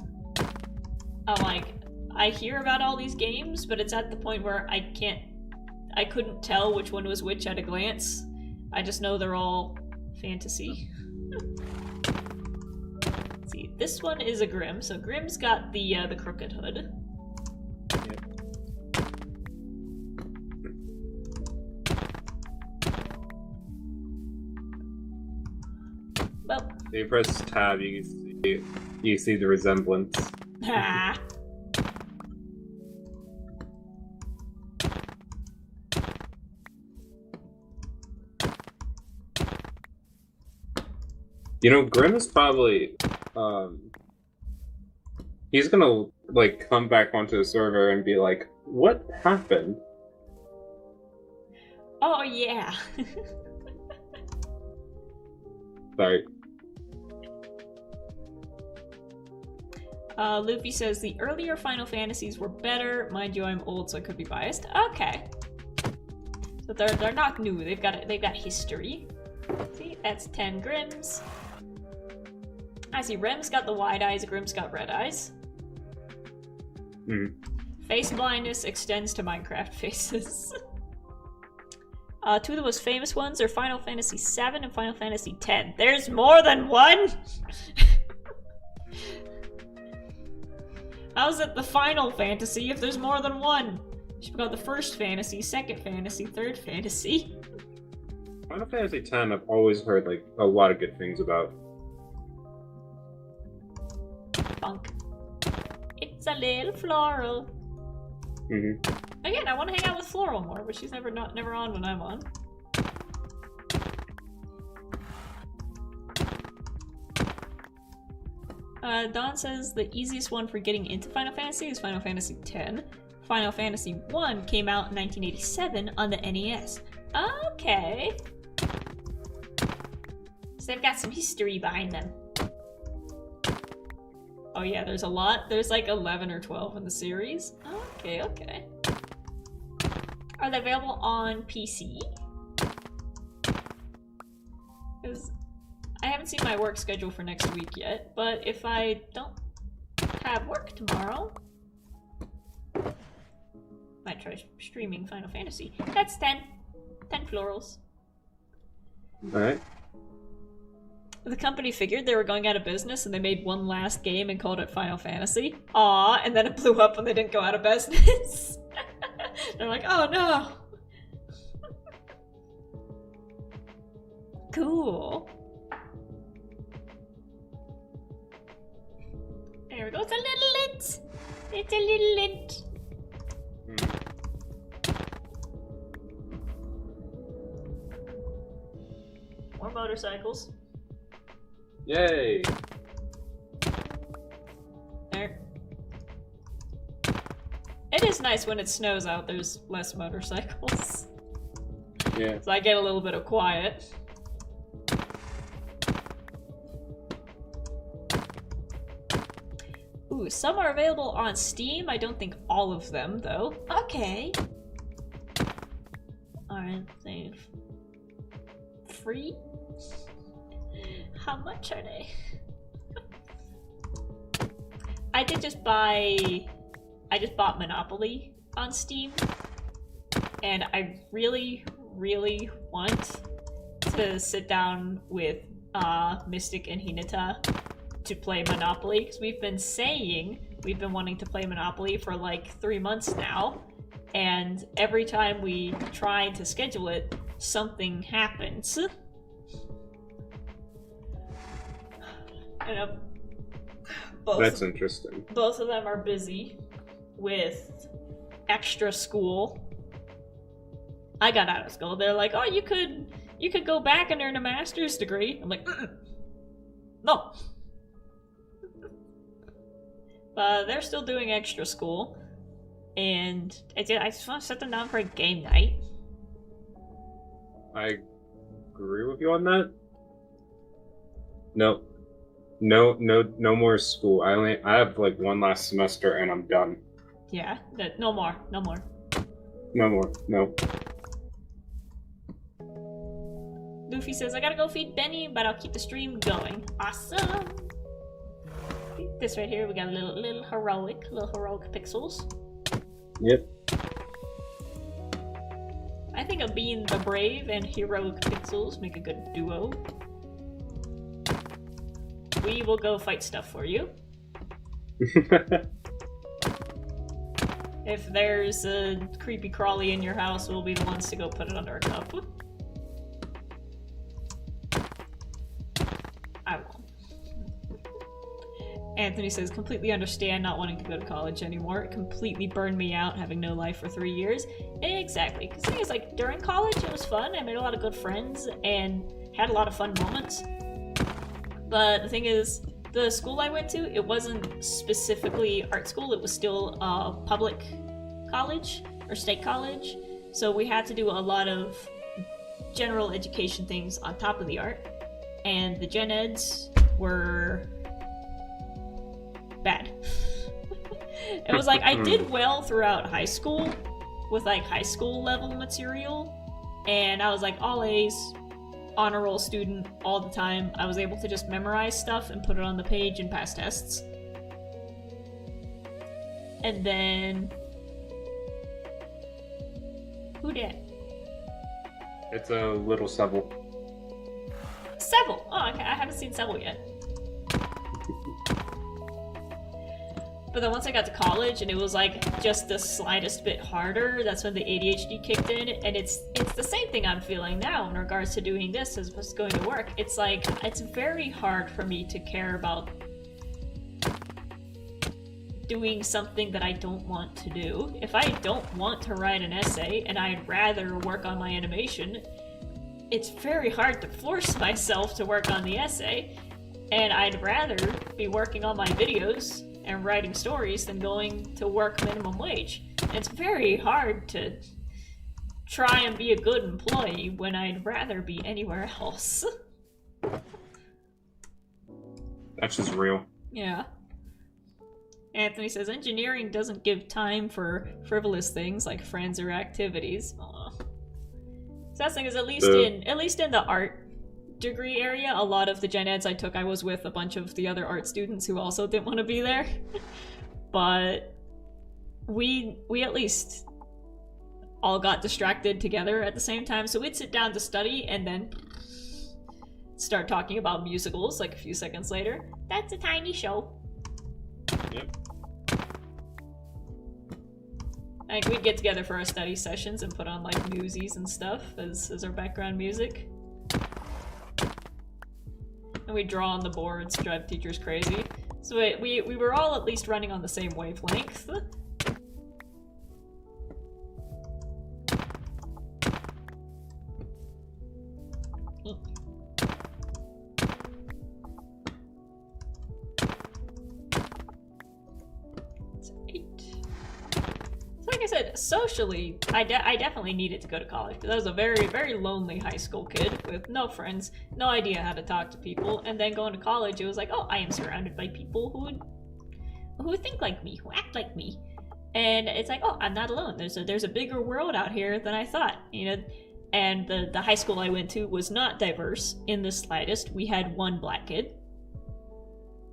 I'm like, I hear about all these games, but it's at the point where I couldn't tell which one was which at a glance. I just know they're all fantasy. Let's see, this one is a Grimm, so Grimm's got the crooked hood. Yep. Well, you press tab, you see the resemblance. ha. You know, Grimm is probably, he's gonna, like, come back onto the server and be like, what happened? Oh yeah. Sorry. Luffy says the earlier Final Fantasies were better. Mind you, I'm old, so I could be biased. Okay. So they're not new. They've got history. See, that's 10 Grimms. I see Rem's got the wide eyes, Grimm's got red eyes. Face blindness extends to Minecraft faces. Two of the most famous ones are Final Fantasy VII and Final Fantasy X. There's more than one? How's it the Final Fantasy if there's more than one? You've got the first fantasy, second fantasy, third fantasy. Final Fantasy X I've always heard, like, a lot of good things about. Bunk. It's a little floral. Again, I want to hang out with Floral more, but she's never on when I'm on. Don says the easiest one for getting into Final Fantasy is Final Fantasy X. Final Fantasy I came out in 1987 on the NES. Okay. So they've got some history behind them. Oh yeah, there's a lot. There's like 11 or 12 in the series. Okay, okay. Are they available on PC? Because I haven't seen my work schedule for next week yet, but if I don't have work tomorrow, might try streaming Final Fantasy. That's 10. 10 florals. Alright. The company figured they were going out of business and they made one last game and called it Final Fantasy. Aww, and then it blew up when they didn't go out of business. They're like, oh no! Cool. There we go, it's a little lint! It's a little lint. More motorcycles. Yay! There. It is nice when it snows out, there's less motorcycles. Yeah. So I get a little bit of quiet. Ooh, some are available on Steam. I don't think all of them, though. Okay. Aren't they free? How much are they? I just bought Monopoly on Steam, and I really, really want to sit down with Mystic and Hinata to play Monopoly, because we've been wanting to play Monopoly for like 3 months now, and every time we try to schedule it, something happens. You know, That's interesting. both of them are busy with extra school. I got out of school. They're like, oh, you could go back and earn a master's degree. I'm like, no. They're still doing extra school, and I just want to set them down for a game night. I agree with you on that. No more school. I have like one last semester and I'm done. Yeah, no more. No. Luffy says, I gotta go feed Benny, but I'll keep the stream going. Awesome! This right here, we got a little heroic pixels. Yep. I think of being the brave and heroic pixels make a good duo. We will go fight stuff for you. If there's a creepy crawly in your house, we'll be the ones to go put it under a cup. I won't. Anthony says, completely understand not wanting to go to college anymore. It completely burned me out having no life for 3 years. Exactly. Because the thing is, like, during college it was fun. I made a lot of good friends and had a lot of fun moments. But the thing is, the school I went to, it wasn't specifically art school. It was still a public college or state college. So we had to do a lot of general education things on top of the art. And the gen eds were bad. It was like, I did well throughout high school with like high school level material. And I was like all A's, honor roll student all the time. I was able to just memorize stuff and put it on the page and pass tests. And then... Who did? It's a little Seville. Seville! Oh, okay. I haven't seen Seville yet. But then once I got to college and it was like just the slightest bit harder, that's when the ADHD kicked in. And it's the same thing I'm feeling now in regards to doing this as opposed to going to work. It's like, it's very hard for me to care about doing something that I don't want to do. If I don't want to write an essay and I'd rather work on my animation, it's very hard to force myself to work on the essay. And I'd rather be working on my videos and writing stories than going to work minimum wage. It's very hard to try and be a good employee when I'd rather be anywhere else. That's just real. Yeah. Anthony says, engineering doesn't give time for frivolous things like friends or activities. Aww. So that's the thing is, at least in the art degree area, a lot of the gen eds I took, I was with a bunch of the other art students who also didn't want to be there. But we at least all got distracted together at the same time, so we'd sit down to study and then start talking about musicals like a few seconds later. That's a tiny show. Yep. Like, we'd get together for our study sessions and put on like Newsies and stuff as our background music. And we draw on the boards, drive teachers crazy. So we were all at least running on the same wavelength. Like I said, socially, I definitely needed to go to college because I was a very, very lonely high school kid with no friends, no idea how to talk to people, and then going to college, it was like, oh, I am surrounded by people who think like me, who act like me, and it's like, oh, I'm not alone. There's a bigger world out here than I thought, you know. And the high school I went to was not diverse in the slightest. We had one black kid,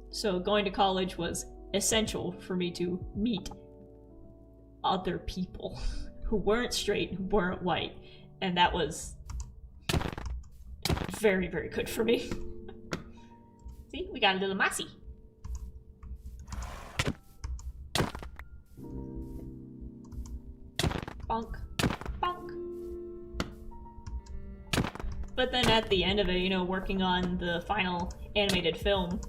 so going to college was essential for me to meet other people who weren't straight, who weren't white, and that was very, very good for me. See, we got a little Massey. Bonk, bonk. But then at the end of it, you know, working on the final animated film,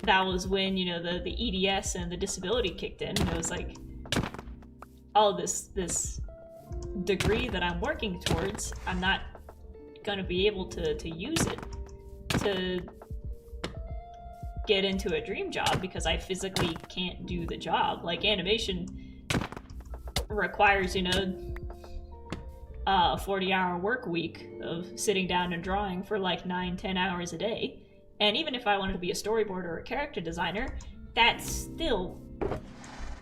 that was when, you know, the EDS and the disability kicked in, and it was like, oh, this degree that I'm working towards, I'm not gonna be able to use it to get into a dream job because I physically can't do the job. Like, animation requires, you know, a 40-hour work week of sitting down and drawing for like 9-10 hours a day. And even if I wanted to be a storyboarder or a character designer, that's still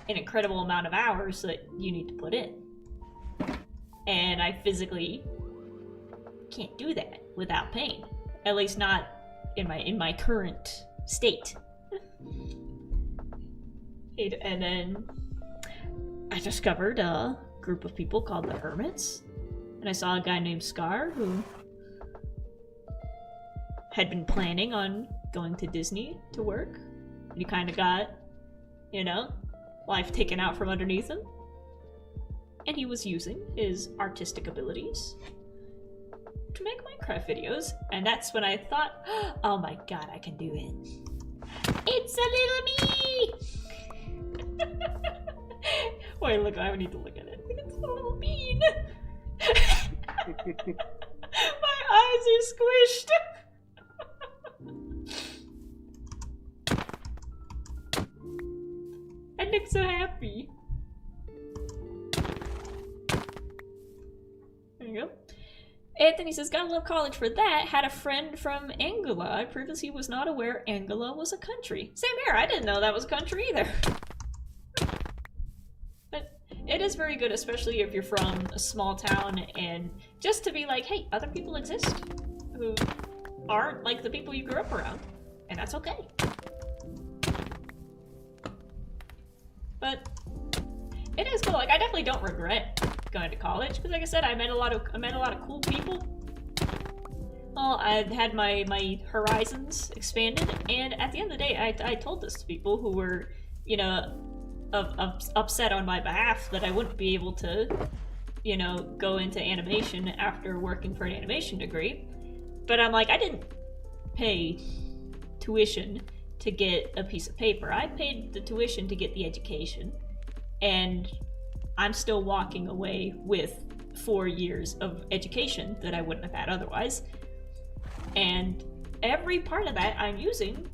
an incredible amount of hours that you need to put in. And I physically can't do that without pain. At least not in my current state. And then I discovered a group of people called the Hermits. And I saw a guy named Scar who had been planning on going to Disney to work. And he kind of got, you know, life taken out from underneath him. And he was using his artistic abilities to make Minecraft videos. And that's when I thought, oh my god, I can do it. It's a little me! Wait, look, I need to look at it. It's a little bean! My eyes are squished! I look so happy. There you go. Anthony says, gotta love college for that. Had a friend from Angola. I previously was not aware Angola was a country. Same here, I didn't know that was a country either. But it is very good, especially if you're from a small town, and just to be like, hey, other people exist who aren't like the people you grew up around. And that's okay. But it is cool. Like, I definitely don't regret going to college because, like I said, I met a lot of cool people. Well, I had my horizons expanded, and at the end of the day, I told this to people who were, you know, upset on my behalf that I wouldn't be able to, you know, go into animation after working for an animation degree. But I'm like, I didn't pay tuition to get a piece of paper. I paid the tuition to get the education, and I'm still walking away with 4 years of education that I wouldn't have had otherwise. And every part of that I'm using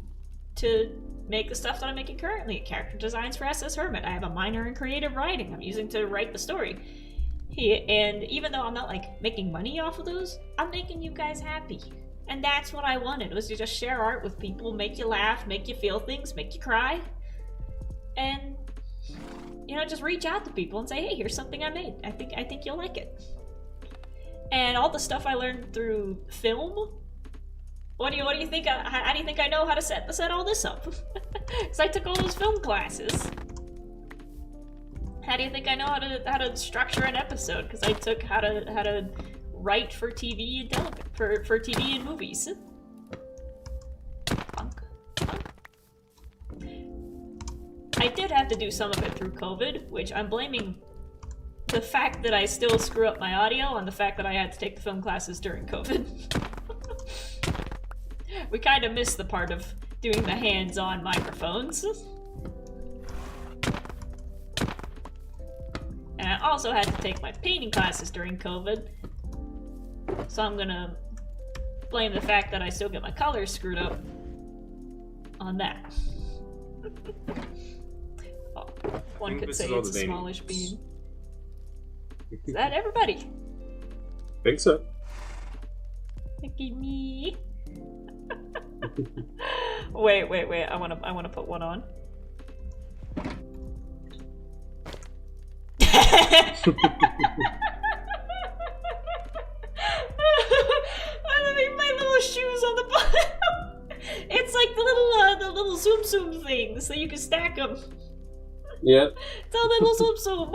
to make the stuff that I'm making currently. Character designs for SS Hermit. I have a minor in creative writing I'm using to write the story. And even though I'm not like making money off of those, I'm making you guys happy. And that's what I wanted, was to just share art with people, make you laugh, make you feel things, make you cry. And, you know, just reach out to people and say, hey, here's something I made. I think you'll like it. And all the stuff I learned through film, what do you think? How do you think I know how to set all this up? Because I took all those film classes. How do you think I know how to structure an episode? Because I took how to write for TV and for TV and movies. I did have to do some of it through COVID, which I'm blaming the fact that I still screw up my audio on the fact that I had to take the film classes during COVID. We kind of missed the part of doing the hands-on microphones. And I also had to take my painting classes during COVID. So I'm gonna blame the fact that I still get my colors screwed up on that. Oh, one could say it's a smallish bean. Is that everybody? Think so. Look at me. Wait. I wanna put one on. My little shoes on the bottom. It's like the little zoom things, so you can stack them. Yep. It's a little zoom.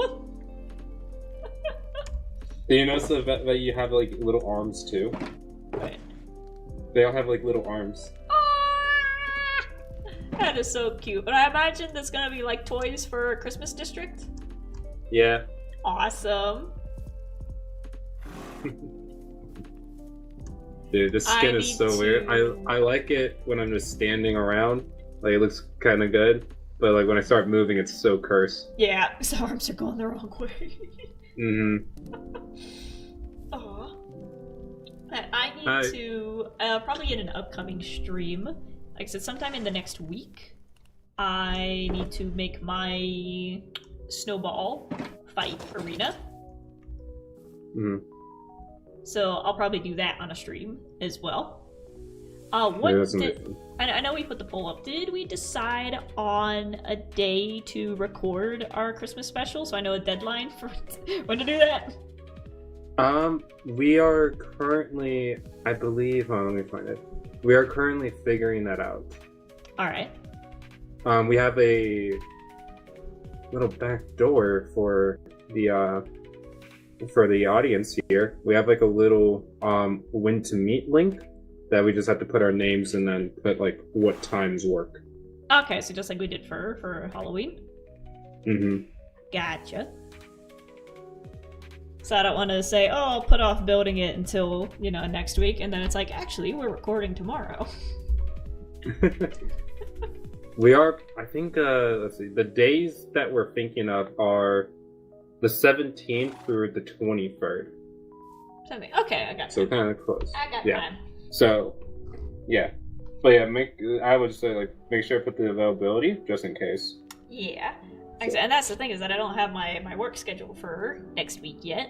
Do you notice that you have like little arms too? Right. They all have like little arms. Ah! That is so cute. But I imagine that's gonna be like toys for Christmas District. Yeah. Awesome. Dude, this skin is so weird. I like it when I'm just standing around Like, it looks kind of good, but like when I start moving, it's so cursed. Yeah, his arms are going the wrong way. Aw. I need to probably in an upcoming stream. Like I said, sometime in the next week, I need to make my snowball fight arena. So I'll probably do that on a stream as well. I know we put the poll up. Did we decide on a day to record our Christmas special? So I know a deadline for when to do that. We are currently, I believe. Let me find it. We are currently figuring that out. All right. We have a little back door for the audience here. We have like a little when to meet link that we just have to put our names and then put like what times work. Okay, so just like we did for Halloween. Gotcha. So I don't want to say, oh, I'll put off building it until, next week, and then it's like, actually, we're recording tomorrow. We are, I think, let's see, the days that we're thinking of are the 17th through the 23rd. Okay, I got time. So kind of close. I got time. So, yeah. But yeah, I would say, like, make sure to put the availability, just in case. Yeah. And that's the thing, is that I don't have my work schedule for next week yet.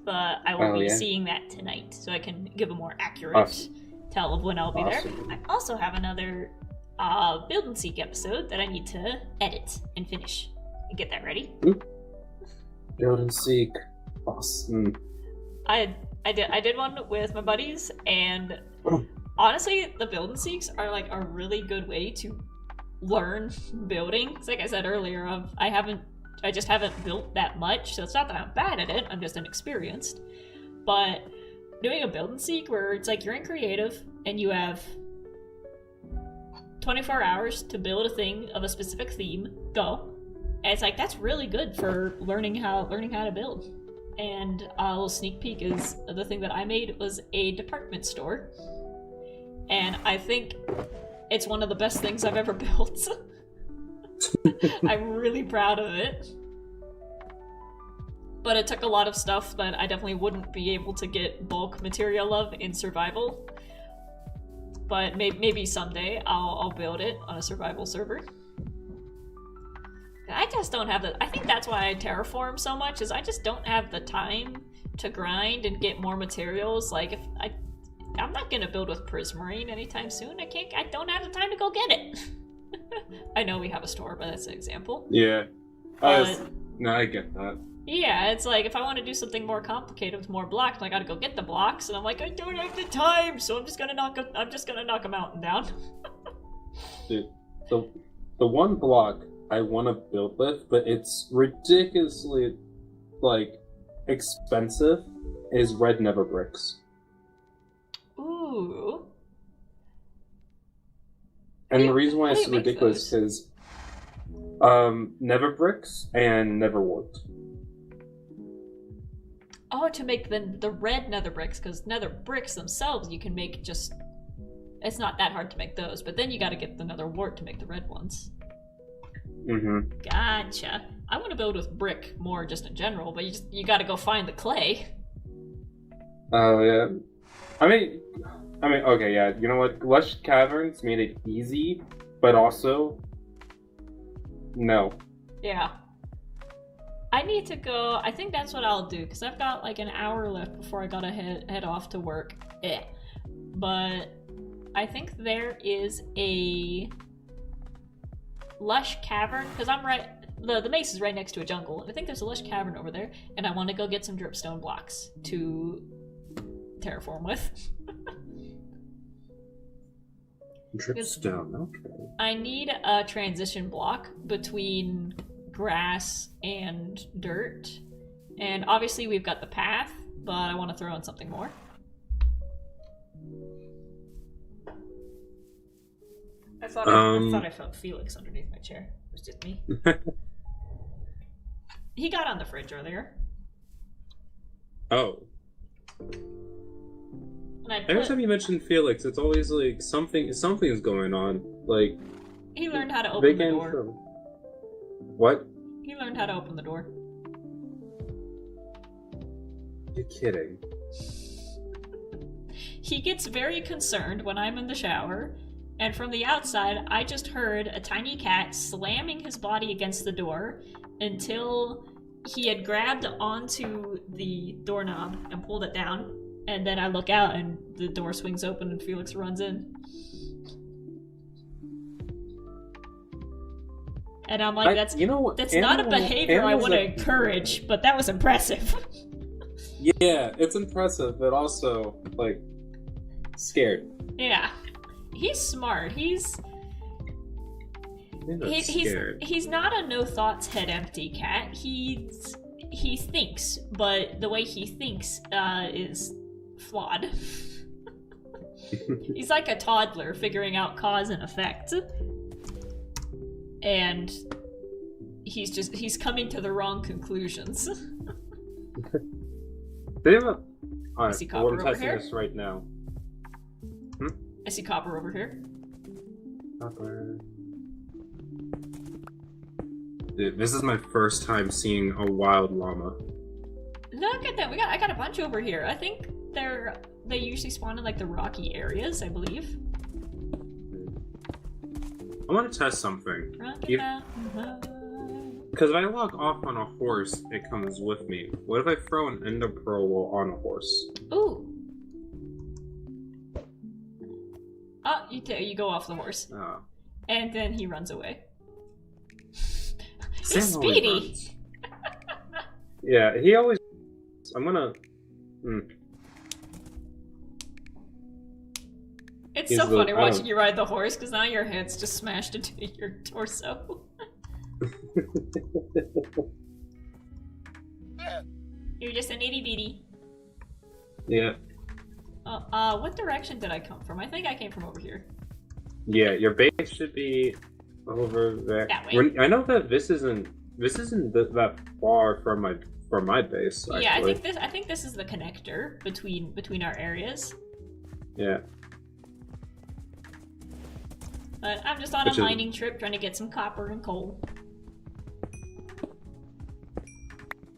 But I will be seeing that tonight, so I can give a more accurate tell of when I'll be there. I also have another Build and Seek episode that I need to edit and finish and get that ready. Build and Seek. Awesome. I did one with my buddies, and honestly, the Build and Seeks are like a really good way to learn building. Like I said earlier, I just haven't built that much, so it's not that I'm bad at it, I'm just inexperienced. But doing a Build and Seek where it's like you're in creative and you have 24 hours to build a thing of a specific theme, go. And it's like, that's really good for learning how to build. And a little sneak peek is the thing that I made was a department store. And I think it's one of the best things I've ever built. I'm really proud of it. But it took a lot of stuff that I definitely wouldn't be able to get bulk material of in survival. But maybe someday I'll build it on a survival server. I just don't have I think that's why I terraform so much, is I just don't have the time to grind and get more materials. Like, I'm not gonna build with prismarine anytime soon. I don't have the time to go get it. I know we have a store, but that's an example. Yeah. No, I get that. Yeah, it's like, if I want to do something more complicated with more blocks, I gotta go get the blocks, and I'm like, I don't have the time, so I'm just gonna knock a mountain down. Dude, the one block I want to build with, but it's ridiculously, like, expensive, is red nether bricks. Ooh. And the reason why it's ridiculous is nether bricks and nether wart. Oh, to make the red nether bricks, because nether bricks themselves you can make just... It's not that hard to make those, but then you gotta get the nether wart to make the red ones. Gotcha. I want to build with brick more just in general, but you gotta go find the clay. Oh, yeah. I mean, okay, yeah, you know what? Lush Caverns made it easy, but also... No. Yeah. I need to go... I think that's what I'll do, because I've got like an hour left before I gotta head off to work. But I think there is a lush cavern, because I'm right... The mace is right next to a jungle, and I think there's a lush cavern over there, and I want to go get some dripstone blocks to terraform with. Dripstone, okay. I need a transition block between grass and dirt, and obviously we've got the path, but I want to throw in something more. I thought I felt Felix underneath my chair. It was just me. He got on the fridge earlier. Oh. And every time you mention Felix, it's always like something is going on. Like, He learned how to open the door. What? He learned how to open the door. You're kidding. He gets very concerned when I'm in the shower, and from the outside, I just heard a tiny cat slamming his body against the door until he had grabbed onto the doorknob and pulled it down. And then I look out and the door swings open and Felix runs in. And I'm like, that's not a behavior I want to encourage, but that was impressive. Yeah, it's impressive, but also, like, scared. Yeah. He's smart. He's not a no thoughts head empty cat. He thinks, but the way he thinks is flawed. He's like a toddler figuring out cause and effect. And he's coming to the wrong conclusions. They have a... I see copper we're over testing here. this right now. I see copper over here. Copper. Dude, this is my first time seeing a wild llama. Look at that! I got a bunch over here. I think they usually spawn in like the rocky areas, I believe. I want to test something. Rocky Because if I log off on a horse, it comes with me. What if I throw an ender pearl on a horse? Ooh. Oh, you go off the horse. Oh. And then he runs away. Sam He's speedy! Yeah, he always... I'm gonna... It's so funny watching you ride the horse, because now your head's just smashed into your torso. You're just an itty bitty. Yeah. What direction did I come from? I think I came from over here. Yeah, your base should be over there. That way. I know that this isn't that far from my base. Actually. Yeah, I think this is the connector between our areas. Yeah. But I'm just on a mining trip trying to get some copper and coal.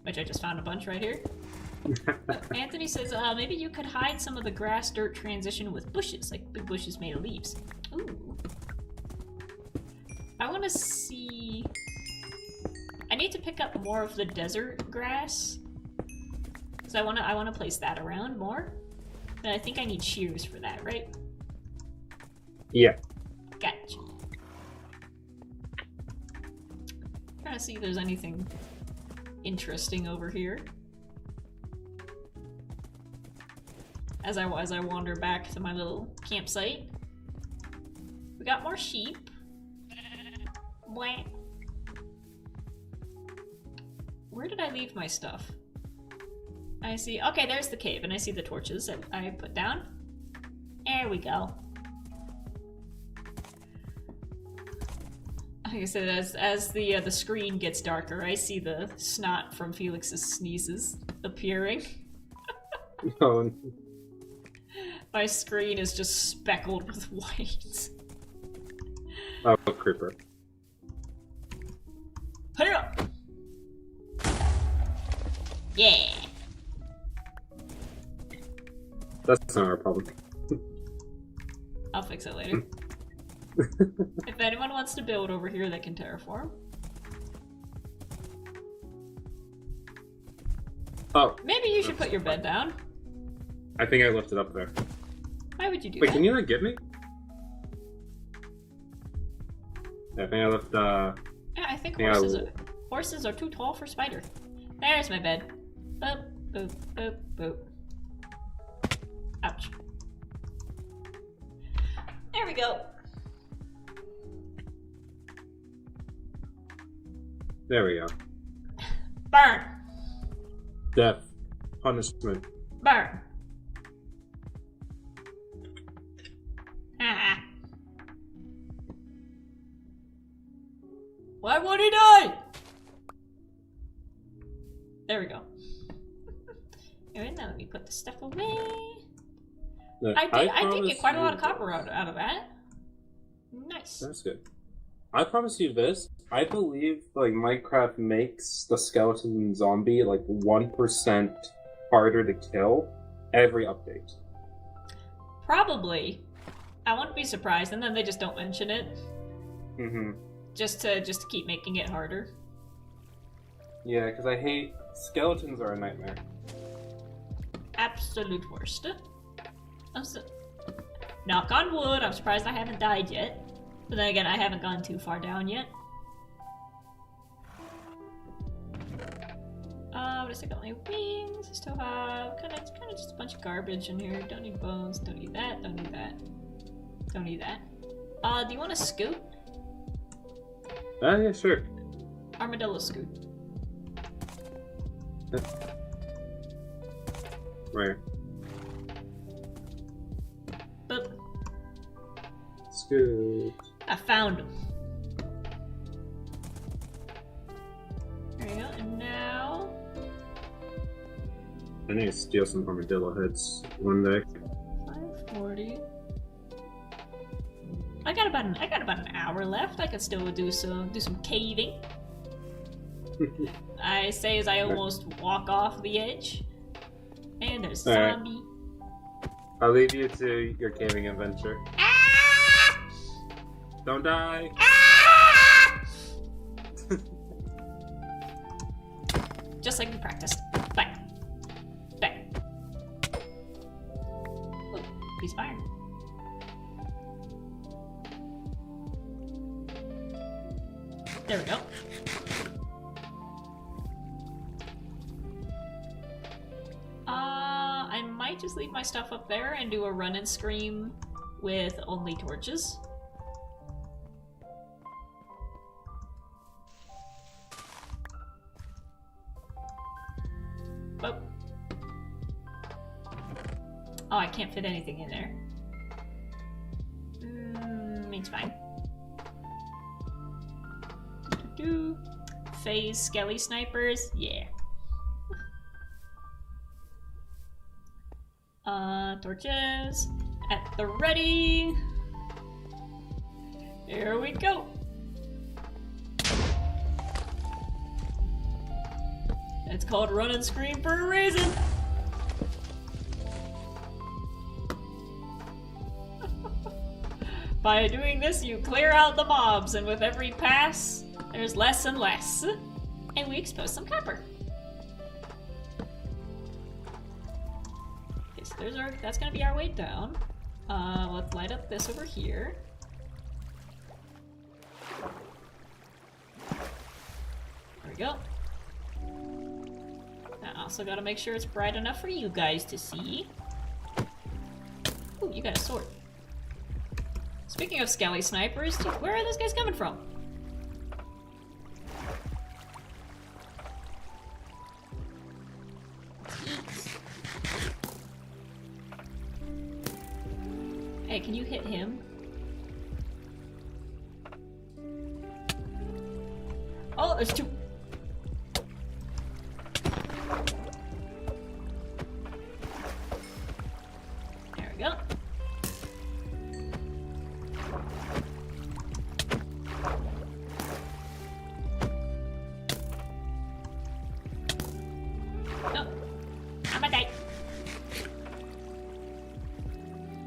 Which I just found a bunch right here. Anthony says, maybe you could hide some of the grass-dirt transition with bushes, like big bushes made of leaves. Ooh. I want to see... I need to pick up more of the desert grass. So I want to place that around more. But I think I need shears for that, right? Yeah. Gotcha. Trying to see if there's anything interesting over here. As I wander back to my little campsite. We got more sheep. Blah. Where did I leave my stuff? I see. Okay, there's the cave, and I see the torches that I put down. There we go. Like I said, as the screen gets darker, I see the snot from Felix's sneezes appearing. Oh. My screen is just speckled with white. Oh, creeper. Put it up! Yeah! That's not our problem. I'll fix it later. If anyone wants to build over here, they can terraform. Oh. Maybe you should put your bed down. I think I left it up there. Why would you do Wait, that? can you not get me? I think I left, Yeah, I think yeah, horses are too tall for spider. There's my bed. Boop, boop, boop, boop. Ouch. There we go. There we go. Burn! Death. Punishment. Burn! Ah. Why won't he die? There we go. Alright, now let me put the stuff away. I did get quite a lot of copper out of that. Nice. That's good. I promise you this. I believe like Minecraft makes the skeleton zombie like 1% harder to kill every update. Probably. I wouldn't be surprised, and then they just don't mention it. Mm-hmm. Just to keep making it harder. Yeah, because I hate skeletons are a nightmare. Absolute worst. Knock on wood, I'm surprised I haven't died yet. But then again, I haven't gone too far down yet. What is it got? My wings, I still have kind of just a bunch of garbage in here. Don't need bones, don't need that, don't need that. Don't need that. Do you want to scoot? Yeah, sure. Armadillo scoot. Where? Boop. Scoot. I found him. There you go, and now... I need to steal some armadillo heads one day. 540. I got about an hour left. I could still do some caving. I say as I almost walk off the edge. And there's a zombie. I'll leave you to your caving adventure. Ah! Don't die! Ah! Just like we practiced. Bye. Bye. Look, piece of iron. There we go. I might just leave my stuff up there and do a run and scream with only torches. Oh. Oh, I can't fit anything in there. It's fine. Phase skelly snipers, yeah. Torches at the ready. Here we go. It's called run and scream for a reason. By doing this, you clear out the mobs, and with every pass, there's less and less. And we expose some copper. Okay, so there's that's gonna be our way down. Let's light up this over here. There we go. I also gotta make sure it's bright enough for you guys to see. Ooh, you got a sword. Speaking of skelly snipers, where are those guys coming from? Hey, can you hit him? Oh, there's two. There we go. Oh, I'm gonna die.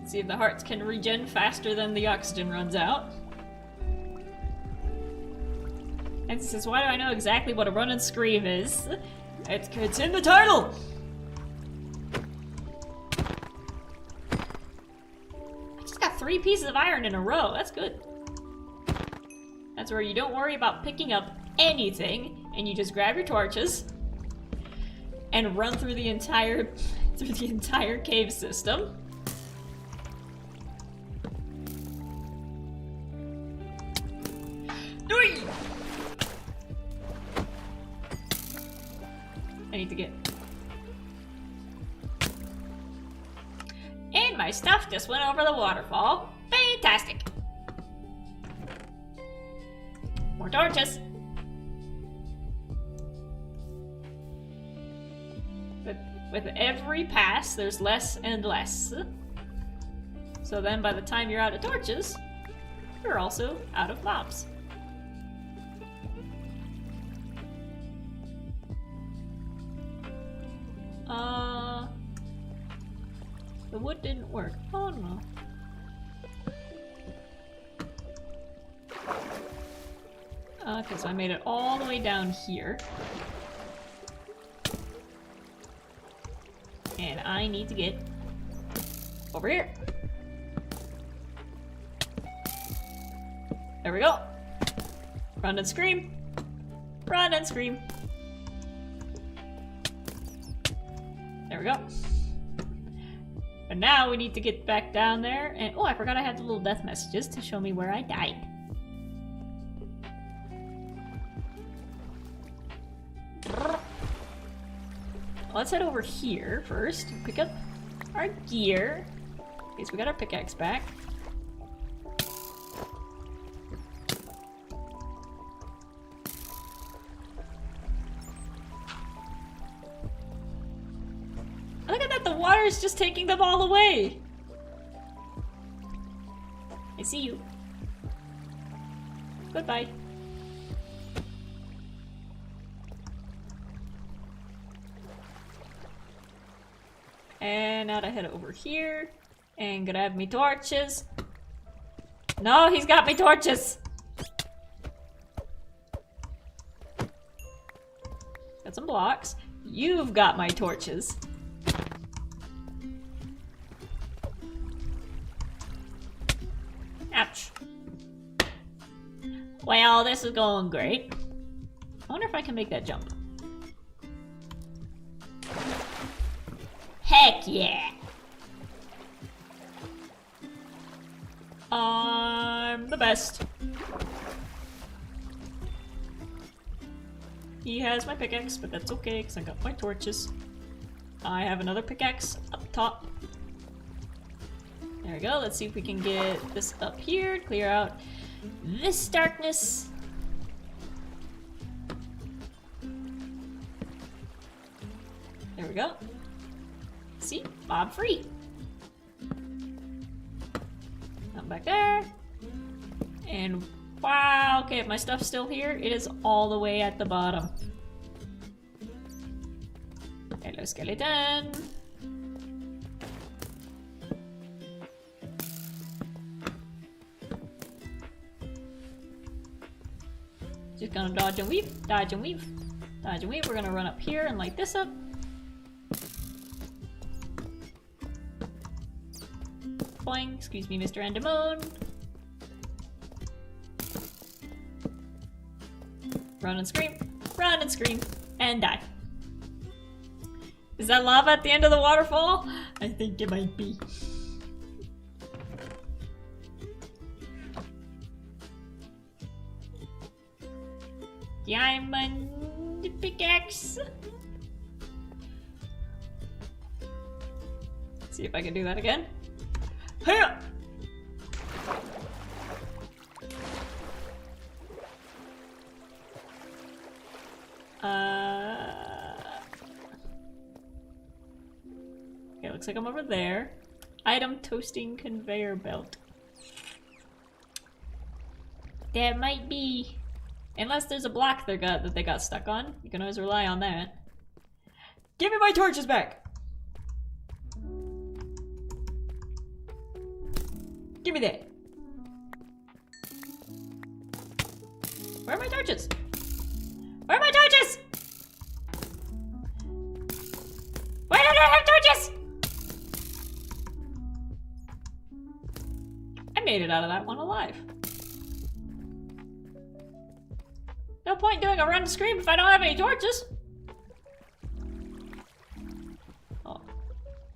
See if the hearts can regen faster than the oxygen runs out. And says, why do I know exactly what a run and scream is? It's in the title! I just got 3 pieces of iron in a row. That's good. That's where you don't worry about picking up anything, and you just grab your torches and run through the entire cave system. I need to get... And my stuff just went over the waterfall. Fantastic! More torches! With every pass, there's less and less. So then by the time you're out of torches, you're also out of mobs. The wood didn't work. Oh no. Okay, so I made it all the way down here. And I need to get over here. There we go. Run and scream. Run and scream. There we go. And now we need to get back down there. And oh, I forgot I had the little death messages to show me where I died. Let's head over here first. Pick up our gear. Okay, so we got our pickaxe back. Look at that, the water is just taking them all away. I see you. Goodbye. And now to head over here and grab me torches. No, he's got me torches. Got some blocks. You've got my torches. Ouch. Well, this is going great. I wonder if I can make that jump. Heck yeah! I'm the best. He has my pickaxe, but that's okay because I got my torches. I have another pickaxe up top. There we go. Let's see if we can get this up here, clear out this darkness. There we go. See? Mob free. Come back there. And wow, okay, if my stuff's still here, it is all the way at the bottom. Hello, skeleton. Just gonna dodge and weave, dodge and weave, dodge and weave. We're gonna run up here and light this up. Boing, excuse me, Mr. Endermoon. Run and scream, and die. Is that lava at the end of the waterfall? I think it might be. Diamond pickaxe. Let's see if I can do that again. Hiya! Okay, looks like I'm over there. Item toasting conveyor belt. That might be... Unless there's a block that they got stuck on. You can always rely on that. Give me my torches back! Give me that! Where are my torches? Where are my torches? Why don't I have torches? I made it out of that one alive. No point doing a run and scream if I don't have any torches. Oh.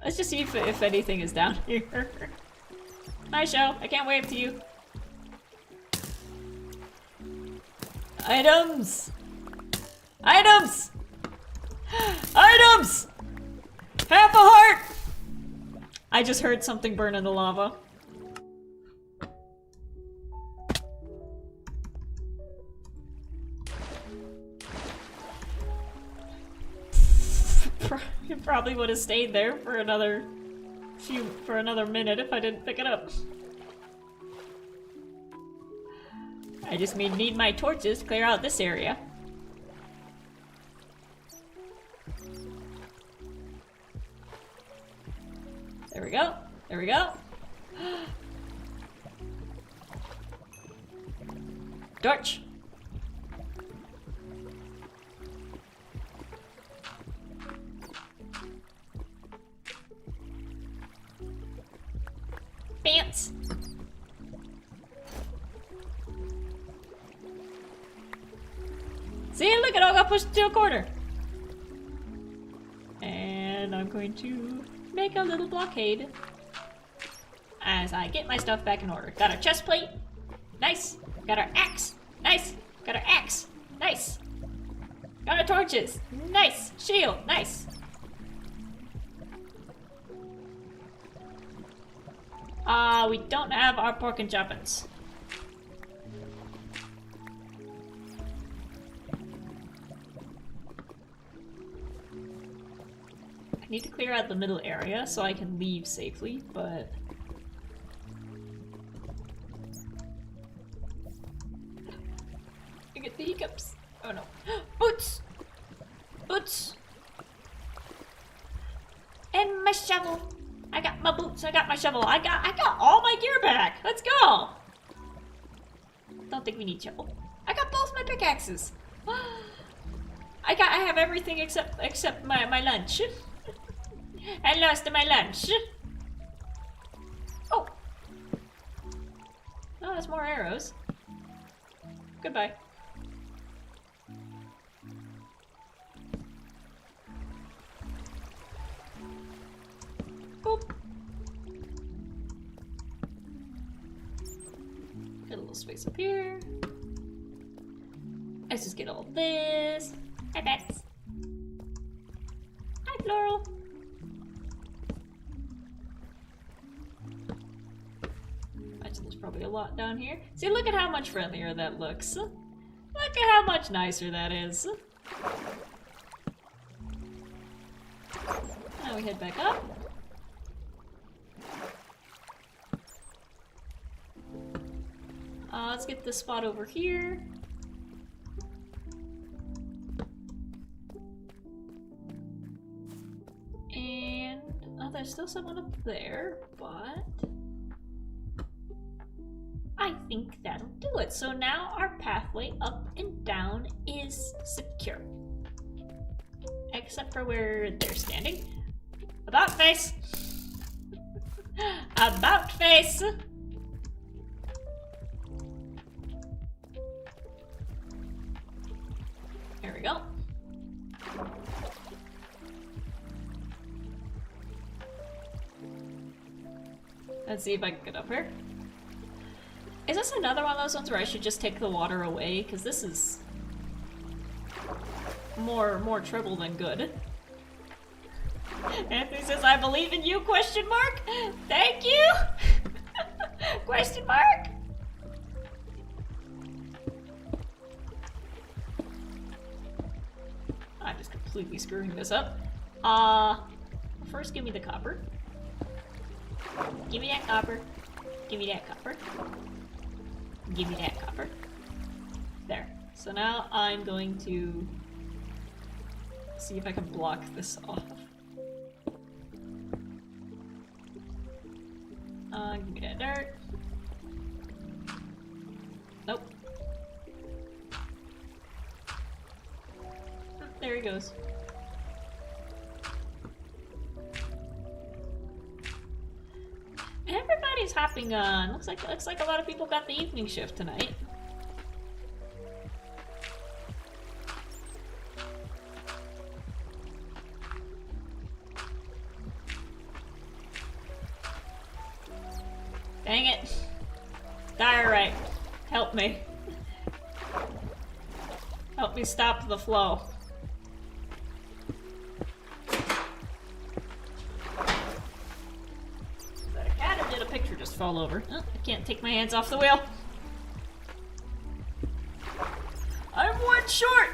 Let's just see if anything is down here. Hi, show. I can't wave to you. Items! Items! Items! Half a heart! I just heard something burn in the lava. It probably would have stayed there for another minute if I didn't pick it up. I just need my torches to clear out this area. There we go. There we go. Torch. Pants. See, look, it all got pushed to a corner. And I'm going to make a little blockade as I get my stuff back in order. Got our chest plate. Nice. Got our axe. Nice. Got our axe. Nice. Got our torches. Nice. Shield. Nice. We don't have our pork and choppins. I need to clear out the middle area so I can leave safely, but... I get the hiccups. Oh no. Boots! Boots! And my shovel! I got my boots, I got my shovel, I got all my gear back! Let's go! Don't think we need shovel. I got both my pickaxes! I have everything except my lunch. I lost my lunch. Oh! Oh, there's more arrows. Goodbye. Boop. Get a little space up here. Let's just get all this. Hi, Bats. Hi, Floral. Imagine there's probably a lot down here. See, look at how much friendlier that looks. Look at how much nicer that is. Now we head back up. Let's get this spot over here. And oh, there's still someone up there, but I think that'll do it. So now our pathway up and down is secure. Except for where they're standing. About face! About face! There we go. Let's see if I can get up here. Is this another one of those ones where I should just take the water away? Because this is more trouble than good. Anthony says, I believe in you, question mark? Thank you! Question mark? I'm just completely screwing this up. First give me the copper. Give me that copper. Give me that copper. Give me that copper. There. So now I'm going to see if I can block this off. Give me that dirt. Nope. There he goes. Everybody's hopping on. Looks like a lot of people got the evening shift tonight. Dang it. Diorite, help me. Help me stop the flow. Picture just fall over. Oh, I can't take my hands off the wheel. I'm one short!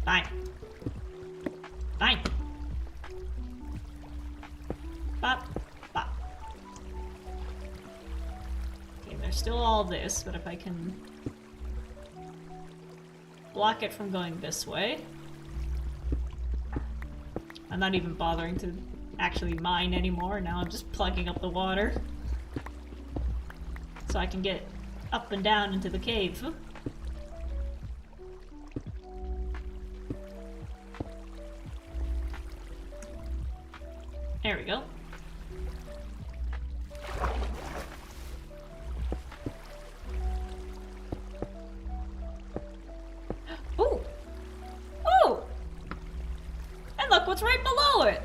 Fine. Fine. Bop. Bop. Okay, there's still all this, but if I can block it from going this way. I'm not even bothering to actually mine anymore. Now I'm just plugging up the water so I can get up and down into the cave. There we go. Ooh! Ooh! And look what's right below it!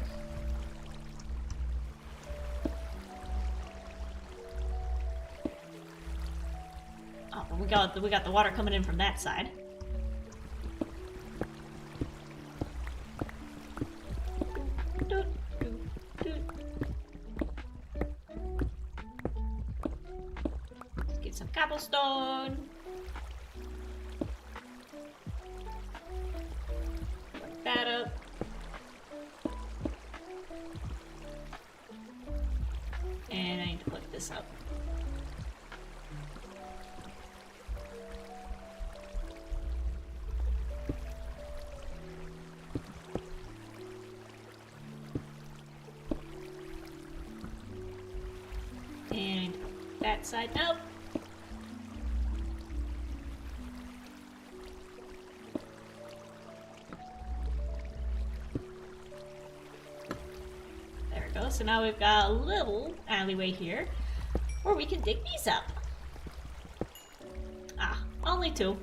Oh, we got the water coming in from that side. Let's get some cobblestone. Put that up. And I need to put this up. And that side up. There we go. So now we've got a little alleyway here where we can dig these up. Ah, only 2.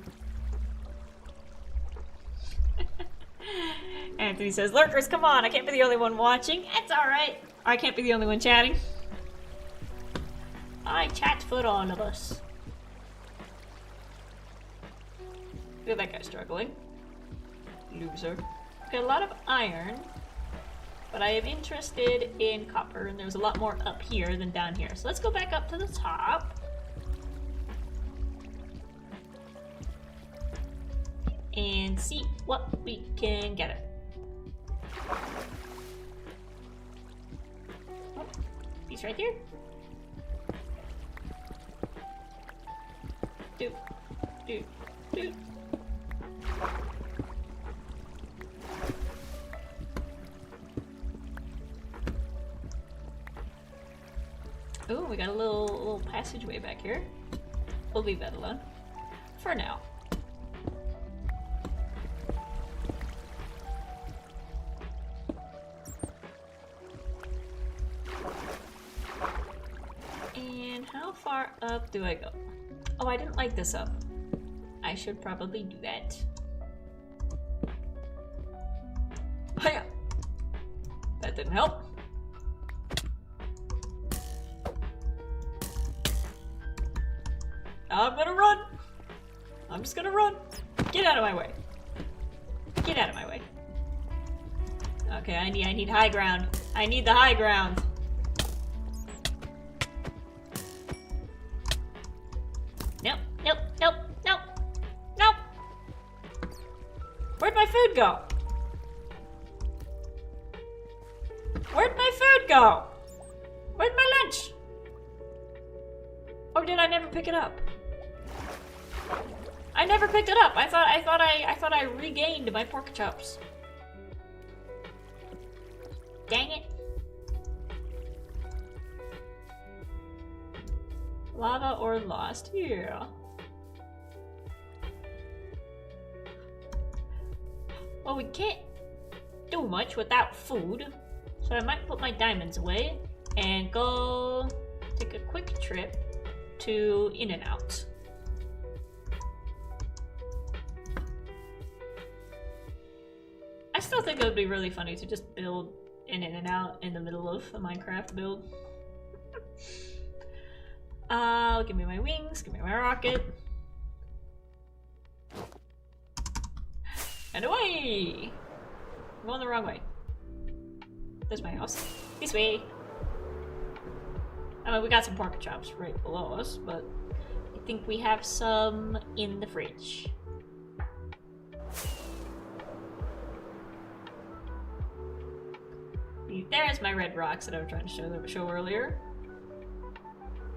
Anthony says, lurkers, come on. I can't be the only one watching. It's alright. I can't be the only one chatting. I chat for all of us. Look at that guy struggling. Loser. Got a lot of iron, but I am interested in copper, and there's a lot more up here than down here. So let's go back up to the top. And see what we can get it. Oh, he's right here. Do, do, do. Oh, we got a little passageway back here. We'll leave that alone for now. And how far up do I go? Oh, I didn't light this up. I should probably do that. Hiya! That didn't help. I'm gonna run! I'm just gonna run! Get out of my way! Get out of my way. Okay, I need high ground. I need the high ground. Nope, nope, nope, nope, nope! Where'd my food go? Where'd my food go? Where's my lunch? Or did I never pick it up? I never picked it up. I thought I regained my pork chops. Dang it. Lava or lost here. Well, we can't do much without food, so I might put my diamonds away and go take a quick trip to In-N-Out. I still think it would be really funny to just build an In-N-Out in the middle of a Minecraft build. Give me my wings, give me my rocket. And away! I'm going the wrong way. There's my house. This way! I mean, we got some pork chops right below us, but I think we have some in the fridge. There's my red rocks that I was trying to show earlier.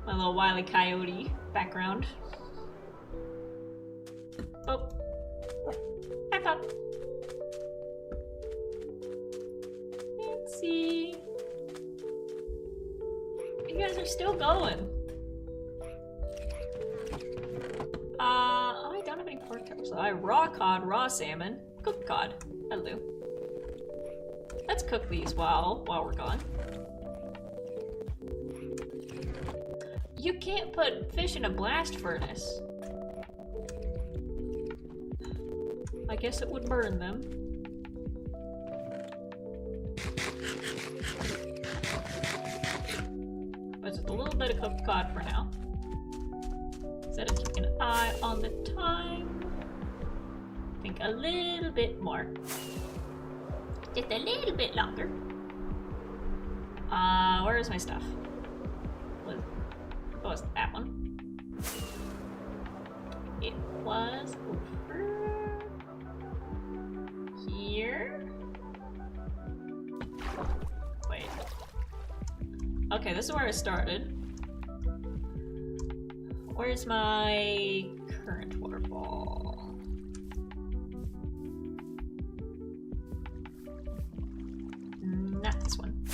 My little Wile E. Coyote background. Oh. Back up. still going. I don't have any pork chops. I have raw cod, raw salmon, cooked cod. That'll do. Let's cook these while we're gone. You can't put fish in a blast furnace. I guess it would burn them. But just a little bit of cooked cod for now. Instead of keeping an eye on the time. I think a little bit more. Just a little bit longer. Where is my stuff? Was that one? It was over here. Wait. Okay, this is where I started. Where's my current waterfall? Not this one.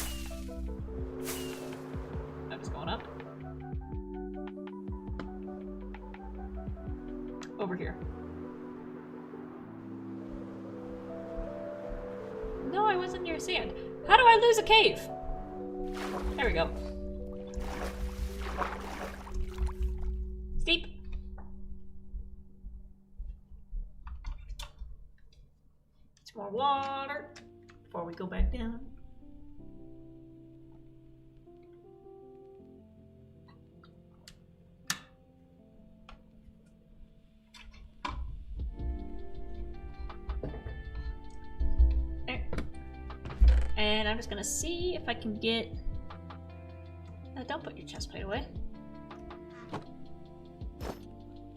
I'm just going up. Over here. No, I wasn't near sand. How do I lose a cave? There we go. Steep. Some more water before we go back down. And I'm just gonna see if I can get... don't put your chest plate away.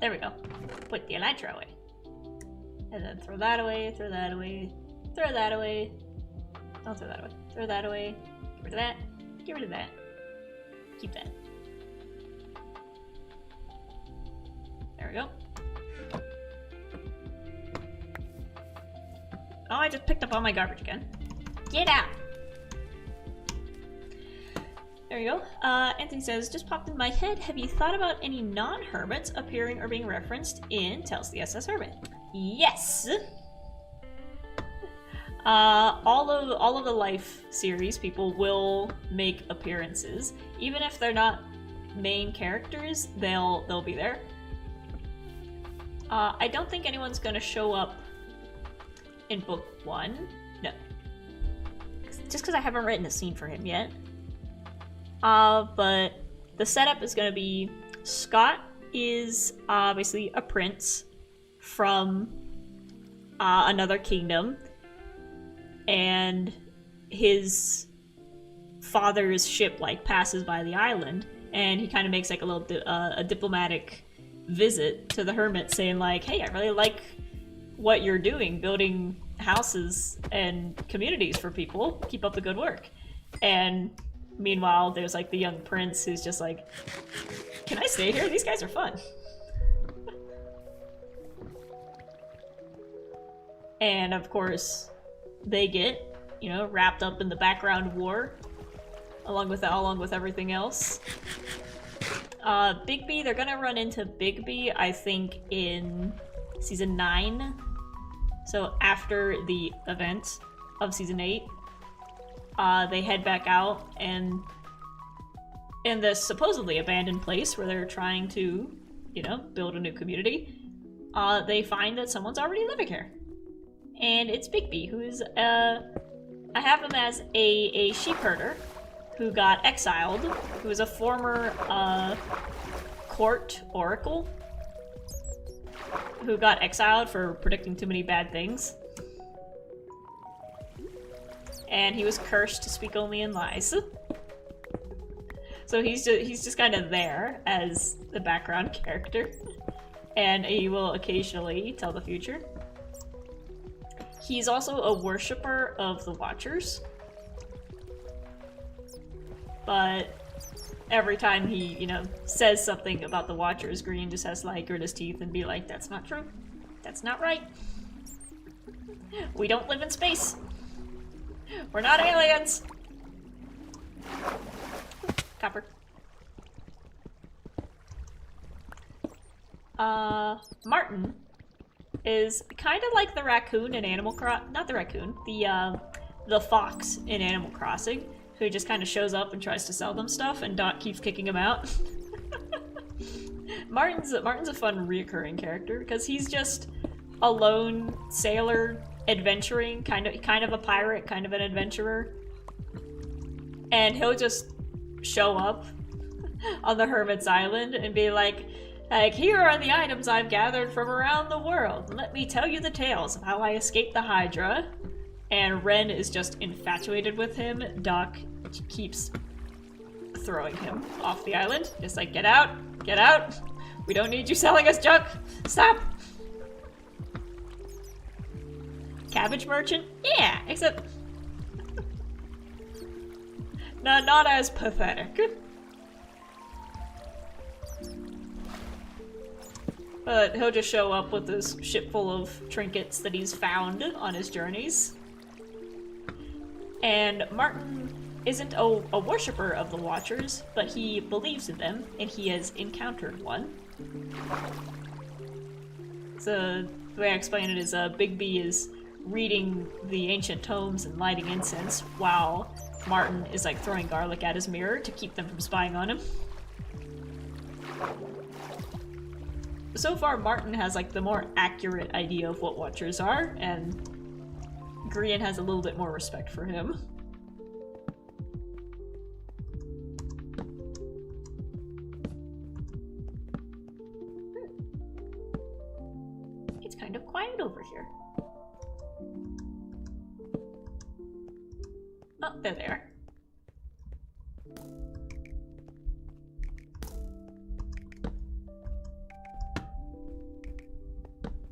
There we go. Put the elytra away. And then throw that away, throw that away, throw that away. Don't throw that away. Throw that away. Get rid of that. Get rid of that. Keep that. There we go. Oh, I just picked up all my garbage again. Get out! There you go. Anthony says, just popped in my head, have you thought about any non-hermits appearing or being referenced in Tales of the SS Hermit? Yes! All of the Life series people will make appearances. Even if they're not main characters, they'll be there. I don't think anyone's gonna show up in book 1. No. Just because I haven't written a scene for him yet. But the setup is going to be Scott is basically a prince from another kingdom, and his father's ship like passes by the island, and he kind of makes like a little a diplomatic visit to the hermit, saying like, "Hey, I really like what you're doing, building houses and communities for people. Keep up the good work." And meanwhile, there's like the young prince who's just like, "Can I stay here? These guys are fun." And of course, they get, you know, wrapped up in the background war, along with everything else. Bigby, they're gonna run into Bigby, I think, in season 9. So after the event of season 8, they head back out, and in this supposedly abandoned place where they're trying to, you know, build a new community, they find that someone's already living here. And it's Bigby, who's, I have him as a sheep herder who got exiled, who is a former, court oracle who got exiled for predicting too many bad things. And he was cursed to speak only in lies. So he's just kind of there as the background character. And he will occasionally tell the future. He's also a worshipper of the Watchers. But every time he, you know, says something about the Watchers, Green just has to like grit his teeth and be like, "That's not true. That's not right. We don't live in space. We're not aliens." Copper. Martin is kind of like the raccoon in Animal Crossing. Not the raccoon, the fox in Animal Crossing, who just kind of shows up and tries to sell them stuff, and Doc keeps kicking him out. Martin's a fun reoccurring character because he's just a lone sailor adventuring, kind of a pirate, kind of an adventurer, and he'll just show up on the Hermit's Island and be like, here are the items I've gathered from around the world. Let me tell you the tales of how I escaped the Hydra. And Ren is just infatuated with him. Doc keeps throwing him off the island. Just like, get out, get out. We don't need you selling us junk. Stop. Cabbage merchant? Yeah, except not as pathetic. But he'll just show up with this ship full of trinkets that he's found on his journeys. And Martin isn't a worshipper of the Watchers, but he believes in them, and he has encountered one. So the way I explain it is Bigby is reading the ancient tomes and lighting incense, while Martin is like throwing garlic at his mirror to keep them from spying on him. So far, Martin has like the more accurate idea of what Watchers are, and Grian has a little bit more respect for him. It's kind of quiet over here. Oh, they're there.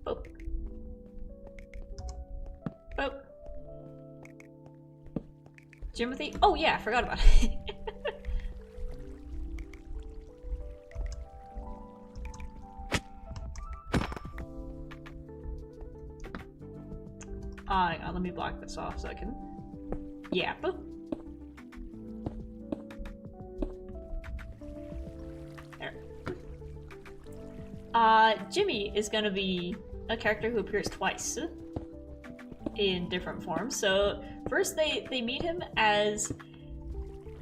Oh. Oh. Jimothy? Oh yeah, I forgot about it. Hang on, let me block this off so I can... Yap. There. Jimmy is gonna be a character who appears twice in different forms. So first they meet him as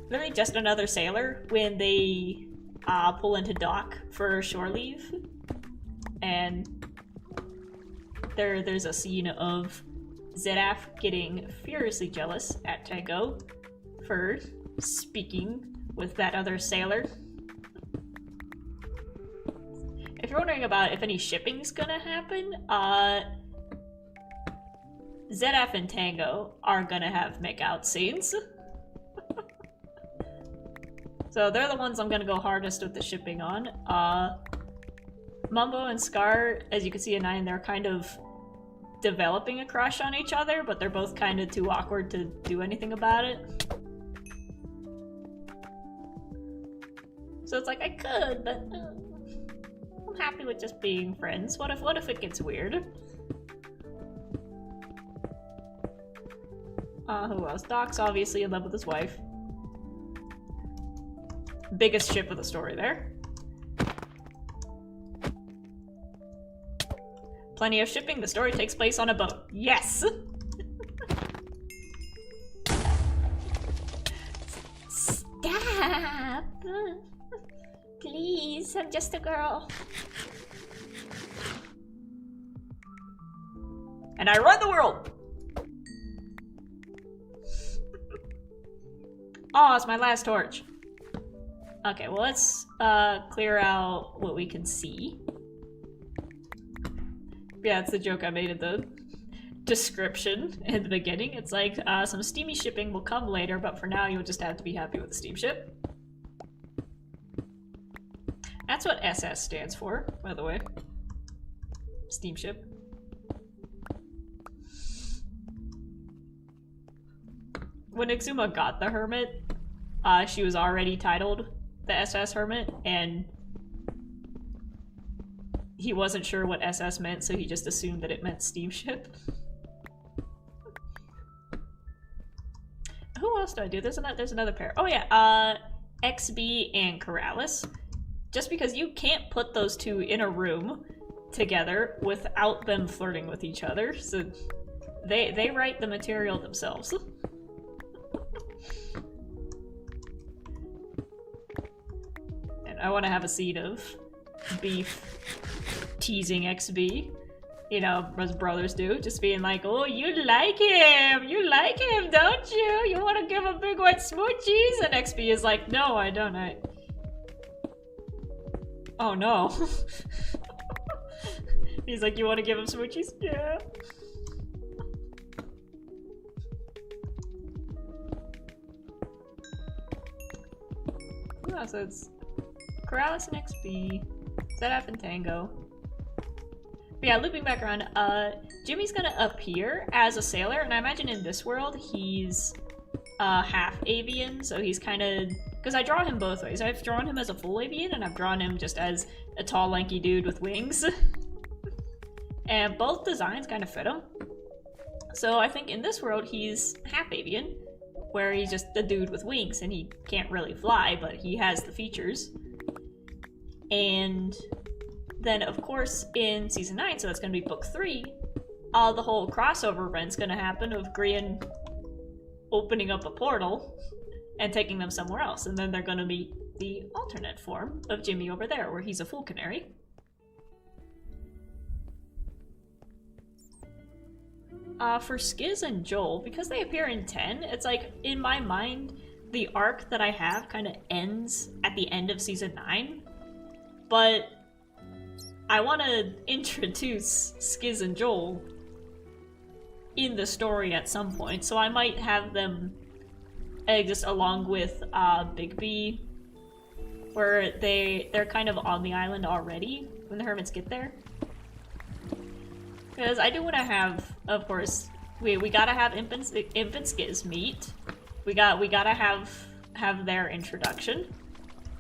literally just another sailor when they pull into dock for shore leave, and there's a scene of Zedaf getting furiously jealous at Tango for speaking with that other sailor. If you're wondering about if any shipping's gonna happen, Zedaf and Tango are gonna have make-out scenes. So they're the ones I'm gonna go hardest with the shipping on. Mumbo and Scar, as you can see in 9, they're kind of developing a crush on each other, but they're both kind of too awkward to do anything about it. So it's like, I could, but I'm happy with just being friends. What if it gets weird? Who else? Doc's obviously in love with his wife. Biggest ship of the story there. Plenty of shipping. The story takes place on a boat. Yes! Stop! Please, I'm just a girl. And I run the world! Oh, it's my last torch. Okay, well let's clear out what we can see. Yeah, it's the joke I made in the description in the beginning. It's like, some steamy shipping will come later, but for now you'll just have to be happy with the steamship. That's what SS stands for, by the way. Steamship. When Exuma got the Hermit, she was already titled the SS Hermit, and he wasn't sure what SS meant, so he just assumed that it meant steamship. Who else do I do? There's another pair. Oh yeah, XB and Corrales. just because you can't put those two in a room together without them flirting with each other, so they write the material themselves. And I want to have a seed of beef teasing XB. You know, as brothers do, just being like, oh, you like him, don't you? You want to give him big wet smoochies? And XB is like, no, I don't. Oh no. He's like, you want to give him smoochies? Yeah. Oh, so it's Corrales and XB, Zedaf and Tango. But yeah, looping back around, Jimmy's gonna appear as a sailor, and I imagine in this world he's half avian, so he's kind of... Because I draw him both ways. I've drawn him as a full avian, and I've drawn him just as a tall, lanky dude with wings. And both designs kind of fit him. So I think in this world he's half avian, where he's just a dude with wings, and he can't really fly, but he has the features. And then, of course, in Season 9, so that's going to be Book 3, the whole crossover event's going to happen of Grian opening up a portal and taking them somewhere else. And then they're going to meet the alternate form of Jimmy over there, where he's a full canary. For Skiz and Joel, because they appear in 10, it's like, in my mind, the arc that I have kind of ends at the end of Season 9. But I want to introduce Skiz and Joel in the story at some point, so I might have them exist along with Big B, where they're kind of on the island already when the hermits get there. Because I do want to have, of course, we gotta have Imp and Skiz meet. We gotta have their introduction.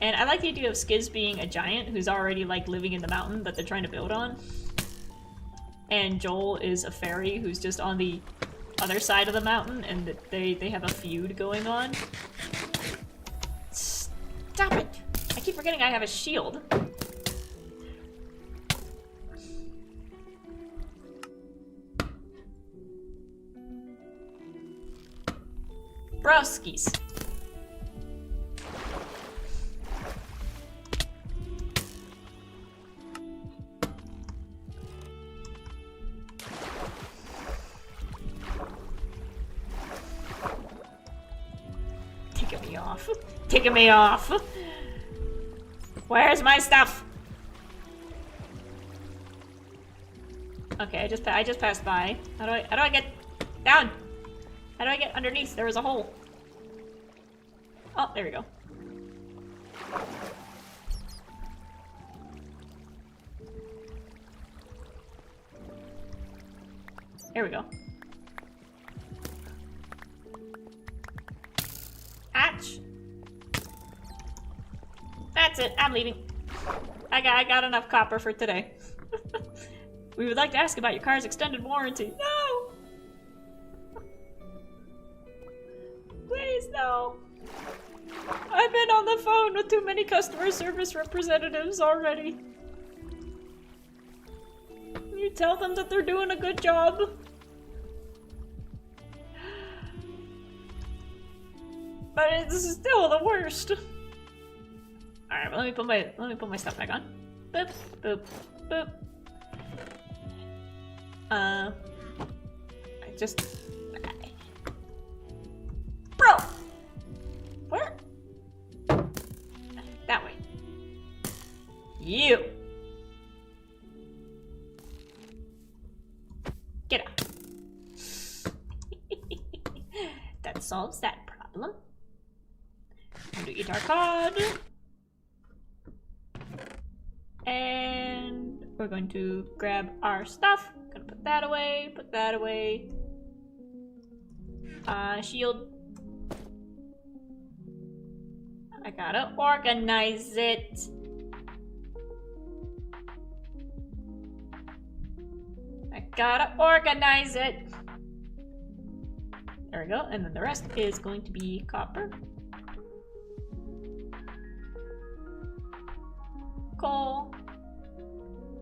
And I like the idea of Skiz being a giant who's already, like, living in the mountain that they're trying to build on. And Joel is a fairy who's just on the other side of the mountain, and they have a feud going on. Stop it! I keep forgetting I have a shield. Broskies. Taking me off. Where's my stuff? Okay, I just passed by. How do I get down? How do I get underneath? There was a hole. Oh, there we go. There we go. Hatch. That's it. I'm leaving. I got enough copper for today. We would like to ask about your car's extended warranty. No! Please, no. I've been on the phone with too many customer service representatives already. You tell them that they're doing a good job. But this is still the worst. Alright, well, let me put my stuff back on. Boop, boop, boop. Bro! Where? That way. You! Get out. That solves that problem. Do guitar card. And we're going to grab our stuff. Gonna put that away, put that away. Shield. I gotta organize it. I gotta organize it. There we go. And then the rest is going to be copper. coal,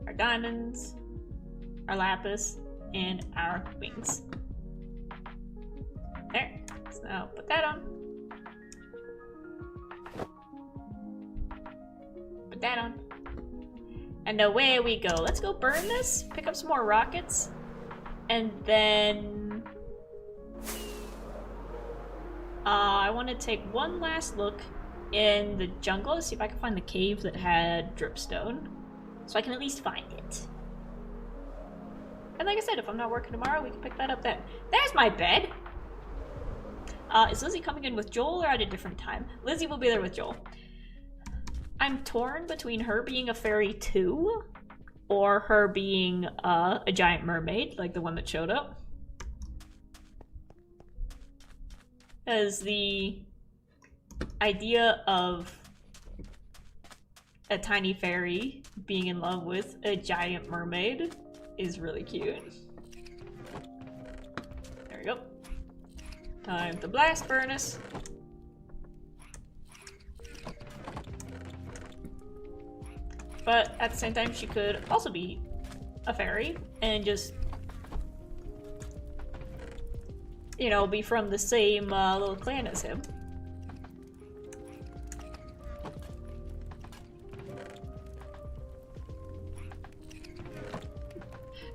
our diamonds, our lapis, and our wings. There. So now put that on. Put that on. And away we go. Let's go burn this, pick up some more rockets, and then I want to take one last look in the jungle to see if I can find the cave that had dripstone, so I can at least find it. And like I said, if I'm not working tomorrow, we can pick that up then. There's my bed! Is Lizzie coming in with Joel or at a different time? Lizzie will be there with Joel. I'm torn between her being a fairy too, or her being a giant mermaid, like the one that showed up. As the idea of a tiny fairy being in love with a giant mermaid is really cute. There we go. Time to blast furnace. But at the same time, she could also be a fairy and just, you know, be from the same little clan as him.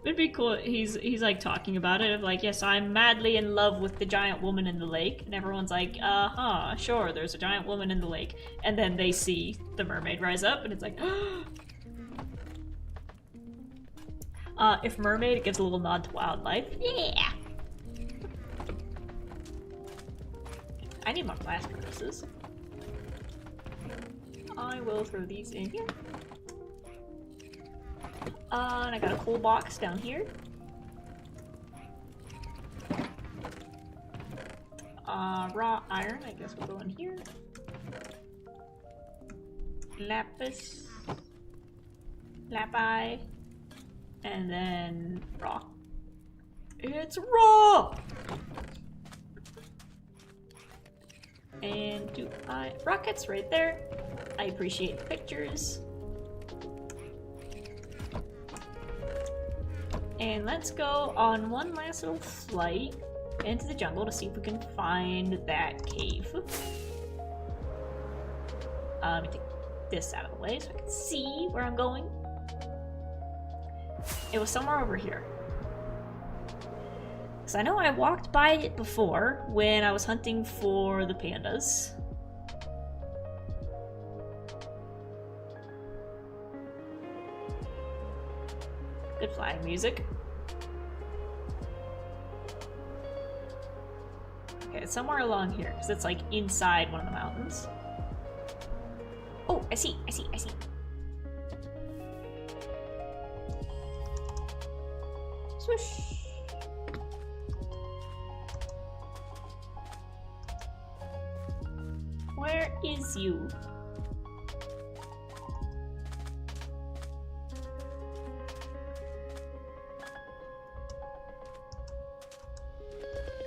It'd be cool. He's like talking about it of like, yes, I'm madly in love with the giant woman in the lake, and everyone's like, sure, there's a giant woman in the lake, and then they see the mermaid rise up, and it's like, if mermaid, it gives a little nod to wildlife. Yeah. I need more blast furnaces. I will throw these in here. And I got a coal box down here. Raw iron, I guess we'll go in here. Lapis. Lapi. And then raw. It's raw! And do I... rockets right there. I appreciate the pictures. And let's go on one last little flight into the jungle to see if we can find that cave. Let me take this out of the way so I can see where I'm going. It was somewhere over here. Because I know I walked by it before when I was hunting for the pandas. Good flying music. Okay, it's somewhere along here, because it's like inside one of the mountains. Oh, I see. Swoosh. Where is you?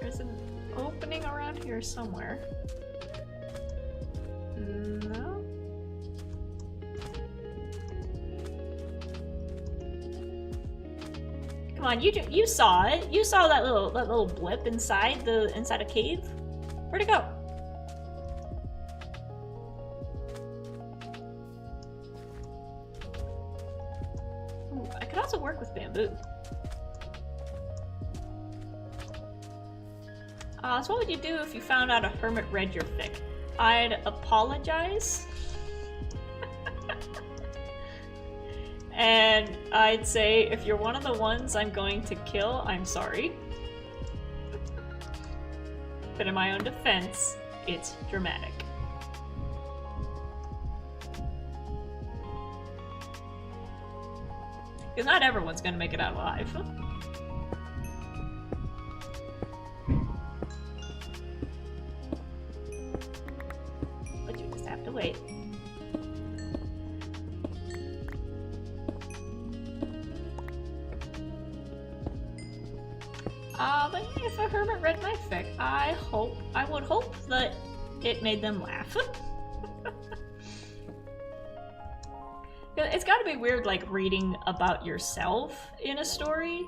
There's an opening around here somewhere. No? Come on, you saw it. You saw that little blip inside a cave. Where'd it go? Ooh, I could also work with bamboo. So what would you do if you found out a hermit read your fic? I'd apologize. And I'd say, if you're one of the ones I'm going to kill, I'm sorry. But in my own defense, it's dramatic. Because not everyone's gonna make it out alive. But you just have to wait. But if a hermit read my fic, I would hope that it made them laugh. It's gotta be weird, like, reading about yourself in a story.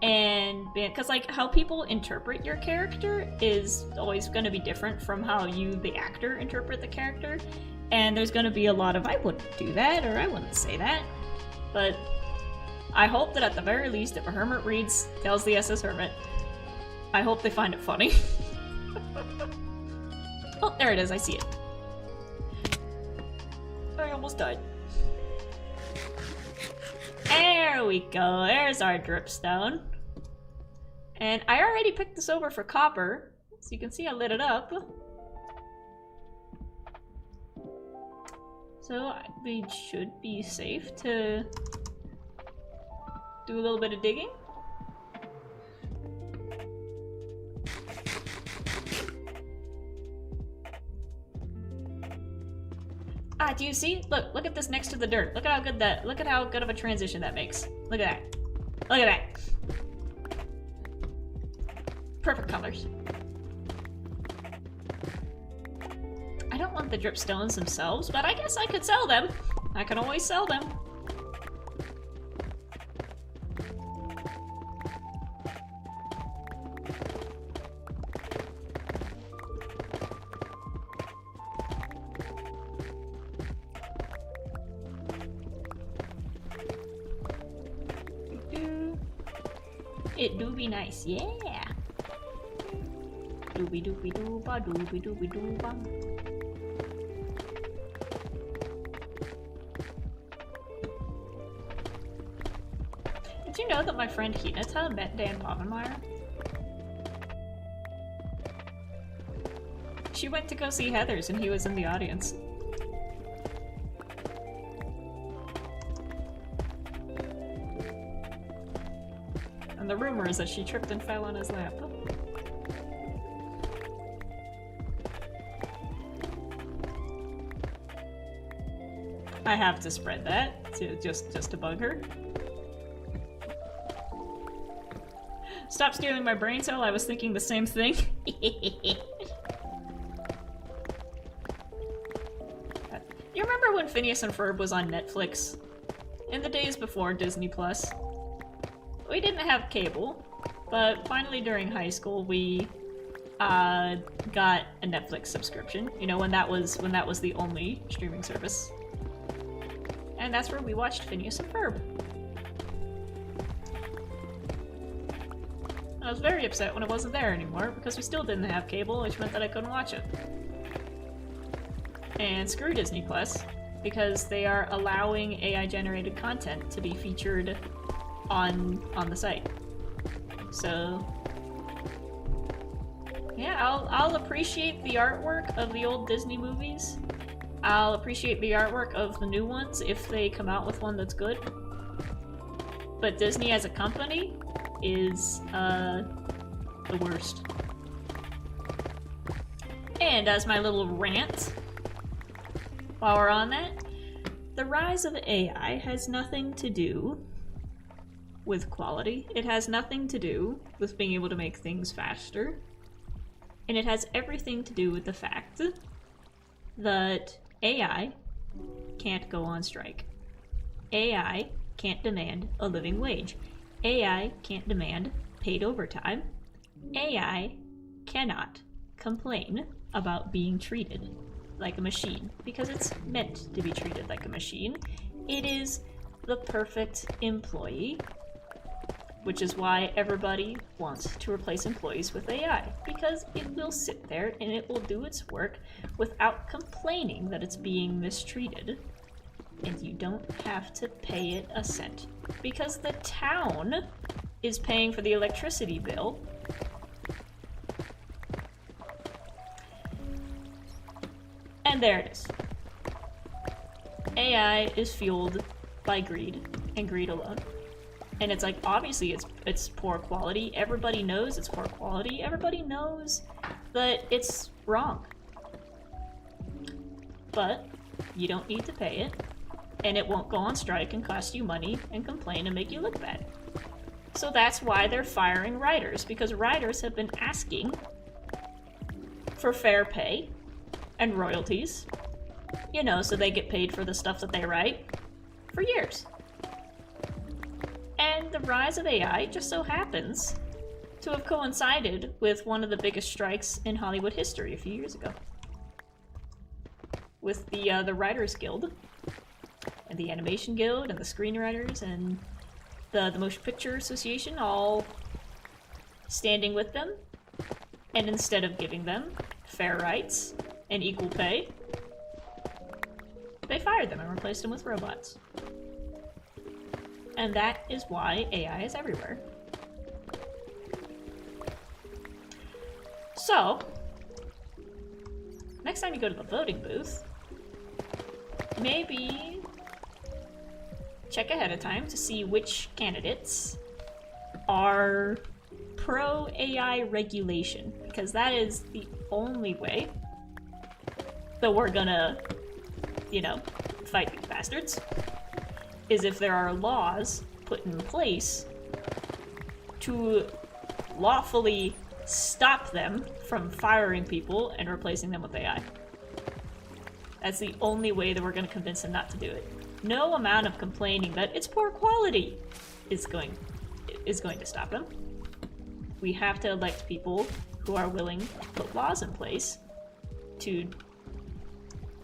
And because, like, how people interpret your character is always going to be different from how you, the actor, interpret the character. And there's going to be a lot of, I wouldn't do that, or I wouldn't say that. But I hope that at the very least, if a hermit reads Tales of the SS Hermit, I hope they find it funny. Oh, there it is, I see it. I almost died. There we go, there's our dripstone. And I already picked this over for copper, so you can see I lit it up. So we should be safe to do a little bit of digging. Ah, do you see? Look at this next to the dirt. Look at how good of a transition that makes. Look at that. Look at that. Perfect colors. I don't want the dripstones themselves, but I guess I could sell them. I can always sell them. It do be nice, yeah. Doobie doobie dooba, doobie doobie dooba. Did you know that my friend Hinata met Dan Povenmire? She went to go see Heathers and he was in the audience. And the rumor is that she tripped and fell on his lap. I have to spread that just to bug her. Stop stealing my brain cell, I was thinking the same thing. You remember when Phineas and Ferb was on Netflix? In the days before Disney Plus? We didn't have cable, but finally during high school we got a Netflix subscription. You know, when that was the only streaming service. And that's where we watched Phineas and Ferb. I was very upset when it wasn't there anymore, because we still didn't have cable, which meant that I couldn't watch it. And screw Disney Plus, because they are allowing AI-generated content to be featured on the site. So yeah, I'll appreciate the artwork of the old Disney movies. I'll appreciate the artwork of the new ones if they come out with one that's good. But Disney as a company is the worst. And as my little rant, while we're on that, the rise of AI has nothing to do with quality. It has nothing to do with being able to make things faster. And it has everything to do with the fact that AI can't go on strike. AI can't demand a living wage. AI can't demand paid overtime. AI cannot complain about being treated like a machine, because it's meant to be treated like a machine. It is the perfect employee, which is why everybody wants to replace employees with AI, because it will sit there and it will do its work without complaining that it's being mistreated, and you don't have to pay it a cent, because the town is paying for the electricity bill. And there it is. AI is fueled by greed, and greed alone. And it's like, obviously it's poor quality. Everybody knows it's poor quality. Everybody knows that it's wrong. But you don't need to pay it, and it won't go on strike and cost you money and complain and make you look bad. So that's why they're firing writers, because writers have been asking for fair pay and royalties, you know, so they get paid for the stuff that they write. for years. And the rise of AI just so happens to have coincided with one of the biggest strikes in Hollywood history a few years ago. With the Writers Guild, and the Animation Guild, and the Screenwriters, and the Motion Picture Association all standing with them, and instead of giving them fair rights and equal pay, they fired them and replaced them with robots. And that is why AI is everywhere. So, next time you go to the voting booth, maybe check ahead of time to see which candidates are pro-AI regulation, because that is the only way that we're gonna, you know, fight these bastards, is if there are laws put in place to lawfully stop them from firing people and replacing them with AI. That's the only way that we're going to convince them not to do it. No amount of complaining that it's poor quality is going to stop them. We have to elect people who are willing to put laws in place to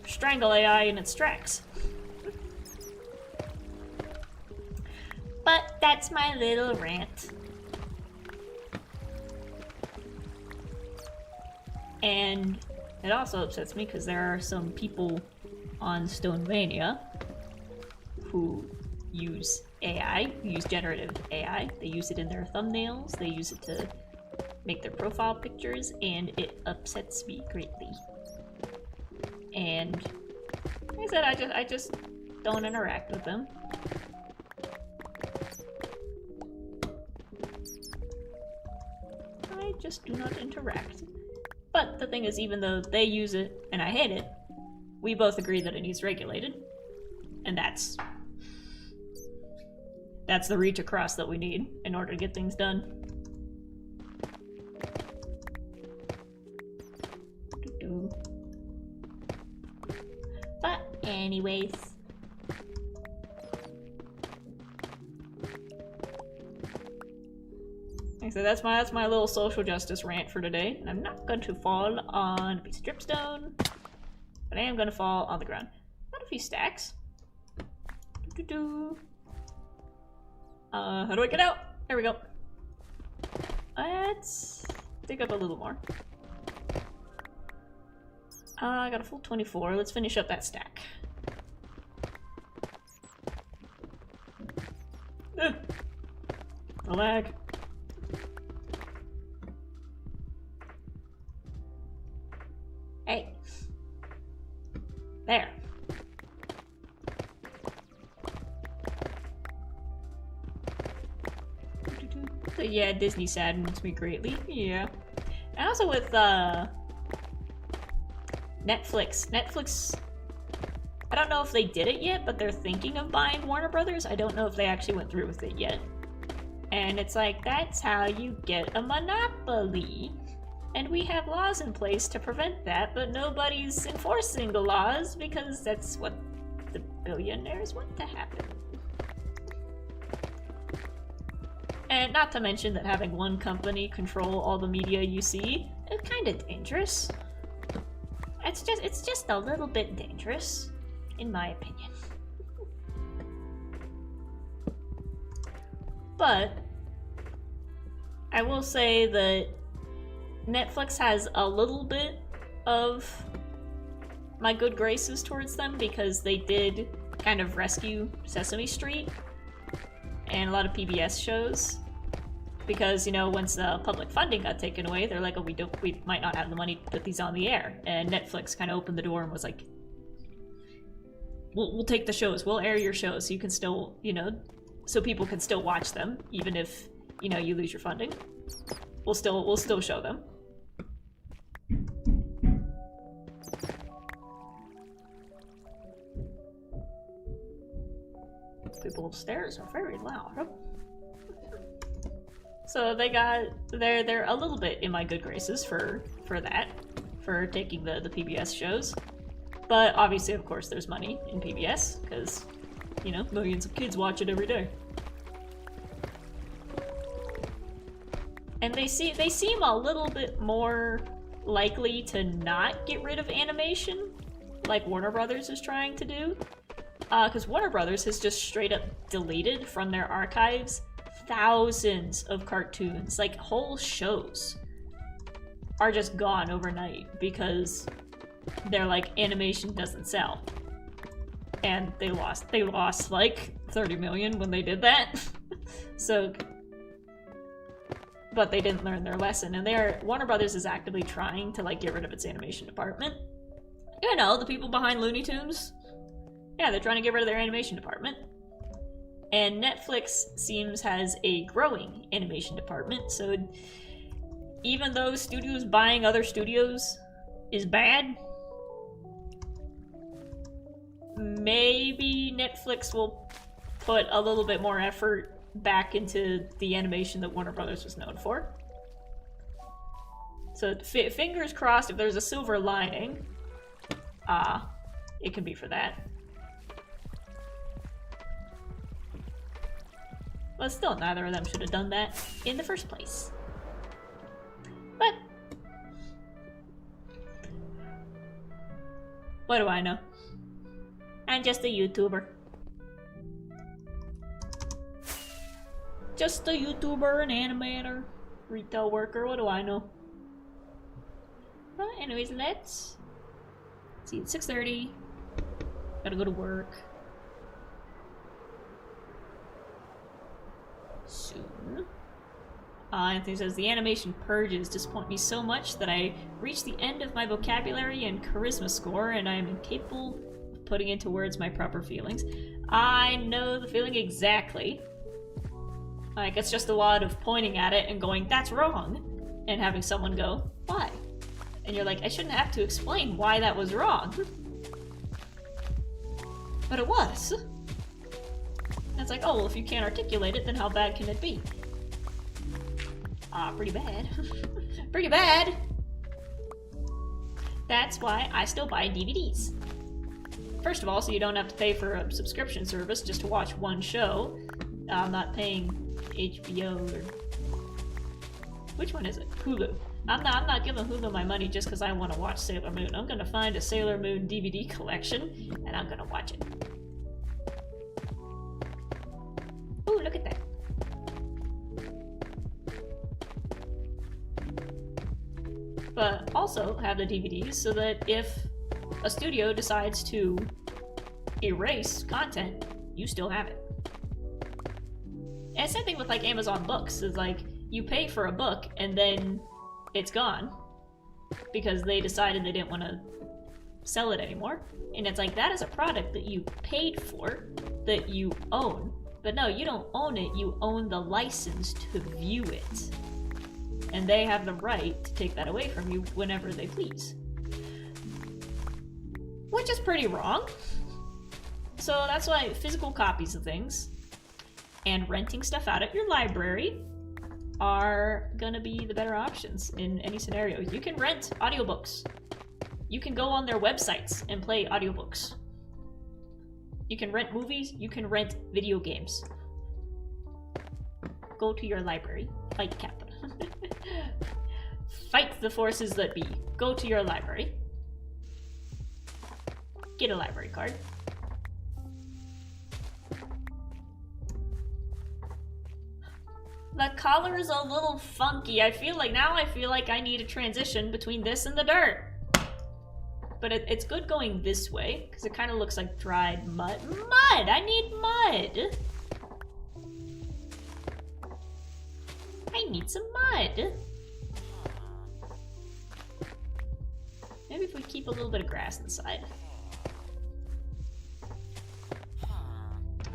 strangle AI in its tracks. But that's my little rant. And it also upsets me because there are some people on Stonevania who use AI, who use generative AI. They use it in their thumbnails, they use it to make their profile pictures, and it upsets me greatly. And like I said, I just don't interact with them. I just do not interact. But the thing is, even though they use it and I hate it, we both agree that it needs regulated. And that's the reach across that we need in order to get things done. But anyways. So that's my little social justice rant for today. And I'm not going to fall on a piece of dripstone, but I am going to fall on the ground. Got a few stacks. How do I get out? There we go. Let's dig up a little more. I got a full 24. Let's finish up that stack. The lag. Hey. There. So yeah, Disney saddens me greatly. Yeah. And also with Netflix. Netflix, I don't know if they did it yet, but they're thinking of buying Warner Brothers. I don't know if they actually went through with it yet. And it's like, that's how you get a monopoly. And we have laws in place to prevent that, but nobody's enforcing the laws because that's what the billionaires want to happen. And not to mention that having one company control all the media you see is kind of dangerous. It's just a little bit dangerous, in my opinion. But I will say that Netflix has a little bit of my good graces towards them because they did kind of rescue Sesame Street and a lot of PBS shows. Because, you know, once the public funding got taken away, they're like, oh, we might not have the money to put these on the air. And Netflix kind of opened the door and was like, we'll take the shows, we'll air your shows so you can still, you know, so people can still watch them, even if, you know, you lose your funding. We'll still show them. People upstairs are very loud. So they're a little bit in my good graces for that, for taking the PBS shows. But obviously, of course, there's money in PBS, because you know, millions of kids watch it every day. And they seem a little bit more likely to not get rid of animation, like Warner Brothers is trying to do. Because Warner Brothers has just straight up deleted from their archives thousands of cartoons, like whole shows are just gone overnight because they're like, animation doesn't sell. And they lost like 30 million when they did that. So, but they didn't learn their lesson, and Warner Brothers is actively trying to like get rid of its animation department. You know, the people behind Looney Tunes. Yeah, they're trying to get rid of their animation department. And Netflix has a growing animation department, so even though studios buying other studios is bad, maybe Netflix will put a little bit more effort back into the animation that Warner Brothers was known for. So fingers crossed, if there's a silver lining, it can be for that. But still, neither of them should have done that in the first place. But what do I know? I'm just a YouTuber. Just a YouTuber, an animator, retail worker, what do I know? But anyways, let's see, it's 6:30. Gotta go to work soon. Anthony says, the animation purges disappoint me so much that I reach the end of my vocabulary and charisma score, and I am incapable of putting into words my proper feelings. I know the feeling exactly. Like, it's just a lot of pointing at it and going, that's wrong, and having someone go, why? And you're like, I shouldn't have to explain why that was wrong. But it was. And it's like, oh, well, if you can't articulate it, then how bad can it be? Pretty bad. Pretty bad! That's why I still buy DVDs. First of all, so you don't have to pay for a subscription service just to watch one show. I'm not paying HBO or... Which one is it? Hulu. I'm not giving Hulu my money just because I want to watch Sailor Moon. I'm gonna find a Sailor Moon DVD collection, and I'm gonna watch it. Ooh, look at that. But also have the DVDs so that if a studio decides to erase content, you still have it. And same thing with like Amazon Books, is like you pay for a book and then it's gone because they decided they didn't want to sell it anymore. And it's like, that is a product that you paid for, that you own. But no, you don't own it, you own the license to view it. And they have the right to take that away from you whenever they please. Which is pretty wrong. So that's why physical copies of things and renting stuff out at your library are gonna be the better options in any scenario. You can rent audiobooks. You can go on their websites and play audiobooks. You can rent movies, you can rent video games. Go to your library. Fight capital. Fight the forces that be. Go to your library. Get a library card. The color is a little funky. I feel like I need a transition between this and the dirt. But it's good going this way, because it kind of looks like dried mud. Mud! I need mud! I need some mud. Maybe if we keep a little bit of grass inside.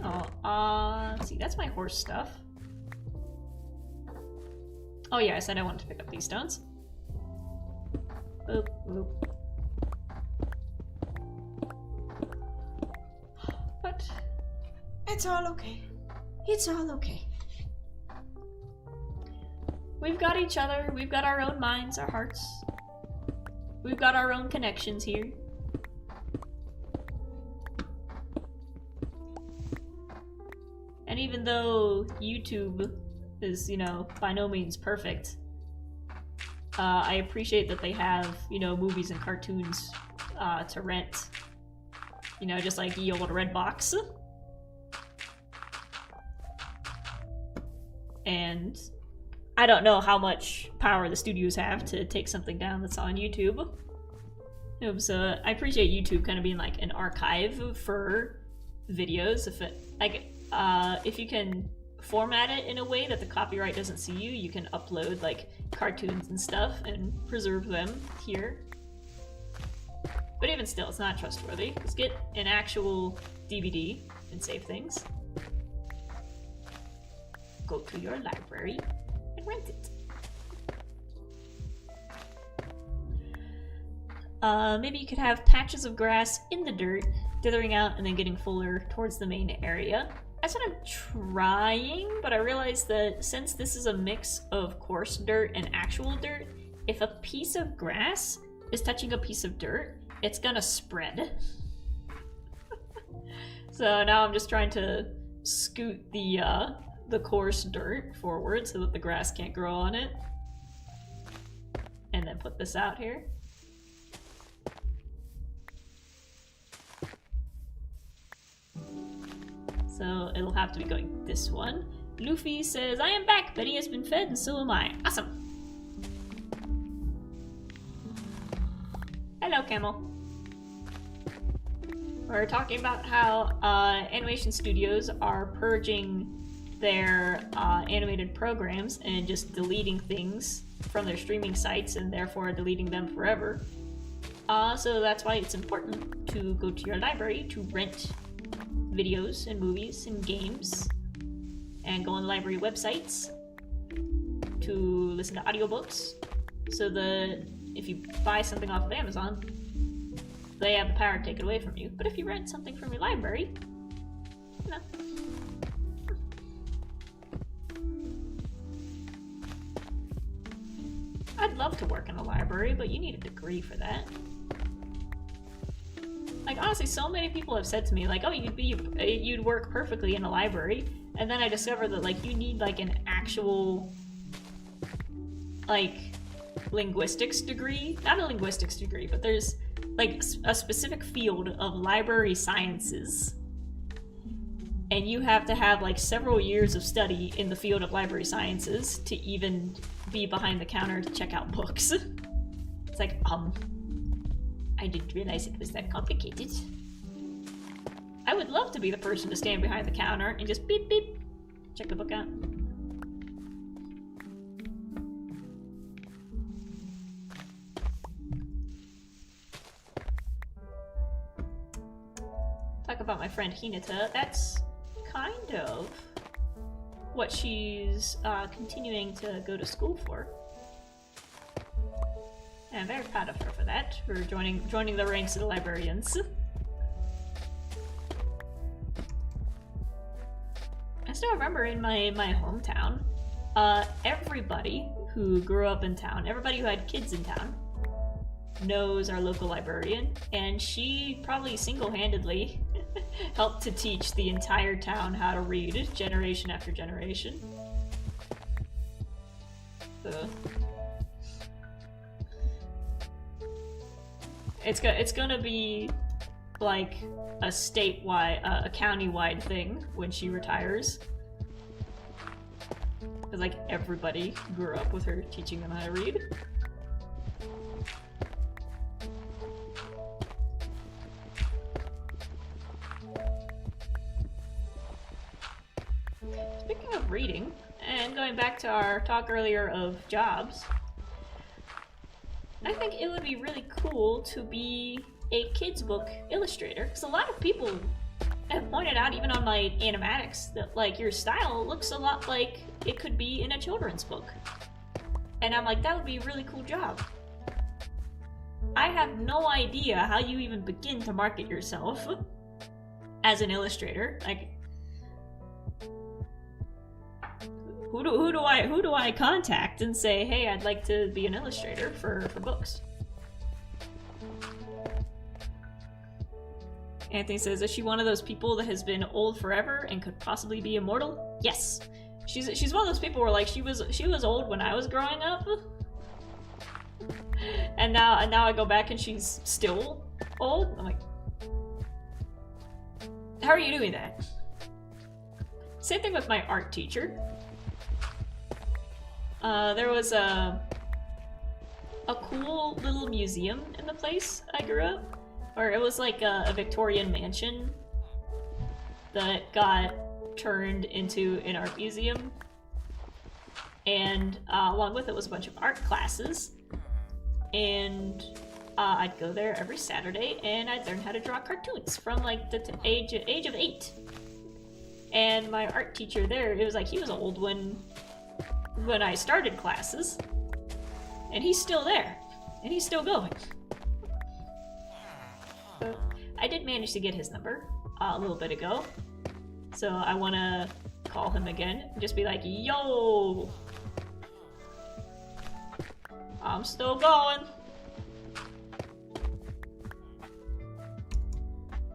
Oh, let's see, that's my horse stuff. Oh yeah, I said I wanted to pick up these stones. Boop, boop. But it's all okay. It's all okay. We've got each other, we've got our own minds, our hearts. We've got our own connections here. even though YouTube is, you know, by no means perfect, I appreciate that they have, you know, movies and cartoons to rent. You know, just like the old Redbox. And I don't know how much power the studios have to take something down that's on YouTube. So I appreciate YouTube kind of being like an archive for videos. If it, like, if you can format it in a way that the copyright doesn't see you, you can upload like cartoons and stuff and preserve them here. But even still, it's not trustworthy. Just get an actual DVD and save things. Go to your library and rent it. Maybe you could have patches of grass in the dirt, dithering out and then getting fuller towards the main area. That's what I'm trying, but I realized that since this is a mix of coarse dirt and actual dirt, if a piece of grass is touching a piece of dirt, it's gonna spread. So now I'm just trying to scoot the coarse dirt forward so that the grass can't grow on it. And then put this out here. So it'll have to be going this one. Luffy says, I am back, Betty has been fed and so am I. Awesome. Hello, Camel. We're talking about how animation studios are purging their animated programs and just deleting things from their streaming sites and therefore deleting them forever. So that's why it's important to go to your library to rent videos and movies and games and go on library websites to listen to audiobooks, so that if you buy something off of Amazon, they have the power to take it away from you. But if you rent something from your library, you know. I'd love to work in a library, but you need a degree for that. Like, honestly, so many people have said to me, like, oh, you'd work perfectly in a library, and then I discovered that, like, you need, like, an actual, like, linguistics degree. Not a linguistics degree, but there's, like, a specific field of library sciences, and you have to have, like, several years of study in the field of library sciences to even be behind the counter to check out books. It's like, I didn't realize it was that complicated. I would love to be the person to stand behind the counter and just beep beep, check the book out. Talk about my friend Hinata. That's kind of what she's continuing to go to school for. And I'm very proud of her for that, for joining the ranks of the librarians. I still remember in my hometown, everybody who grew up in town, everybody who had kids in town, knows our local librarian, and she probably single-handedly helped to teach the entire town how to read, generation after generation. So it's gonna be like a statewide, a county-wide thing when she retires. Because like everybody grew up with her teaching them how to read. Speaking of reading, and going back to our talk earlier of jobs, I think it would be really cool to be a kids book illustrator, because a lot of people have pointed out, even on my animatics, that like your style looks a lot like it could be in a children's book. And I'm like, that would be a really cool job. I have no idea how you even begin to market yourself as an illustrator. Like, who do I contact and say, hey, I'd like to be an illustrator for books? Anthony says, is she one of those people that has been old forever and could possibly be immortal? Yes. She's one of those people where like she was old when I was growing up. And now I go back and she's still old. I'm like, how are you doing that? Same thing with my art teacher. There was a cool little museum in the place I grew up. Or it was like a Victorian mansion that got turned into an art museum. And along with it was a bunch of art classes. And I'd go there every Saturday and I'd learn how to draw cartoons from like the age of 8. And my art teacher there, it was like he was old when I started classes. And he's still there. And he's still going. So I did manage to get his number a little bit ago. So I want to call him again and just be like, yo! I'm still going.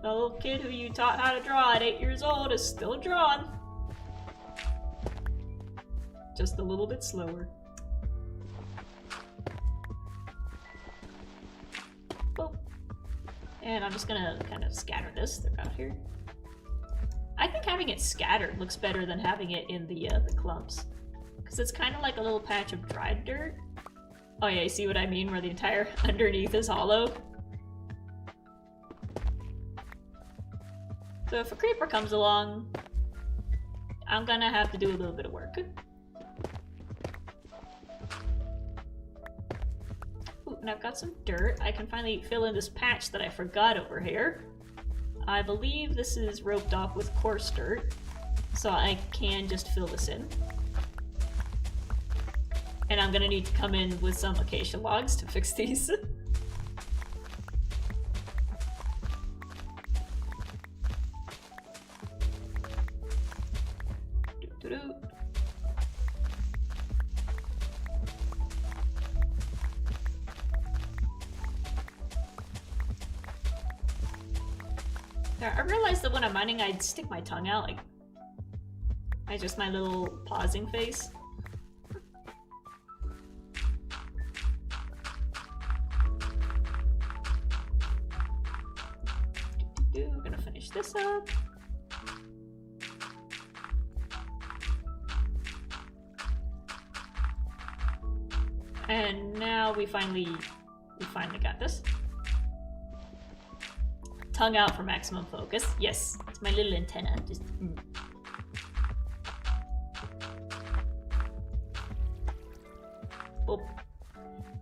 The little kid who you taught how to draw at 8 years old is still drawing. Just a little bit slower. Boop. And I'm just gonna kind of scatter this throughout here. I think having it scattered looks better than having it in the clumps. Because it's kind of like a little patch of dried dirt. Oh yeah, you see what I mean? Where the entire underneath is hollow. So if a creeper comes along, I'm gonna have to do a little bit of work. Ooh, and I've got some dirt. I can finally fill in this patch that I forgot over here. I believe this is roped off with coarse dirt, so I can just fill this in. And I'm gonna need to come in with some acacia logs to fix these. I realized that when I'm mining, I'd stick my tongue out, like, I just my little pausing face. We're gonna finish this up. And now we finally got this. Tongue out for maximum focus. Yes, it's my little antenna. Just. Boop.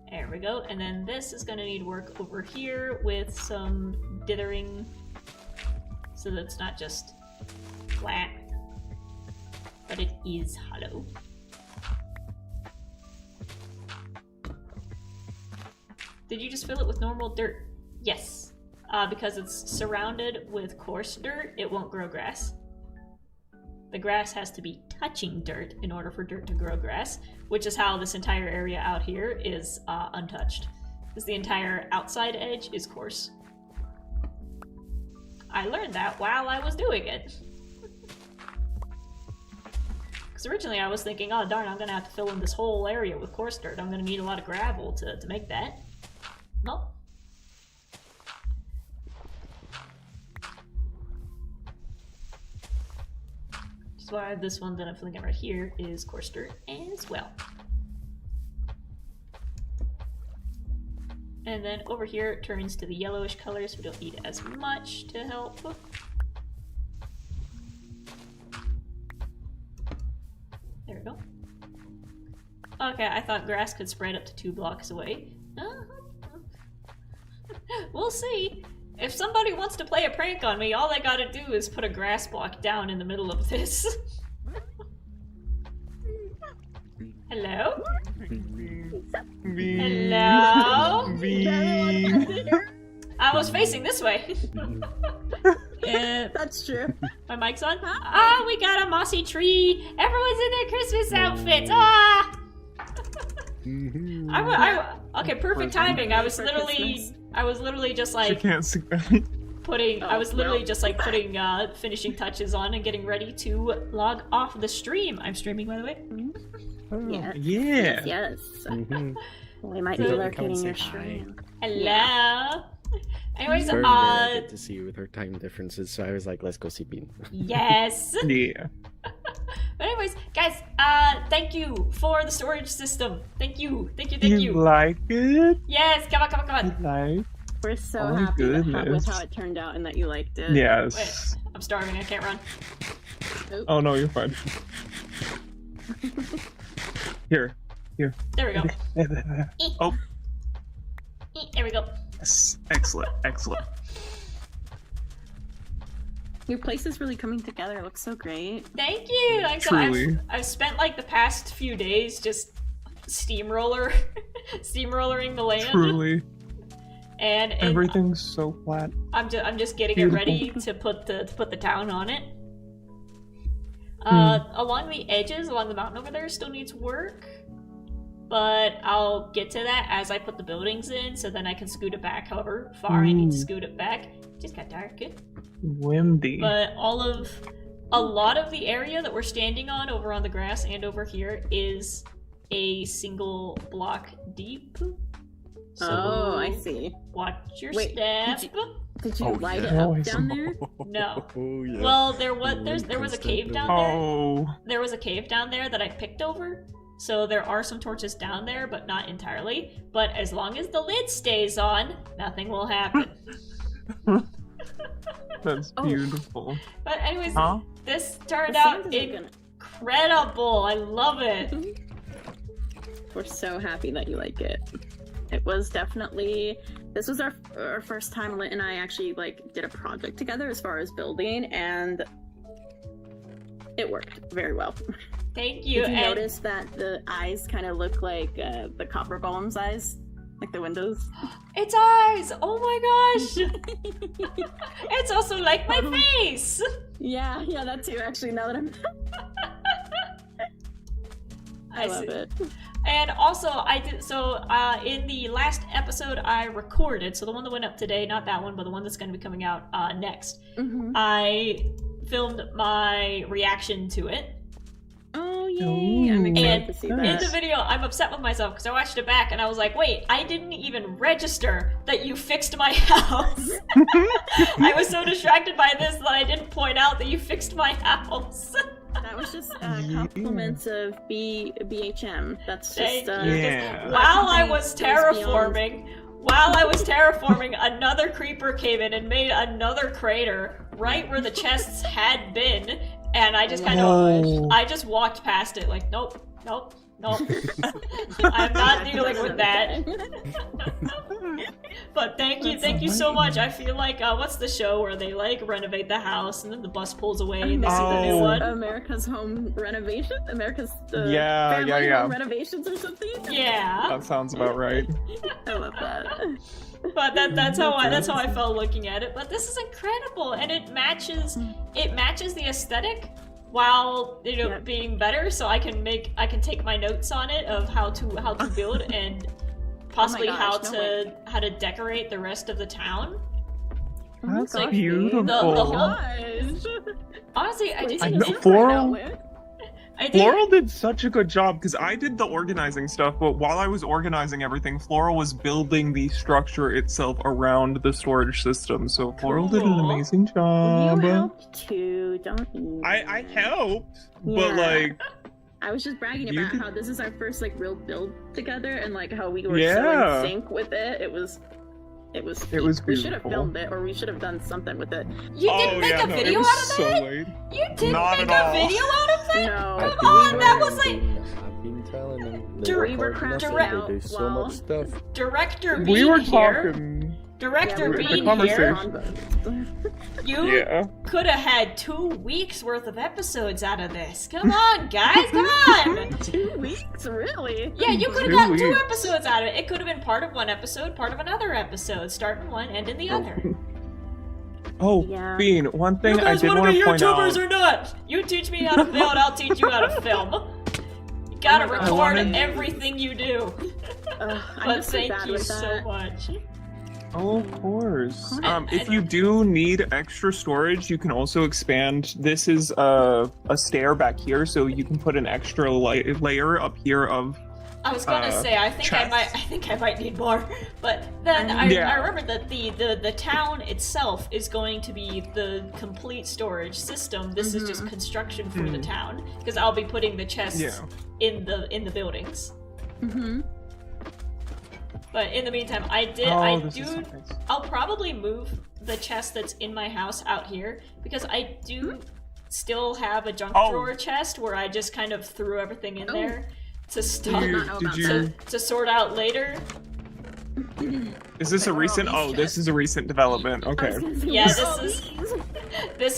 There we go. And then this is gonna need work over here with some dithering, so that it's not just flat, but it is hollow. Did you just fill it with normal dirt? Yes. Because it's surrounded with coarse dirt, it won't grow grass. The grass has to be touching dirt in order for dirt to grow grass, which is how this entire area out here is untouched. Because the entire outside edge is coarse. I learned that while I was doing it. Because originally I was thinking, oh darn, I'm gonna have to fill in this whole area with coarse dirt. I'm gonna need a lot of gravel to make that. Nope. Why this one that I'm filling in right here is coarse dirt as well. And then over here it turns to the yellowish color, so we don't need as much to help. There we go. Okay, I thought grass could spread up to 2 blocks away. We'll see. If somebody wants to play a prank on me, all I gotta do is put a grass block down in the middle of this. Hello? Hello? I was facing this way. That's true. My mic's on? Ah, we got a mossy tree! Everyone's in their Christmas outfits! Ah! Okay, perfect timing. I was literally just like... She can't see. I was literally just like putting finishing touches on and getting ready to log off the stream. I'm streaming, by the way. Yeah. Yes. Mm-hmm. We might be lurking in your stream. Hello. Anyways, Very good to see you with her time differences, so I was like, let's go see Bean. Yes. Yeah. But anyways, guys, thank you for the storage system. Thank you. You like it? Yes, come on. Like? We're so Oh, happy with goodness. how it turned out and that you liked it. Yes. Wait, I'm starving, I can't run. Oh no, you're fine. Here. There we go. Oh, There we go. yes. Excellent. Your place is really coming together. It looks so great. Thank you. Like, so Truly. I've spent like the past few days just steamrolling the land. Truly. And Everything's so flat. I'm just getting Beautiful. it ready to put the town on it. Along the edges, along the mountain over there, still needs work. But I'll get to that as I put the buildings in, so then I can scoot it back however far I need to scoot it back. Just got dark, good. Windy. But a lot of the area that we're standing on over on the grass and over here is a single block deep. So Oh, I see. watch your Wait, step. Did you Oh, light yeah. it Oh, I up down see. there? No. Oh, yeah. Well, there was a cave down there. Oh. There was a cave down there that I picked over. So there are some torches down there, but not entirely. But as long as the lid stays on, nothing will happen. That's Oh. beautiful. But anyways, Huh? this turned The out sand isn't gonna- incredible. I love it. We're so happy that you like it. It was definitely... This was our first time Lit and I actually like did a project together as far as building, and it worked very well. Thank you. Did you And notice that the eyes kind of look like the copper golem's eyes? Like the windows? it's eyes. Oh my gosh. It's also like my face. Yeah, that too, actually, now that I'm... I love see. it. And also, I did so in the last episode I recorded, so the one that went up today, not that one, but the one that's going to be coming out next. Mm-hmm. I filmed my reaction to it. Oh, yay! I'm excited And to see in that. the video, I'm upset with myself because I watched it back and I was like, wait, I didn't even register that you fixed my house. I was so distracted by this that I didn't point out that you fixed my house. That was just compliments of BHM. That's Thank just you. Yeah. While I was Goes beyond- terraforming, another creeper came in and made another crater right where the chests had been, and I just I just walked past it like, nope. I'm not dealing with that. But thank you so much. I feel like what's the show where they like renovate the house and then the bus pulls away and they see the new one? America's Home Renovation? Family Yeah. Home Renovations or something? Yeah. That sounds about right. I love that. But that's how I felt looking at it. But this is incredible, and it matches the aesthetic while being better. So I can take my notes on it of how to build and possibly how to decorate the rest of the town. That's like, beautiful. the whole- Gosh. Honestly, I I know, did. Floral did such a good job because I did the organizing stuff, but while I was organizing everything, Floral was building the structure itself around the storage system. So Floral did an Cool. amazing job. You helped too, don't you? I helped, but Yeah. like, I was just bragging You about could- how this is our first like real build together, and like how we were so Yeah. in sync with it. It was. It was We should have beautiful. filmed it, or we should have done something with it. You didn't make a no, video it was out of so that? late. You didn't Not make at a all. video out of that? No. Come on, that was like I've been telling them. They Direct- work hard enough, direct- they do so well- much stuff. Director Bean We were here. talking. Director Yeah, we- the Bean conversation. here. You Yeah. could have had 2 weeks worth of episodes out of this. Come on, guys, come on! 2 weeks, really? Yeah, you could have 2 gotten 2 weeks. episodes out of it. It could have been part of one episode, part of another episode, starting one, ending the other. Oh, Yeah. Bean, one thing You I guys did want to want be to point YouTubers out. or not? You teach me how to build, I'll teach you how to film. You gotta Oh my God. record I wanted- everything you do. I'm But just so thank bad you with so that. much. Oh, of course. Alright. If you do need extra storage, you can also expand. This is a stair back here, so you can put an extra layer up here of. I was gonna say, I think I might need more, but then I remember that the town itself is going to be the complete storage system. This is just construction for the town, because I'll be putting the chests in the buildings. But in the meantime, I'll probably move the chest that's in my house out here, because I do still have a junk drawer chest where I just kind of threw everything in there to stop to sort out later. Is this a recent? Oh, this is a recent development. Okay. Yeah, this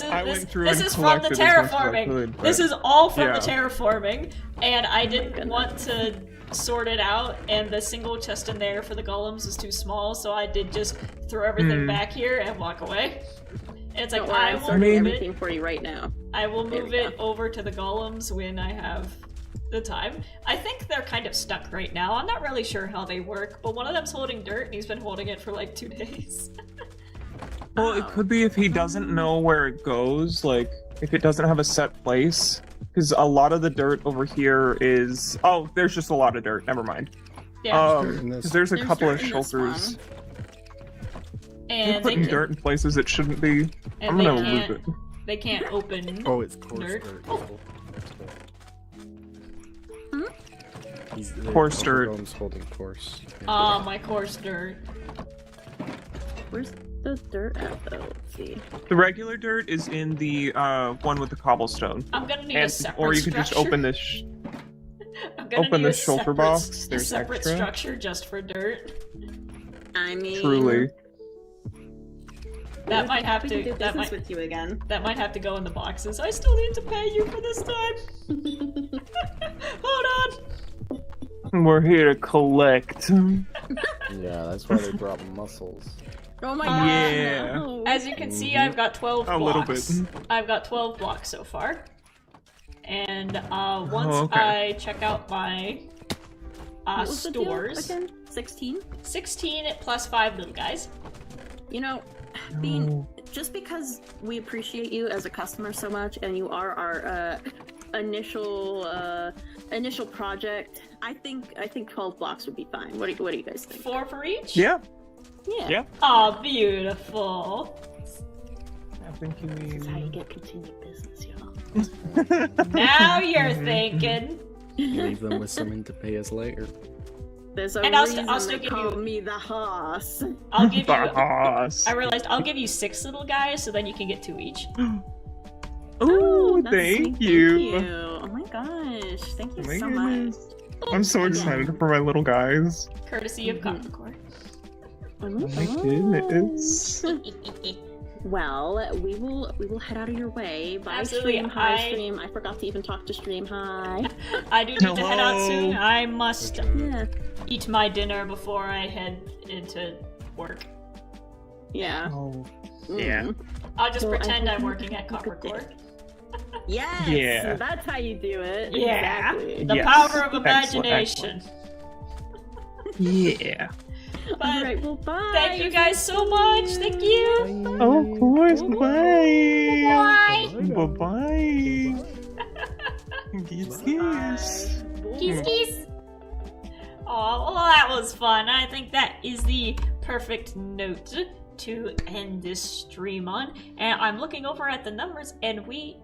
is from the terraforming. This is all from the terraforming, and I didn't want to sort it out, and the single chest in there for the golems is too small, so I did just throw everything back here and walk away. And it's like, I will move everything for you right now. I will move it over to the golems when I have the time. I think they're kind of stuck right now. I'm not really sure how they work, but one of them's holding dirt and he's been holding it for like 2 days. Well, it could be if he doesn't know where it goes, like if it doesn't have a set place. Because a lot of the dirt over here is... Oh, there's just a lot of dirt. Never mind. Yeah. Because there's a couple of shelters. And you're putting dirt in places it shouldn't be. I'm gonna loop it. They can't open it's coarse dirt. Coarse dirt. Holding coarse. My coarse dirt. Where's the dirt at, though? Let's see. The regular dirt is in the one with the cobblestone. I'm gonna need a separate or you could just open this. Shulker box. There's a separate structure just for dirt. I mean, truly. That might have to. Do business with you again. That might have to go in the boxes. I still need to pay you for this time. Hold on. We're here to collect. Yeah, that's why they drop muscles. Oh my god. Yeah. No. As you can see, I've got 12 blocks. A little bit. I've got 12 blocks so far. And once I check out my what was stores, the deal again? 16? 16 plus 5 little guys. You know, Bean, just because we appreciate you as a customer so much, and you are our initial project, I think 12 blocks would be fine. What do you guys think? 4 for each? Yeah. Yeah. Oh, beautiful. I think you mean. That's how you get continued business, y'all. Now you're thinking. Leave them with something to pay us later. There's a and reason I'll still they give call you me the hoss. I'll give you. Hoss. I realized I'll give you 6 little guys, so then you can get 2 each. Ooh, that's thank sweet. you. Thank you. Oh my gosh, thank you Oh my so goodness. much. I'm so excited for my little guys. Courtesy of Coppercore. Oh my goodness. Well, we will head out of your way. Bye, Absolutely. Stream. Hi, Stream. I forgot to even talk to Stream. Hi. I do need to head out soon. I must Yeah. eat my dinner before I head into work. Yeah. Oh. Mm. Yeah. I'll just Well, pretend I I'm hope working you at have a good Coppercore. Yes. Yeah. That's how you do it. Yeah. Exactly. The Yes. power of Excellent, imagination. Yeah. But All right. Well, bye. thank you guys so much. Thank you. Of course. Bye. Bye. Bye. Kiss, kiss. Kiss, kiss. Oh, well, that was fun. I think that is the perfect note to end this stream on. And I'm looking over at the numbers, and we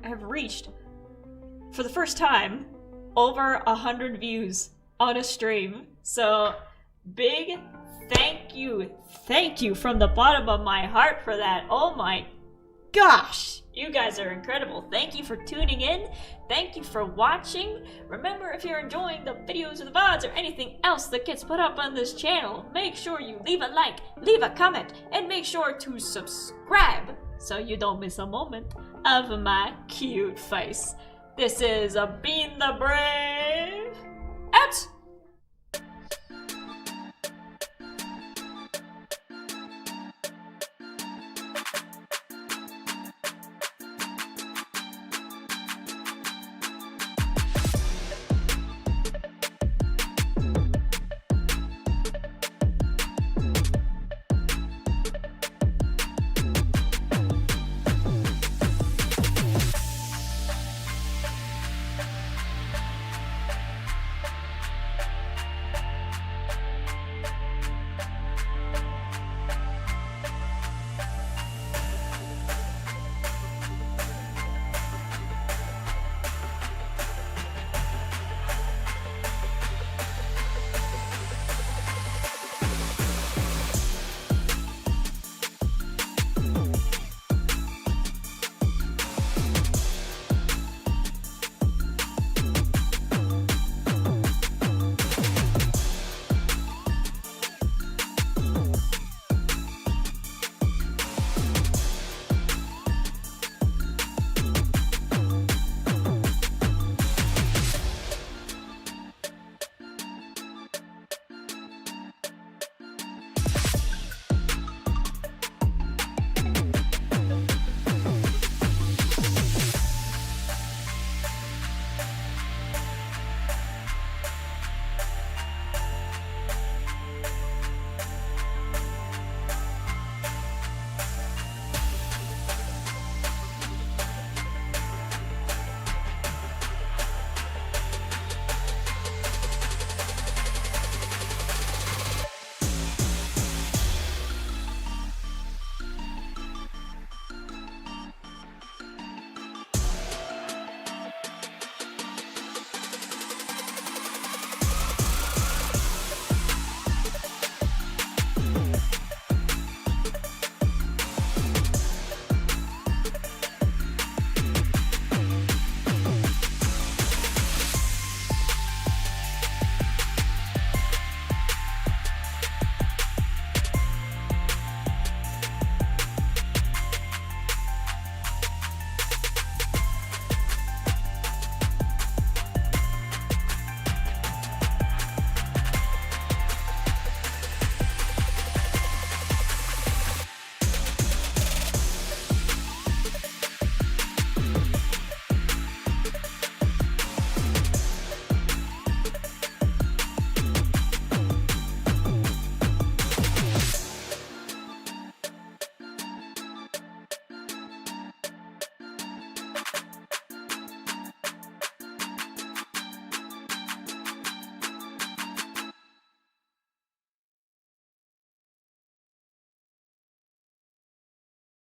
have reached, for the first time, over 100 views on a stream. So, big thank you from the bottom of my heart for that. Oh my gosh, you guys are incredible. Thank you for tuning in. Thank you for watching. Remember, if you're enjoying the videos or the VODs or anything else that gets put up on this channel, make sure you leave a like, leave a comment, and make sure to subscribe so you don't miss a moment of my cute face. This is Bean the Brain